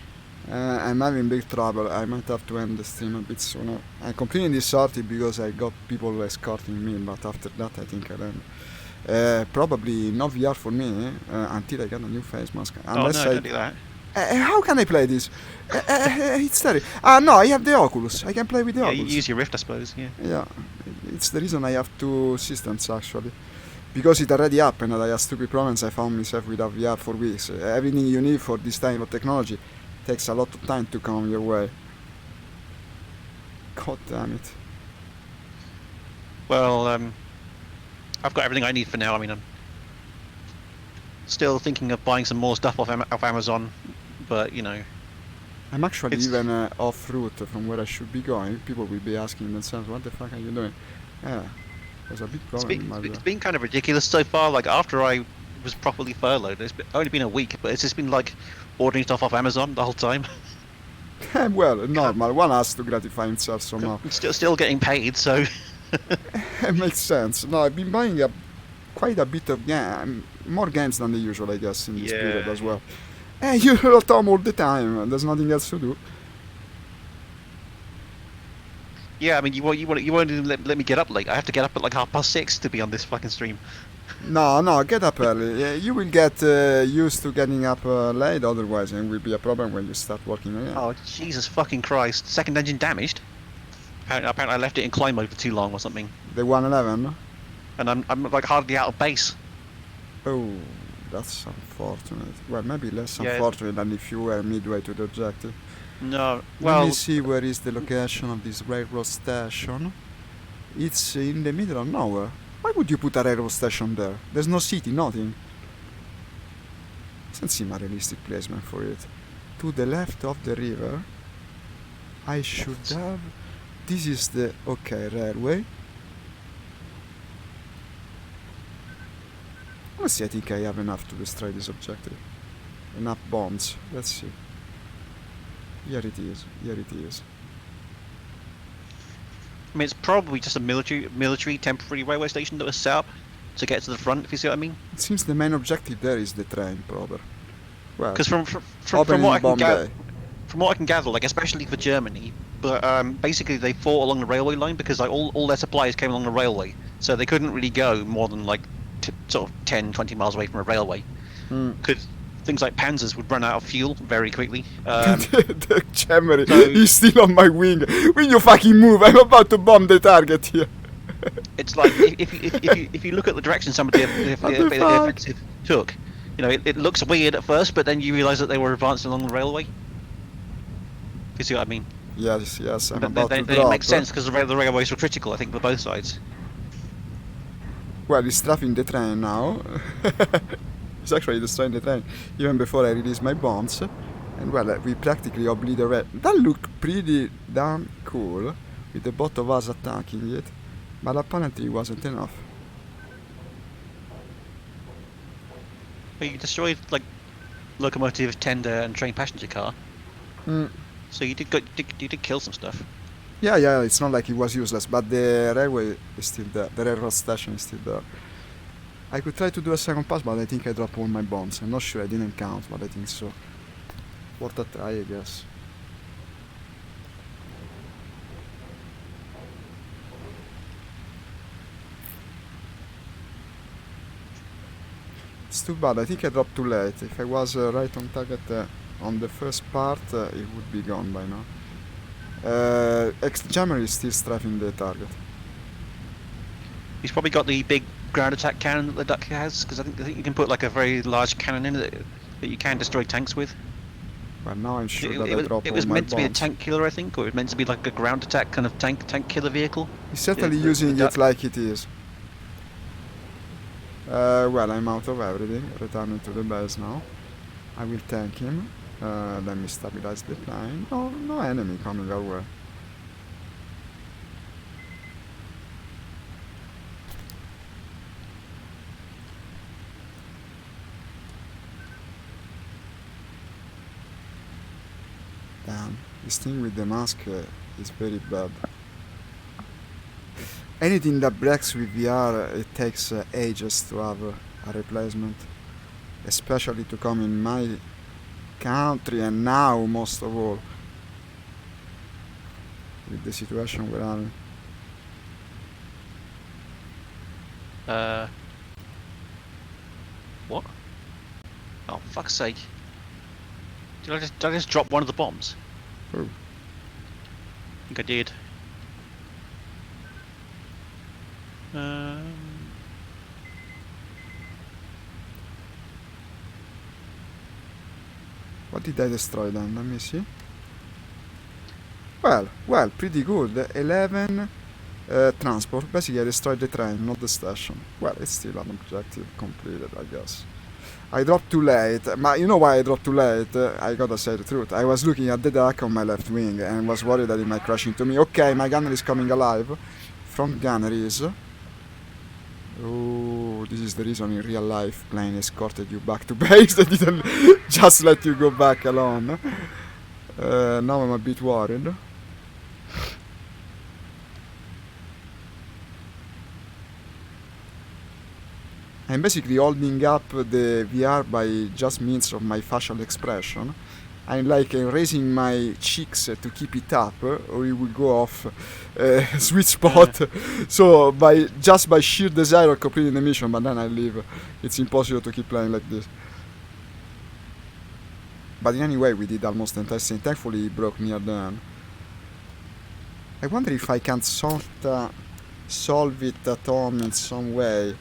I'm having big trouble. I might have to end the stream a bit sooner. I'm completely sorry because I got people escorting me, but after that I think I'll end. Probably no VR for me until I get a new face mask. Unless don't do that. How can I play this? It's terrible. No, I have the Oculus. I can play with the Yeah, Oculus. you use your Rift, I suppose. Yeah. Yeah, it's the reason I have 2 systems actually. Because it already happened and I had stupid problems, I found myself without VR for weeks. Everything you need for this type of technology takes a lot of time to come your way. God damn it. Well, I've got everything I need for now. I mean, I'm still thinking of buying some more stuff off Amazon, but you know. I'm actually even off route from where I should be going. People will be asking themselves, what the fuck are you doing? Yeah, there's a big problem. It's been kind of ridiculous so far. Like after I was properly furloughed, only been a week, but it's just been like ordering stuff off Amazon the whole time. Well, normal. One has to gratify himself somehow. I'm still getting paid, so It makes sense. No, I've been buying quite a bit of more games than the usual, I guess, in this period as well. Hey, you're at home all the time. There's nothing else to do. yeah. I mean, you won't even let me get up late. I have to get up at like 6:30 to be on this fucking stream. No, get up early. You will get used to getting up late, otherwise it will be a problem when you start working again. Oh Jesus fucking Christ! Second engine damaged. Apparently I left it in climb mode for too long or something. The 111? And I'm like hardly out of base. Oh, that's unfortunate. Well, maybe less Yeah. unfortunate than if you were midway to the objective. No, Let me see where is the location of this railroad station. It's in the middle of nowhere. Why would you put a railroad station there? There's no city, nothing. Doesn't seem a realistic placement for it. To the left of the river, I should have... This is the... Okay, railway. Let's see, I think I have enough to destroy this objective. Enough bombs. Let's see. Here it is. I mean, it's probably just a military temporary railway station that was set up to get to the front, if you see what I mean. It seems the main objective there is the train, proper. Well, Because from what I can gather, like especially for Germany, but basically they fought along the railway line because like all their supplies came along the railway, so they couldn't really go more than like sort of 10-20 miles away from a railway. Because things like Panzers would run out of fuel very quickly. The Chemery, he's still on my wing. Will you fucking move? I'm about to bomb the target here. It's like if you look at the direction some of the offensive took, you know, it looks weird at first, but then you realise that they were advancing along the railway. You see what I mean? Yes, I'm But about to then drop. it makes sense because the railways were critical, I think, for both sides. Well, he's trapping the train now. He's actually destroying the train even before I release my bombs. And well, we practically obliterate. That looked pretty damn cool, with the both of us attacking it. But apparently it wasn't enough. But you destroyed like locomotive, tender, and train passenger car. So you did kill some stuff. Yeah, it's not like it was useless, but the railway is still there. The railroad station is still there. I could try to do a second pass, but I think I dropped all my bombs. I'm not sure, I didn't count, but I think so. Worth a try, I guess. It's too bad, I think I dropped too late. If I was right on target on the first part, it would be gone by now. Ex-Jammer is still strafing the target. He's probably got the big ground attack cannon that the Duck has, because I think you can put like a very large cannon in it that you can destroy tanks with. Well, now I'm sure that I dropped all my bombs. It was meant to be a tank killer, I think, or it was meant to be like a ground attack kind of tank killer vehicle. He's certainly using it like it is. Well, I'm out of everything. Returning to the base now. I will tank him. Let me stabilize the plane. No enemy coming our way. Damn, this thing with the mask is very bad. Anything that breaks with VR, it takes ages to have a replacement. Especially to come in my country, and now most of all with the situation we're having. What? Oh, fuck's sake. Did I just drop one of the bombs? Oh. I think I did. What did I destroy then? Let me see. Well, pretty good. 11 transport. Basically I destroyed the train, not the station. Well, it's still an objective completed, I guess. I dropped too late. But you know why I dropped too late? I gotta say the truth. I was looking at the deck on my left wing and was worried that it might crash into me. Okay, my gunner is coming alive. Front gunner is... Oh, this is the reason in real life plane escorted you back to base. They didn't just let you go back alone. Now I'm a bit worried. I'm basically holding up the VR by just means of my facial expression. I'm like raising my cheeks to keep it up, or it will go off sweet spot. So by sheer desire of completing the mission, but then I leave. It's impossible to keep playing like this. But in any way, we did almost the entire thing. Thankfully, it broke near the end. I wonder if I can solve it at home in some way.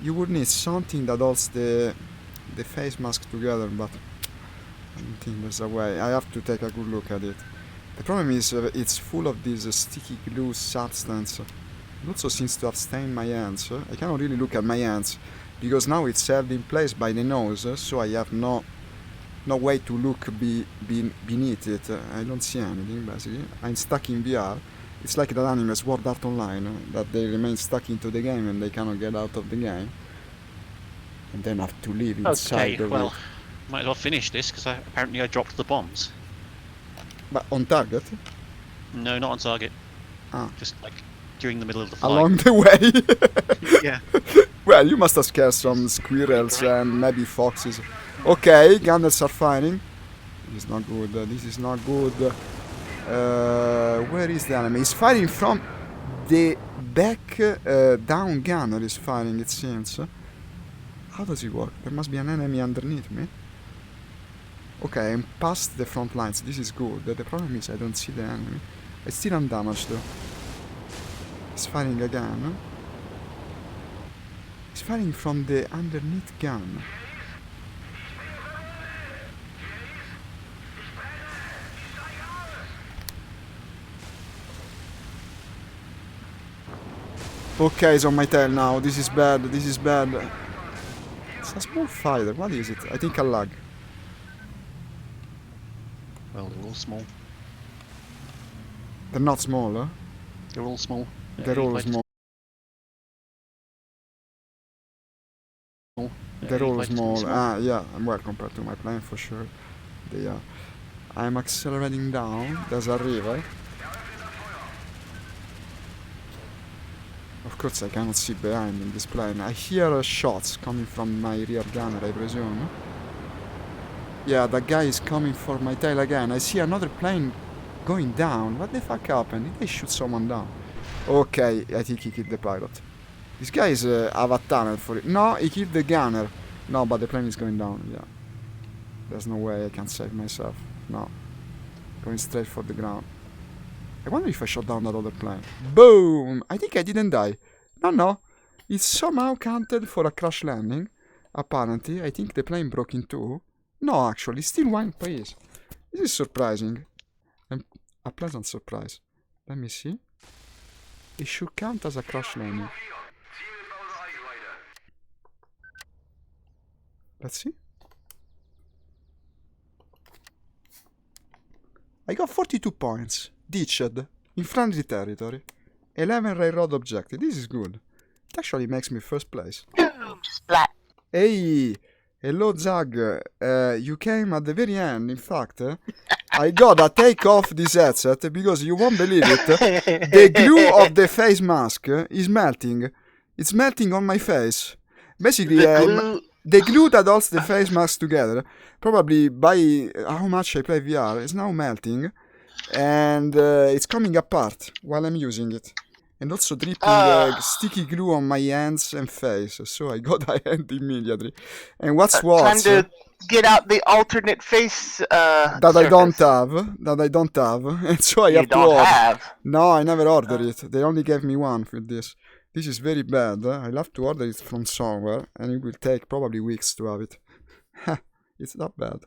You would need something that holds the face mask together, but I don't think there's a way. I have to take a good look at it. The problem is it's full of this sticky glue substance. It also seems to have stained my hands. I cannot really look at my hands because now it's held in place by the nose, so I have no way to look beneath it. I don't see anything basically. I'm stuck in VR. It's like that anime Sword Art Online, that they remain stuck into the game and they cannot get out of the game. And then have to live inside the well, room. might as well finish this, because apparently I dropped the bombs. But on target? No, not on target. Ah. Just like during the middle of the flight. Along the way? Yeah. Well, you must have scared some squirrels and maybe foxes. Okay, gunners are firing. This is not good, this is not good. Where is the enemy? He's firing from the back down gunner is firing, it seems. How does it work? There must be an enemy underneath me. Okay, I'm past the front lines. This is good. The problem is I don't see the enemy. I still am damaged though. He's firing again. He's firing from the underneath gun. Okay, he's on my tail now. This is bad. This is bad. It's a small fighter. What is it? I think a lag. Well, they're all small. They're not small, huh? They're all small. They're all small. They're all small. Ah, yeah. Well, compared to my plane, for sure. They are. I'm accelerating down. There's a river. Of course, I cannot see behind in this plane. I hear shots coming from my rear gunner, I presume. Yeah, that guy is coming for my tail again. I see another plane going down. What the fuck happened? Did they shoot someone down? Okay, I think he killed the pilot. This guy is have a tunnel for it. No, he killed the gunner. No, but the plane is going down, yeah. There's no way I can save myself. No. Going straight for the ground. I wonder if I shot down that other plane. Boom! I think I didn't die. No. It's somehow counted for a crash landing. Apparently, I think the plane broke in two. No, actually, still one piece. This is surprising. A pleasant surprise. Let me see. It should count as a crash landing. Let's see. I got 42 points. Ditched. In friendly territory. 11 railroad objective. This is good. It actually makes me first place. Splat. Hey! Hello, Zag. You came at the very end, in fact. I gotta take off this headset because you won't believe it. The glue of the face mask is melting. It's melting on my face. Basically, the glue that holds the face mask together, probably by how much I play VR, is now melting. And it's coming apart while I'm using it. And also dripping sticky glue on my hands and face. So I got a hand immediately. And what's worse... Time to get out the alternate face that I don't have. And so I have to order. No, I never ordered it. They only gave me one for this. This is very bad. I'll have to order it from somewhere. And it will take probably weeks to have it. It's not bad.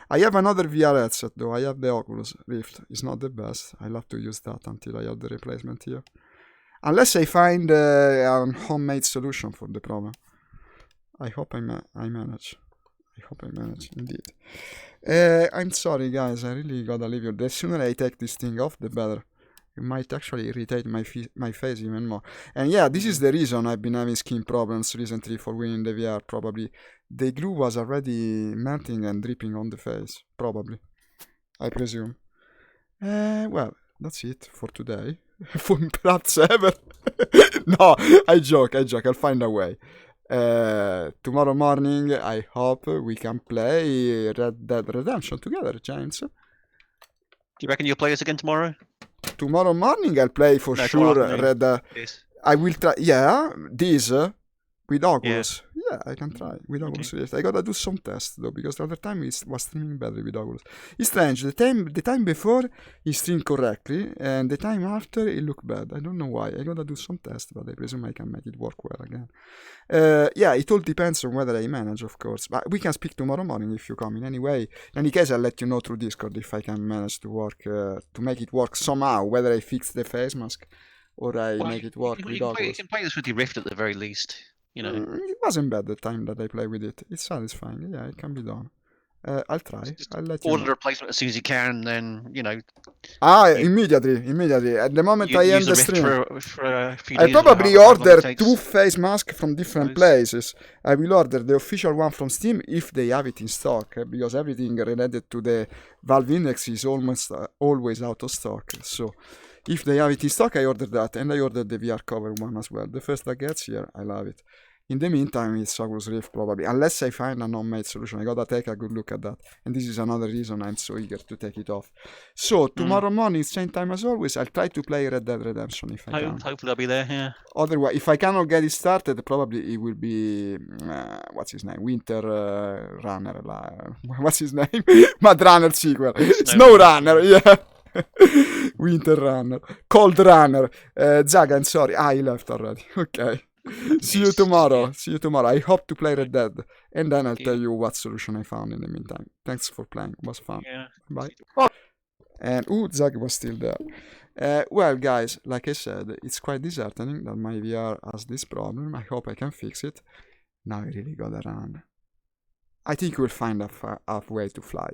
I have another VR headset though. I have the Oculus Rift. It's not the best. I'll have to use that until I have the replacement here. Unless I find a homemade solution for the problem. I hope I manage. I hope I manage, indeed. I'm sorry guys, I really gotta leave you. The sooner I take this thing off, the better. It might actually irritate my face even more. And yeah, this is the reason I've been having skin problems recently for winning the VR, probably. The glue was already melting and dripping on the face, probably. I presume. Well, that's it for today. For perhaps ever. No, I joke. I'll find a way. Tomorrow morning, I hope we can play Red Dead Redemption together, James. Do you reckon you'll play this again tomorrow? Tomorrow morning, I'll play for No, sure tomorrow afternoon. Red. Yes. I will try. Yeah, this with Oculus. Yeah, I can try with Oculus Rift. I gotta do some tests though because the other time it was streaming better with Oculus. It's strange. The time before it streamed correctly, and the time after it looked bad. I don't know why. I gotta do some tests, but I presume I can make it work well again. Yeah, it all depends on whether I manage, of course. But we can speak tomorrow morning if you come in. Anyway, in any case, I'll let you know through Discord if I can manage to work to make it work somehow. Whether I fix the face mask or I make it work with You Oculus. can play this with your Rift at the very least. You know. It wasn't bad the time that I play with it. It's satisfying. Yeah, it can be done. I'll try. I'll let you Order know. the replacement as soon as you can, then Immediately. At the moment I end use the Rift stream, for a few I days or probably however long it order takes. 2 face masks from different places. I will order the official one from Steam if they have it in stock, because everything related to the Valve Index is almost always out of stock. So if they have it in stock, I order that, and I ordered the VR cover one as well. The first that gets here, I love it. In the meantime, it's Oculus Rift probably, unless I find a non-made solution. I gotta take a good look at that, and this is another reason I'm so eager to take it off. So tomorrow morning, same time as always, I'll try to play Red Dead Redemption if I can. Hopefully I'll be there. Yeah. Otherwise, if I cannot get it started, probably it will be what's his name, Winter Runner. What's his name? Mad Runner sequel. Snow Runner. Yeah. Winter Runner. Cold Runner. Zaga, I'm sorry. He left already. Okay. See you tomorrow. I hope to play Red Dead, and then I'll tell you what solution I found in the meantime. Thanks for playing. It was fun. Yeah. Bye. And Zag was still there. Well, guys, like I said, it's quite disheartening that my VR has this problem. I hope I can fix it. Now I really gotta run. I think we'll find a way to fly.